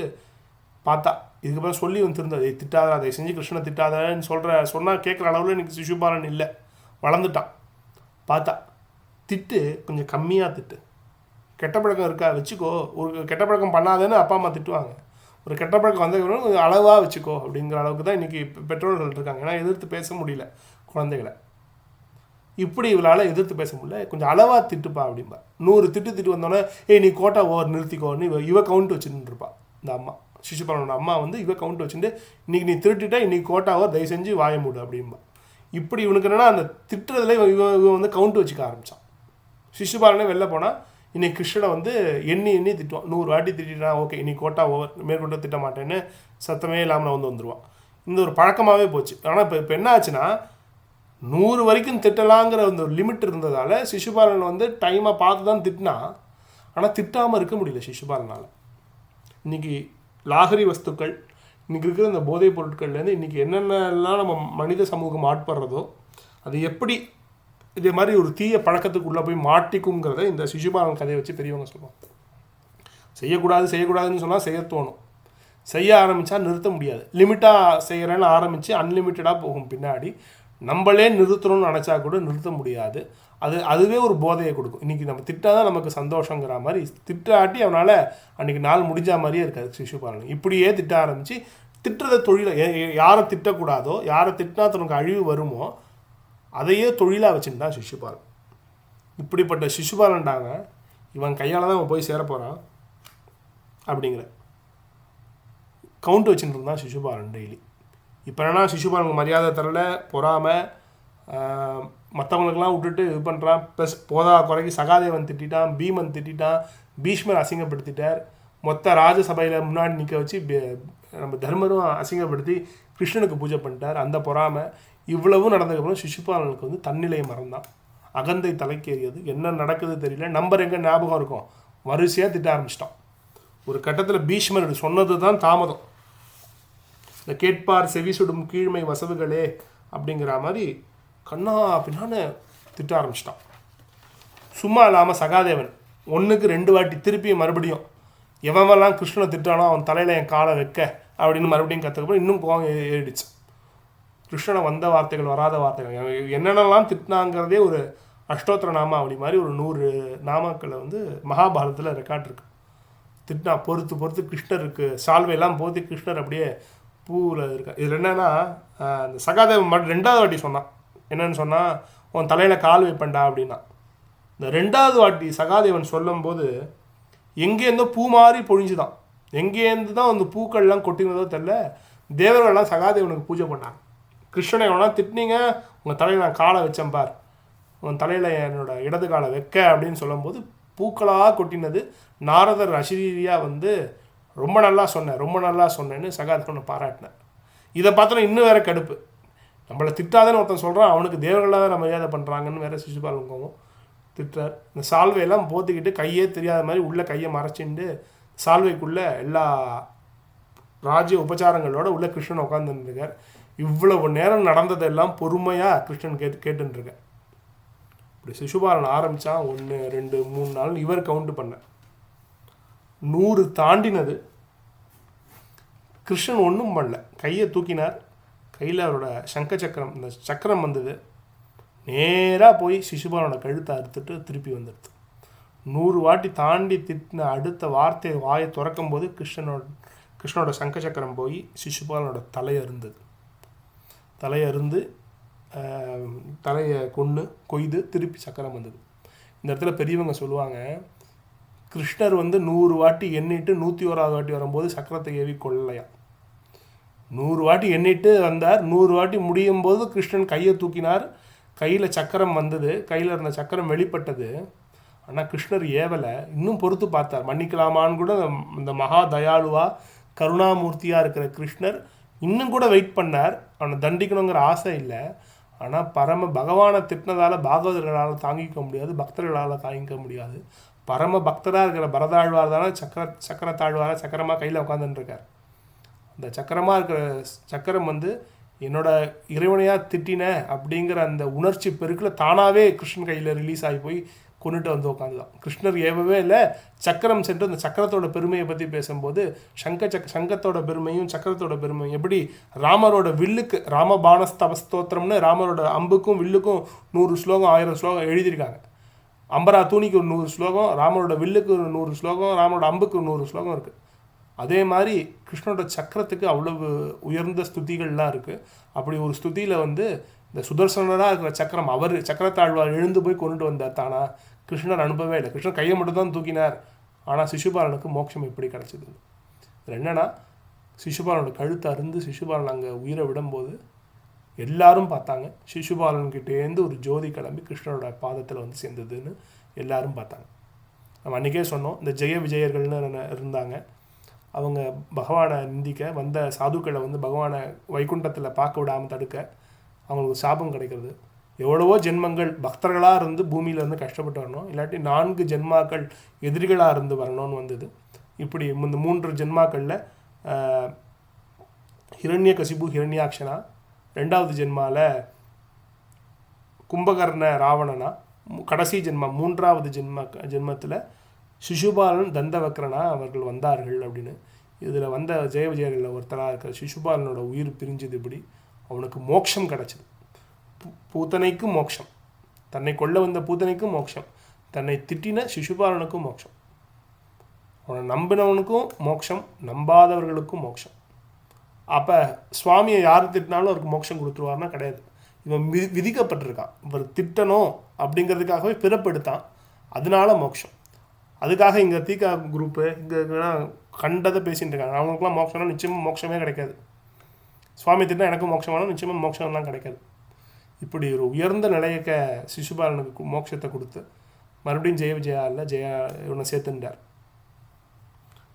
பார்த்தா இதுக்கப்புறம் சொல்லி திருந்தது, திட்டாத, அதை செஞ்சு கிருஷ்ணனை திட்டாதன்னு சொன்னால் கேட்குற அளவில் எனக்கு சிசுபாலன் இல்லை, வளர்ந்துட்டான். பார்த்தா திட்டு கொஞ்சம் கம்மியாக திட்டு, கெட்ட பழக்கம் இருக்கா வச்சுக்கோ, ஒரு கெட்ட பழக்கம் பண்ணாதேன்னு அப்பா அம்மா திட்டுவாங்க, ஒரு கெட்ட பழக்கம் வந்ததுக்கப்புறம் கொஞ்சம் அளவாக வச்சுக்கோ அப்படிங்கிற அளவுக்கு தான் இன்றைக்கி பெற்றோர்கள் இருக்காங்க. ஏன்னா எதிர்த்து பேச முடியல குழந்தைகளை, இப்படி இவளால் எதிர்த்து பேச முடியல, கொஞ்சம் அளவாக திட்டுப்பா அப்படின்பா. 100 திட்டு வந்தோன்னே நீ கோட்டா ஓவர் நிறுத்திக்கோன்னு இவ கவுண்ட் வச்சுட்டு இருப்பா. இந்த அம்மா சிசுபாலனோட அம்மா இவ கவுண்ட் வச்சுட்டு இன்றைக்கி நீ திருட்டிட்டா இன்றைக்கி கோட்டா ஓவர் தயவு செஞ்சு வாய மூடு அப்படின்பா. இப்படி இவனுக்கு என்னென்னா அந்த திட்டுறதுல இவ கவுண்ட் வச்சுக்க ஆரம்பித்தான். சிசுபாலனே வெளில போனால் இன்றைக்கி கிருஷ்ணனை எண்ணி திட்டுவான். 100 வாட்டி திட்டான், ஓகே இன்னைக்கு கோட்டா ஓவர், மேற்கொண்டு திட்ட மாட்டேன்னு சத்தமே இல்லாமல் வந்துடுவான். இந்த ஒரு பழக்கமாகவே போச்சு. ஆனால் இப்போ என்ன ஆச்சுன்னா 100 வரைக்கும் திட்டலாங்கிற அந்த ஒரு லிமிட் இருந்ததால் சிசுபாலன் டைமை பார்த்து தான் திட்டினா, ஆனால் திட்டாமல் இருக்க முடியல சிசுபாலனால். இன்றைக்கி லாகரி வஸ்துக்கள், இன்றைக்கி இருக்கிற இந்த போதைப் பொருட்கள்லேருந்து இன்றைக்கி என்னென்னலாம் நம்ம மனித சமூகம் ஆட்படுறதோ அது எப்படி இதே மாதிரி ஒரு தீய பழக்கத்துக்குள்ளே போய் மாட்டிக்குங்கிறத இந்த சிசுபாலன் கதையை வச்சு பெரியவங்க சொல்லுவாங்க. செய்யக்கூடாதுன்னு சொன்னால் செய்ய தோணும், செய்ய ஆரம்பித்தா நிறுத்த முடியாது. லிமிட்டாக செய்கிறேன்னு ஆரம்பித்து அன்லிமிட்டடாக போகும். பின்னாடி நம்மளே நிறுத்தணும்னு நினச்சா கூட நிறுத்த முடியாது. அதுவே ஒரு போதையை கொடுக்கும். இன்றைக்கி நம்ம திட்டால் தான் நமக்கு சந்தோஷங்கிற மாதிரி திட்டாட்டி அவனால் அன்றைக்கி நாள் முடிஞ்ச மாதிரியே இருக்காது சிசுபாலன். இப்படியே திட்ட ஆரம்பித்து திட்டுறத தொழிலை, யாரை திட்டக்கூடாதோ, யாரை திட்டினா தனக்கு அழிவு வருமோ அதையே தொழிலாக வச்சுட்டான் சிசுபாலன். இப்படிப்பட்ட சிசுபாலன்டாங்க இவன் கையால் தான் அவன் போய் சேர போகிறான் அப்படிங்கிற கவுண்ட் வச்சுட்டு இருந்தான் சிசுபாலன் டெய்லி. இப்போ என்னன்னா சிசுபாலனுக்கு மரியாதை தரல, பொறாமல், மற்றவங்களுக்கெல்லாம் விட்டுட்டு இது பண்ணுறான். ப்ளஸ் போதா குறைக்கு சகாதேவன் திட்டான், பீமன் திட்டான், பீஷ்மர் அசிங்கப்படுத்திட்டார், மொத்த ராஜசபையில் முன்னாடி நிற்க வச்சு நம்ம தர்மரும் அசிங்கப்படுத்தி கிருஷ்ணனுக்கு பூஜை பண்ணிட்டார். அந்த பொறாமை இவ்வளவும் நடந்ததுக்கப்புறம் சிசுபாலனுக்கு தன்னிலையை மறந்தான். அகந்தை தலைக்கேறியது. என்ன நடக்குது தெரியல, நம்பர் எங்கே ஞாபகம் இருக்கும், வரிசையாக திட்ட ஆரம்பிச்சிட்டான். ஒரு கட்டத்தில் பீஷ்மர் சொன்னது தான் தாமதம். இந்த கேட்பார் செவி சுடும் கீழ்மை வசவுகளே அப்படிங்கிற மாதிரி கண்ணா பின்னான்னு திட்ட ஆரம்பிச்சிட்டான். சும்மா இல்லாமல் சகாதேவன் 1க்கு 2 வாட்டி திருப்பி மறுபடியும் எவன்லாம் கிருஷ்ணனை திட்டானோ அவன் தலையில் என் காலை வைக்க அப்படின்னு மறுபடியும் கற்றுக்கப்போ இன்னும் கோவம் ஏறிடுச்சு. கிருஷ்ணனை வந்த வார்த்தைகள் வராத வார்த்தைகள் என்னென்னலாம் திட்டினாங்கிறதே ஒரு அஷ்டோத்திர நாமா அப்படி மாதிரி ஒரு 100 நாமாக்களை மகாபாரதத்தில் ரெக்கார்ட் இருக்குது. திட்டினா பொறுத்து கிருஷ்ணர் இருக்குது, சால்வையெல்லாம் போத்தி கிருஷ்ணர் அப்படியே பூவில் இருக்கா. இதில் என்னென்னா அந்த சகாதேவன் மட்டும் 2வது வாட்டி சொன்னான். என்னென்னு சொன்னால் உன் தலையில் கால் வைப்பண்டா அப்படின்னா. இந்த 2வது வாட்டி சகாதேவன் சொல்லும்போது எங்கேருந்தோ பூ மாதிரி பொழிஞ்சுதான், எங்கேருந்து தான் அந்த பூக்கள்லாம் கொட்டினதோ தெரில, தேவர்கள்லாம் சகாதேவனுக்கு பூஜை பண்ணாங்க. கிருஷ்ணனை எவனா திட்டினீங்க, உங்கள் தலையில் நான் காலை வச்சேன் பார், உன் தலையில் என்னோட இடது காலை வைக்க அப்படின்னு சொல்லும்போது பூக்களாக கொட்டினது. நாரதர் அசிரீரியாக ரொம்ப நல்லா சொன்னேன்னு சகாதேவனை பாராட்டினேன். இதை பார்த்தோன்னா இன்னும் வேறு கடுப்பு, நம்மளை திட்டாதன்னு ஒருத்தன் சொல்கிறான், அவனுக்கு தேவர்களாக வேறு மரியாதை பண்ணுறாங்கன்னு வேறு சிசுபாலன் கோவம் திட்டுறார். இந்த சால்வையெல்லாம் போத்திக்கிட்டு கையே தெரியாத மாதிரி உள்ளே கையை மறைச்சிட்டு சால்வைக்குள்ளே எல்லா ராஜ்ய உபச்சாரங்களோட உள்ள கிருஷ்ணன் உட்காந்துருக்கார். இவ்வளவு நேரம் நடந்ததெல்லாம் பொறுமையாக கிருஷ்ணன் கேட்டுருக்கார். இப்படி சிசுபாலன் ஆரம்பித்தான் 1 2 3 4 இவர் கவுண்ட் பண்ண 100 தாண்டினது. கிருஷ்ணன் ஒன்றும் பண்ணல, கையை தூக்கினார். கையில் அவரோட சங்க சக்கரம், இந்த சக்கரம் வந்தது, நேராக போய் சிசுபாலனோட கழுத்தை அறுத்துட்டு திருப்பி வந்துடுது. 100 வாட்டி தாண்டி திட்டின அடுத்த வார்த்தையை வாயை திறக்கும் போது கிருஷ்ணனோட சங்க சக்கரம் போய் சிசுபாலனோட தலையருந்து தலையை கொய்து திருப்பி சக்கரம் வந்தது. இந்த இடத்துல பெரியவங்க சொல்லுவாங்க, கிருஷ்ணர் 100 வாட்டி எண்ணிட்டு 101வது வாட்டி வரும்போது சக்கரத்தை ஏவி கொள்ளலையா. 100 வாட்டி எண்ணிட்டு வந்தார், 100 வாட்டி முடியும் போது கிருஷ்ணன் கையை தூக்கினார், கையில் சக்கரம் வந்தது, கையில் இருந்த சக்கரம் வெளிப்பட்டது. ஆனால் கிருஷ்ணர் ஏவலை, இன்னும் பொறுத்து பார்த்தார், மன்னிக்கலாமான்னு கூட. இந்த மகா தயாளுவா கருணாமூர்த்தியாக இருக்கிற கிருஷ்ணர் இன்னும் கூட வெயிட் பண்ணார். அவனை தண்டிக்கணுங்கிற ஆசை இல்லை. ஆனால் பகவானை திட்டினதால் பாகவதர்களால் தாங்கிக்க முடியாது, பக்தர்களால் தாங்கிக்க முடியாது. பரம பக்தராக இருக்கிற பரதாழ்வார் தானே சக்கரத்தாழ்வார சக்கரமாக கையில் உட்காந்துட்டுருக்கார். அந்த சக்கரமாக இருக்கிற சக்கரம் வந்து என்னோட இறைவனையாக திட்டின அப்படிங்கிற அந்த உணர்ச்சி பெருக்கில் தானாகவே கிருஷ்ணன் கையில் ரிலீஸ் ஆகி போய் கொண்டுட்டு வந்து உட்காந்துதான். கிருஷ்ணர் ஏவவே இல்லை, சக்கரம் சென்று அந்த சக்கரத்தோட பெருமையை பற்றி பேசும்போது சங்கத்தோட பெருமையும் சக்கரத்தோட பெருமையும் எப்படி ராமரோட வில்லுக்கு ராமபாணஸ்தபஸ்தோத்திரம்னு ராமரோட அம்புக்கும் வில்லுக்கும் 100 ஸ்லோகம் 1000 ஸ்லோகம் எழுதியிருக்காங்க. அம்பரா தூணிக்கு ஒரு 100 ஸ்லோகம், ராமரோட வில்லுக்கு ஒரு 100 ஸ்லோகம், ராமரோட அம்புக்கு 100 ஸ்லோகம் இருக்குது. அதே மாதிரி கிருஷ்ணனோட சக்கரத்துக்கு அவ்வளவு உயர்ந்த ஸ்துதிகள்லாம் இருக்குது. அப்படி ஒரு ஸ்துதியில் வந்து இந்த சுதர்சனராக இருக்கிற சக்கரம் அவர் சக்கரத்தாழ்வார் எழுந்து போய் கொண்டுட்டு வந்தார் தானா. கிருஷ்ணர் அனுப்பவே இல்லை, கிருஷ்ணன் கையை மட்டும் தான் தூக்கினார். ஆனால் சிசுபாலனுக்கு மோட்சம் எப்படி கிடச்சிது? என்னென்னா சிசுபாலனோட கழுத்தை அருந்து சிசுபாலன் அங்கே உயிரை விடும்போது எல்லாரும் பார்த்தாங்க. சிசுபாலன்கிட்டேருந்து ஒரு ஜோதி கிளம்பி கிருஷ்ணனோட பாதத்தில் வந்து சேர்ந்ததுன்னு எல்லாரும் பார்த்தாங்க. நம்ம அன்றைக்கே சொன்னோம், இந்த ஜெய விஜயர்கள்னு இருந்தாங்க. அவங்க பகவானை நிந்திக்க வந்த சாதுக்களை வந்து பகவானை வைகுண்டத்தில் பார்க்க விடாமல் தடுக்க அவங்களுக்கு சாபம் கிடைக்கிறது. எவ்வளவோ ஜென்மங்கள் பக்தர்களாக இருந்து பூமியிலேருந்து கஷ்டப்பட்டு வரணும், இல்லாட்டி 4 ஜென்மாக்கள் எதிரிகளாக இருந்து வரணும்னு வந்தது. இப்படி இந்த 3 ஜென்மாக்களில் ஹிரண்யகசிபு ஹிரண்யாக்ஷனா, 2வது ஜென்மாவில் கும்பகர்ண ராவணனா, கடைசி ஜென்மம் 3வது ஜென்மத்தில் சிசுபாலன் தந்தவக்ரனா அவர்கள் வந்தார்கள் அப்படின்னு. இதில் வந்த ஜெய விஜயர்களில் ஒருத்தராக இருக்கிற சிசுபாலனோட உயிர் பிரிஞ்சது. இப்படி அவனுக்கு மோட்சம் கிடச்சிது. பூத்தனைக்கும் மோட்சம், தன்னை கொல்ல வந்த பூத்தனைக்கும் மோட்சம், தன்னை திட்டின சிசுபாலனுக்கும் மோட்சம், அவனை நம்பினவனுக்கும் மோட்சம், நம்பாதவர்களுக்கும் மோட்சம். அப்போ சுவாமியை யார் திட்டினாலும் அவருக்கு மோட்சம் கொடுத்துருவார்னா கிடையாது. இவன் விதிக்கப்பட்டிருக்கான், இவர் திட்டணும் அப்படிங்கிறதுக்காகவே பிறப்பெடுத்தான், அதனால மோட்சம். அதுக்காக இங்கே தீகா குரூப்பு இங்கே கண்டதை பேசிகிட்டு இருக்காங்க. அவங்களுக்குலாம் மோட்சம்னா நிச்சயமாக மோட்சமே கிடைக்காது. சுவாமி திட்டம் எனக்கும் மோட்சம் வேணும், நிச்சயமாக மோட்சம்லாம் கிடைக்காது. இப்படி ஒரு உயர்ந்த நிலையக்க சிசுபாலனுக்கு மோட்சத்தை கொடுத்து மறுபடியும் ஜெய விஜயா இல்லை ஜெயா இவனை சேர்த்துட்டார்.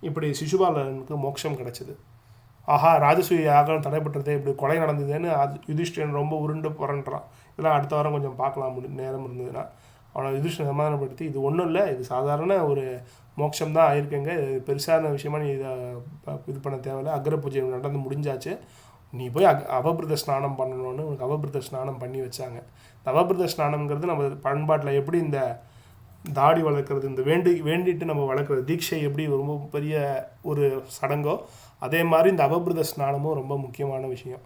இப்படி சிசுபாலனுக்கு மோட்சம் கிடைச்சிது. ஆஹா, ராஜசூய யாகம் தடைப்பட்டதே, இப்படி கொலை நடந்ததுன்னு யுதிஷ்டிரன் ரொம்ப உருண்டு புரண்டுறான். இதெல்லாம் அடுத்த வாரம் கொஞ்சம் பார்க்கலாம் நேரம் இருந்ததுன்னா. அவனை யுதிஷ்டிரன் சமாதானப்படுத்தி, இது ஒன்றும் இல்லை, இது சாதாரண ஒரு மோட்சம் தான் ஆயிருக்கேங்க, இது பெருசான விஷயமா நீ இதை இது பண்ண தேவையில்லை, அக்ர பூஜை நடந்து முடிஞ்சாச்சு, நீ போய் அவபிரத ஸ்நானம் பண்ணணும்னு உனக்கு அவபிரத ஸ்நானம் பண்ணி வச்சாங்க. அவபிரத ஸ்நானம்ங்கிறது நம்ம பண்பாட்டில் எப்படி இந்த தாடி வளர்க்குறது, இந்த வேண்டிட்டு நம்ம வளர்க்குறது தீட்சை எப்படி ரொம்ப பெரிய ஒரு சடங்கோ, அதே மாதிரி இந்த அவபிரத ஸ்நானமும் ரொம்ப முக்கியமான விஷயம்.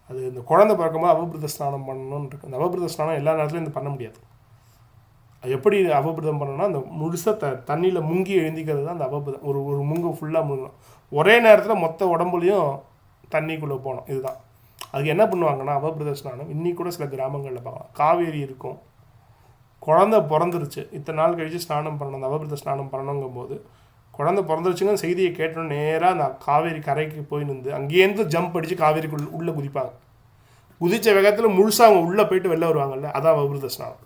அது இந்த குழந்தை பிறக்கும்போது அவபிரத ஸ்நானம் பண்ணணும்னு இருக்கு. அந்த அவபிரத ஸ்நானம் எல்லா நேரத்துலையும் இது பண்ண முடியாது. அது எப்படி அவபிரதம் பண்ணணும்னா, அந்த முழுசாக தண்ணியில் முங்கி எழுந்திக்கிறது தான் அந்த அவபிரதம். ஒரு முங்கு ஃபுல்லாக முங்கணும், ஒரே நேரத்தில் மொத்த உடம்புலையும் தண்ணிக்குள்ளே போகணும். இதுதான் அதுக்கு என்ன பண்ணுவாங்கன்னா அவபிரத ஸ்நானம். இன்றைக்கி கூட சில கிராமங்களில் பார்க்கலாம், காவேரி இருக்கும், குழந்தை பிறந்துருச்சு, இத்தனை நாள் கழித்து ஸ்நானம் பண்ணணும், அந்த அவபிரத ஸ்நானம் பண்ணணுங்கும் போது குழந்தை பிறந்துருச்சுங்க செய்தியை கேட்டோம், நேராக அந்த காவேரி கரைக்கு போய் நின்று அங்கேருந்து ஜம்ப் அடித்து காவேரிக்குள்ள உள்ளே குதிப்பாங்க. குதித்த வேகத்தில் முழுசாக அவங்க உள்ளே போயிட்டு வெளில வருவாங்கல்ல, அதான் அவபிரத ஸ்நானம்.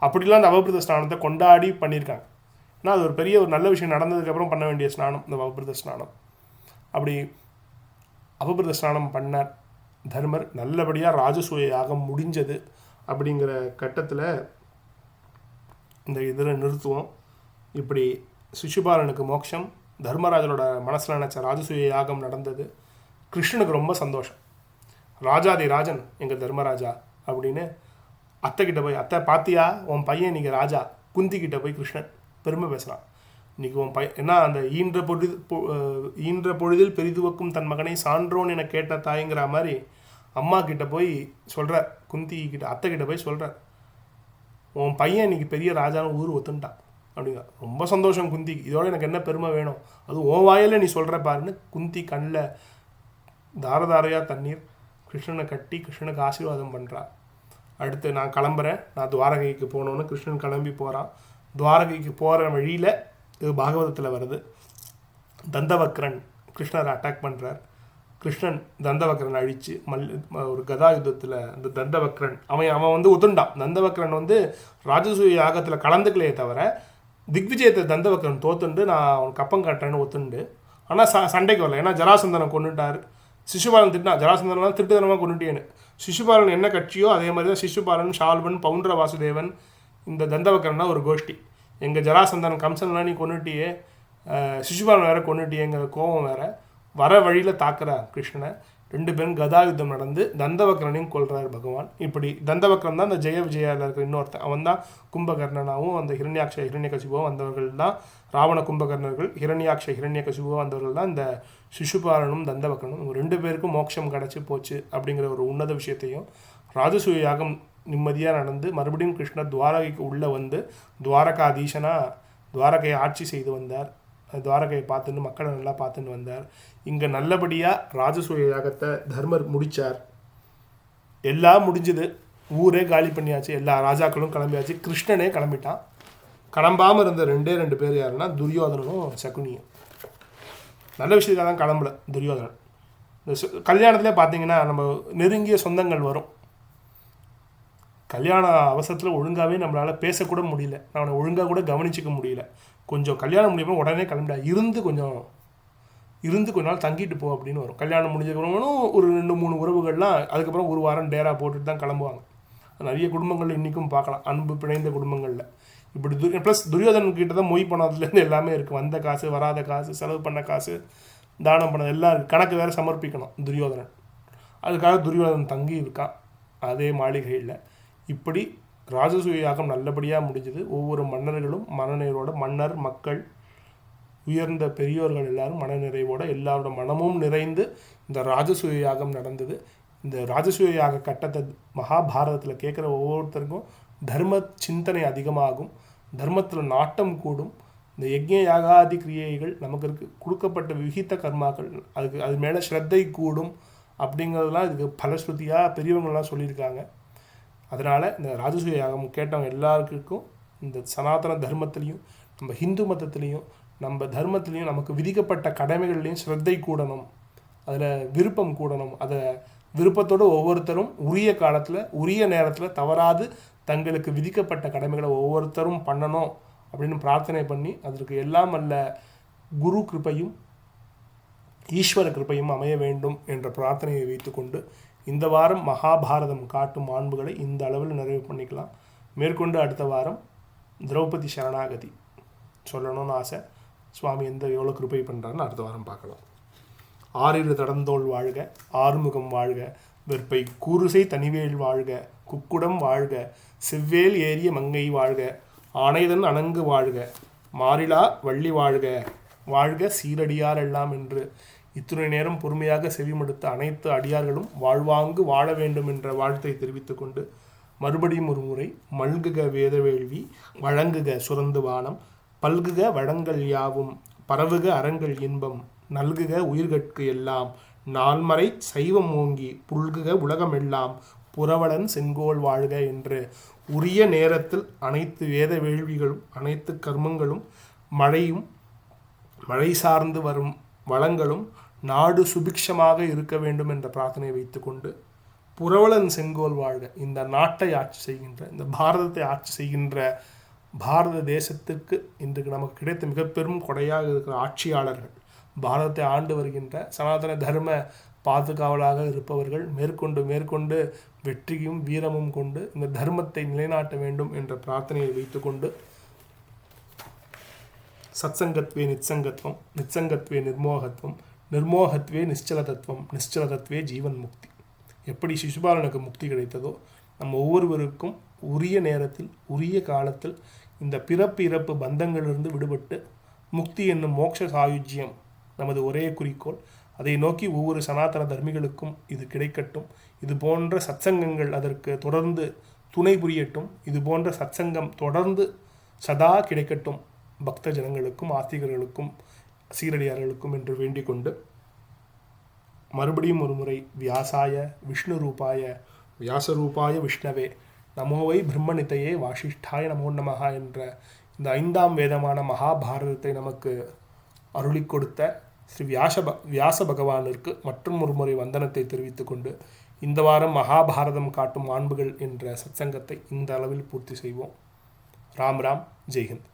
அப்படிலாம் அந்த அவபிரத ஸ்நானத்தை கொண்டாடி பண்ணியிருக்காங்க. ஏன்னா அது ஒரு பெரிய ஒரு நல்ல விஷயம் நடந்ததுக்கப்புறம் பண்ண வேண்டிய ஸ்நானம் இந்த அவபிரத ஸ்நானம். அப்படி அவபிரத ஸ்நானம் பண்ணார் தர்மர். நல்லபடியாக ராஜசூய யாகம் முடிஞ்சது. அப்படிங்கிற கட்டத்தில் இந்த இதில் நிறுத்துவோம். இப்படி சிசுபாலனுக்கு மோட்சம், தர்மராஜனோட மனசில் நினச்ச ராஜசூய யாகம் நடந்தது. கிருஷ்ணனுக்கு ரொம்ப சந்தோஷம். ராஜாதி ராஜன் எங்கள் தர்மராஜா அப்படின்னு அத்தைக்கிட்ட போய், அத்தை பாத்தியா உன் பையன் இன்றைக்கி ராஜா, குந்திக்கிட்ட போய் கிருஷ்ணன் பெருமை பேசுகிறான். இன்றைக்கி உன் பையன் என்ன அந்த ஈன்ற பொழுதில் பெரிதுவக்கும் தன் மகனை சான்றோன்னு என கேட்ட தாய்ங்கிற மாதிரி அம்மா கிட்ட போய் சொல்கிறார், குந்தி கிட்ட அத்தைக்கிட்ட போய் சொல்கிறார், உன் பையன் இன்றைக்கி பெரிய ராஜான்னு ஊர் ஒத்துண்டான் அப்படிங்க. ரொம்ப சந்தோஷம் குந்தி, இதோட எனக்கு என்ன பெருமை வேணும், அது உன் வாயில் நீ சொல்கிற பாருன்னு குந்தி கண்ணில் தாரதாரையாக தண்ணீர் கிருஷ்ணனை கட்டி கிருஷ்ணனுக்கு ஆசீர்வாதம் பண்ணுறா. அடுத்து நான் கிளம்புறேன், நான் துவாரகைக்கு போகணுன்னு கிருஷ்ணன் கிளம்பி போகிறான். துவாரகைக்கு போகிற வழியில் இது பாகவதத்தில் வருது, தந்தவக்ரன் கிருஷ்ணரை அட்டாக் பண்ணுறார். கிருஷ்ணன் தந்தவக்ரன் அழித்து ஒரு கதா யுத்தத்தில் இந்த தந்தவக்ரன் அவன் வந்து உதுண்டான். தந்தவக்ரன் வந்து ராஜசூய யாகத்தில் கலந்துக்கலையே தவிர திக்விஜயத்தை தந்தவக்ரன் தோத்துண்டு நான் அவன் கப்பம் காட்டுறேன்னு ஒத்துண்டு. ஆனால் சண்டைக்கு வரல, ஏன்னா ஜராசந்தனை கொண்டுட்டார். சிசுபாலன் திட்டினா, ஜராசந்தனெலாம் திட்டுத்தனமாக கொண்டுட்டேன்னு. சிசுபாலன் என்ன கட்சியோ அதே மாதிரி தான் சிசுபாலன், ஷால்வன், பவுண்டர வாசுதேவன், இந்த தந்தவக்ரன்னா ஒரு கோஷ்டி. எங்கள் ஜராசந்தன் கம்சன்லாம் நீ கொண்டுட்டியே, சிசுபாலன் வேற கொண்டுட்டியேங்கிற கோபம் வேற வர வழியில் தாக்குறார் கிருஷ்ணனை. 2 பேரும் கதாயுத்தம் நடந்து தந்தவக்ரனையும் கொள்கிறார் பகவான். இப்படி தந்தவக்ரன் தான் அந்த ஜெய விஜயாவில் இருக்கிற இன்னொருத்தன். அவன் தான் கும்பகர்ணனாகவும் அந்த ஹிரண்யாக்ஷ வந்தவர்கள் தான் ராவண கும்பகர்ணர்கள். ஹிரண்யாக்ஷ வந்தவர்கள் தான் இந்த சிசுபாலனும் தந்தவக்ரனும். இவங்க 2 பேருக்கும் மோட்சம் கிடச்சி போச்சு அப்படிங்கிற ஒரு உன்னத விஷயத்தையும், ராஜசூய யாகம் நிம்மதியாக நடந்து மறுபடியும் கிருஷ்ணர் துவாரகைக்கு உள்ளே வந்து துவாரகாதீசனாக துவாரகையை ஆட்சி செய்து வந்தார். துவாரகையை பார்த்துன்னு மக்களை நல்லா பார்த்துன்னு வந்தார். இங்கே நல்லபடியாக ராஜசூய யாகத்தை தர்மர் முடித்தார். எல்லாம் முடிஞ்சது, ஊரே காலி பண்ணியாச்சு, எல்லா ராஜாக்களும் கிளம்பியாச்சு, கிருஷ்ணனே கிளம்பிட்டான். கிளம்பாமல் இருந்த 2 பேர் யாருன்னா துரியோதனனும் சகுனியும். நல்ல விஷயத்துக்காக தான் கிளம்பல துரியோதனன். இந்த கல்யாணத்திலே பார்த்தீங்கன்னா நம்ம நெருங்கிய சொந்தங்கள் வரும். கல்யாண அவசரத்தில் ஒழுங்காகவே நம்மளால் பேசக்கூட முடியல, அவனை ஒழுங்காக கூட கவனிச்சிக்க முடியல. கொஞ்சம் கல்யாணம் முடியுமோ உடனே கிளம்பிடா, இருந்து கொஞ்ச நாள் தங்கிட்டு போ அப்படின்னு வரும். கல்யாணம் முடிஞ்சதுக்கப்புறமும் ஒரு 2-3 உறவுகள்லாம் அதுக்கப்புறம் ஒரு வாரம் டேரா போட்டுட்டு தான் கிளம்புவாங்க. நிறைய குடும்பங்கள் இன்றைக்கும் பார்க்கலாம், அன்பு பிணைந்த குடும்பங்களில். இப்படி ப்ளஸ் துரியோதனன் கிட்ட தான் மொய் பணத்துலேருந்து எல்லாமே இருக்குது. வந்த காசு, வராத காசு, செலவு பண்ண காசு, தானம் பண்ண எல்லாம் இருக்குது. கணக்கு வேறு சமர்ப்பிக்கணும் துரியோதனன். அதுக்காக துரியோதனன் தங்கி இருக்கான் அதே மாளிகையில். இப்படி ராஜசூய யாகம் நல்லபடியாக முடிஞ்சது. ஒவ்வொரு மன்னர்களும் மனநிறைவோட, மன்னர் மக்கள் உயர்ந்த பெரியோர்கள் எல்லாரும் மனநிறைவோட, எல்லாரோட மனமும் நிறைந்து இந்த ராஜசூய யாகம் நடந்தது. இந்த ராஜசூய யாக கட்டத்தை மகாபாரதத்தில் கேட்குற ஒவ்வொருத்தருக்கும் தர்ம சிந்தனை அதிகமாகும், தர்மத்தில் நாட்டம் கூடும். இந்த யஜ்ஞ யாகாதி கிரியைகள் நமக்கு கொடுக்கப்பட்ட விகித கர்மாக்கள், அது மேலே ஸ்ரத்தை கூடும் அப்படிங்கிறதுலாம் இதுக்கு பலஸ்ருதியாக பெரியவங்கள்லாம் சொல்லியிருக்காங்க. அதனால் இந்த ராஜசூய யாகம் கேட்டவங்க எல்லாருக்கும் இந்த சனாதன தர்மத்திலையும் நம்ம ஹிந்து மதத்துலேயும் நம்ம தர்மத்திலையும் நமக்கு விதிக்கப்பட்ட கடமைகள்லையும் ஸ்ரத்தை கூடணும், அதில் விருப்பம் கூடணும். அதை விருப்பத்தோடு ஒவ்வொருத்தரும் உரிய காலத்தில் உரிய நேரத்தில் தவறாது தங்களுக்கு விதிக்கப்பட்ட கடமைகளை ஒவ்வொருத்தரும் பண்ணணும் அப்படின்னு பிரார்த்தனை பண்ணி, அதற்கு எல்லாம் அல்ல குரு கிருபையும் ஈஸ்வர கிருபையும் அமைய வேண்டும் என்ற பிரார்த்தனையை வைத்துக்கொண்டு இந்த வாரம் மகாபாரதம் காட்டும் மாண்புகளை இந்த அளவில் நிறைவு பண்ணிக்கலாம். மேற்கொண்டு அடுத்த வாரம் திரௌபதி சரணாகதி சொல்லணும்னு ஆசை. சுவாமி எவ்வளோ கிருபை பண்ணுறாருன்னு அடுத்த வாரம் பார்க்கலாம். 6 தடந்தோள் வாழ்க, ஆறுமுகம் வாழ்க, வெற்பை கூறுசை தனிவேல் வாழ்க, குக்குடம் வாழ்க, செவ்வேல் ஏறிய மங்கை வாழ்க, ஆணைதன் அணங்கு வாழ்க, மாறிலா வள்ளி வாழ்க, வாழ்க சீரடியார் எல்லாம் என்று இத்துணை நேரம் பொறுமையாக செவிமடுத்த அனைத்து அடியார்களும் வாழ்வாங்கு வாழ வேண்டும் என்ற வாழ்த்தை தெரிவித்து கொண்டு மறுபடியும் ஒரு முறை மல்குக வேதவேள்வி, வழங்குக சுரந்து வானம், பல்குக வழங்கல் யாவும், பரவுக அறங்கள் இன்பம், நல்குக உயிர்கட்கு எல்லாம், நால்மறை சைவம் ஓங்கி, புல்குக உலகமெல்லாம், புரவலன் செங்கோல் வாழ்க என்று உரிய நேரத்தில் அனைத்து வேத வேள்விகளும் அனைத்து கர்மங்களும் மழை சார்ந்து வரும் வளங்களும் நாடு சுபிக்ஷமாக இருக்க வேண்டும் என்ற பிரார்த்தனையை வைத்துக்கொண்டு புரவலன் செங்கோல் வாழ்க, இந்த நாட்டை ஆட்சி செய்கின்ற, இந்த பாரதத்தை ஆட்சி செய்கின்ற பாரத தேசத்திற்கு இன்றைக்கு நமக்கு கிடைத்த மிக பெரும் கொடையாக இருக்கிற ஆட்சியாளர்கள், பாரதத்தை ஆண்டு வருகின்ற சனாதன தர்ம பாதுகாவலாக இருப்பவர்கள் மேற்கொண்டு வெற்றியும் வீரமும் கொண்டு இந்த தர்மத்தை நிலைநாட்ட வேண்டும் என்ற பிரார்த்தனையை வைத்துக்கொண்டு சத்சங்கத்வே நிச்சங்கத்வம், நிச்சங்கத்வே நிர்மோகத்வம், நிர்மோகத்வே நிశ్చலதத்துவம், நிశ్చலதத்வே ஜீவன் முக்தி. எப்படி சிசுபாலனுக்கு முக்தி கிடைத்ததோ நம்ம ஒவ்வொருவருக்கும் உரிய நேரத்தில் உரிய காலத்தில் இந்த பிறப்பு இறப்பு பந்தங்களிலிருந்து விடுபட்டு முக்தி என்னும் மோட்ச சாயுஜ்யம் நமது ஒரே குறிக்கோள். அதை நோக்கி ஒவ்வொரு சனாதன தர்மிகளுக்கும் இது கிடைக்கட்டும். இது போன்ற சத்சங்கங்கள் அதற்கு தொடர்ந்து துணை புரியட்டும். இது போன்ற சத்சங்கம் தொடர்ந்து சதா கிடைக்கட்டும் பக்த ஜனங்களுக்கும் ஆஸ்திகர்களுக்கும் சீரடியார்களுக்கும் என்று வேண்டிக் கொண்டு மறுபடியும் ஒரு முறை வியாசாய விஷ்ணு ரூபாய வியாசரூபாய விஷ்ணவே நமோவை பிரம்மனித்தையே வாசிஷ்டாய நமோ நமஹா என்ற இந்த 5ஆம் வேதமான மகாபாரதத்தை நமக்கு அருளி கொடுத்த ஸ்ரீ வியாச பகவானிற்கு மற்றும் ஒரு முறை வந்தனத்தை தெரிவித்து கொண்டு இந்த வாரம் மகாபாரதம் காட்டும் மாண்புகள் என்ற சத்சங்கத்தை இந்த அளவில் பூர்த்தி செய்வோம். ராம் ராம், ஜெய்ஹிந்த்.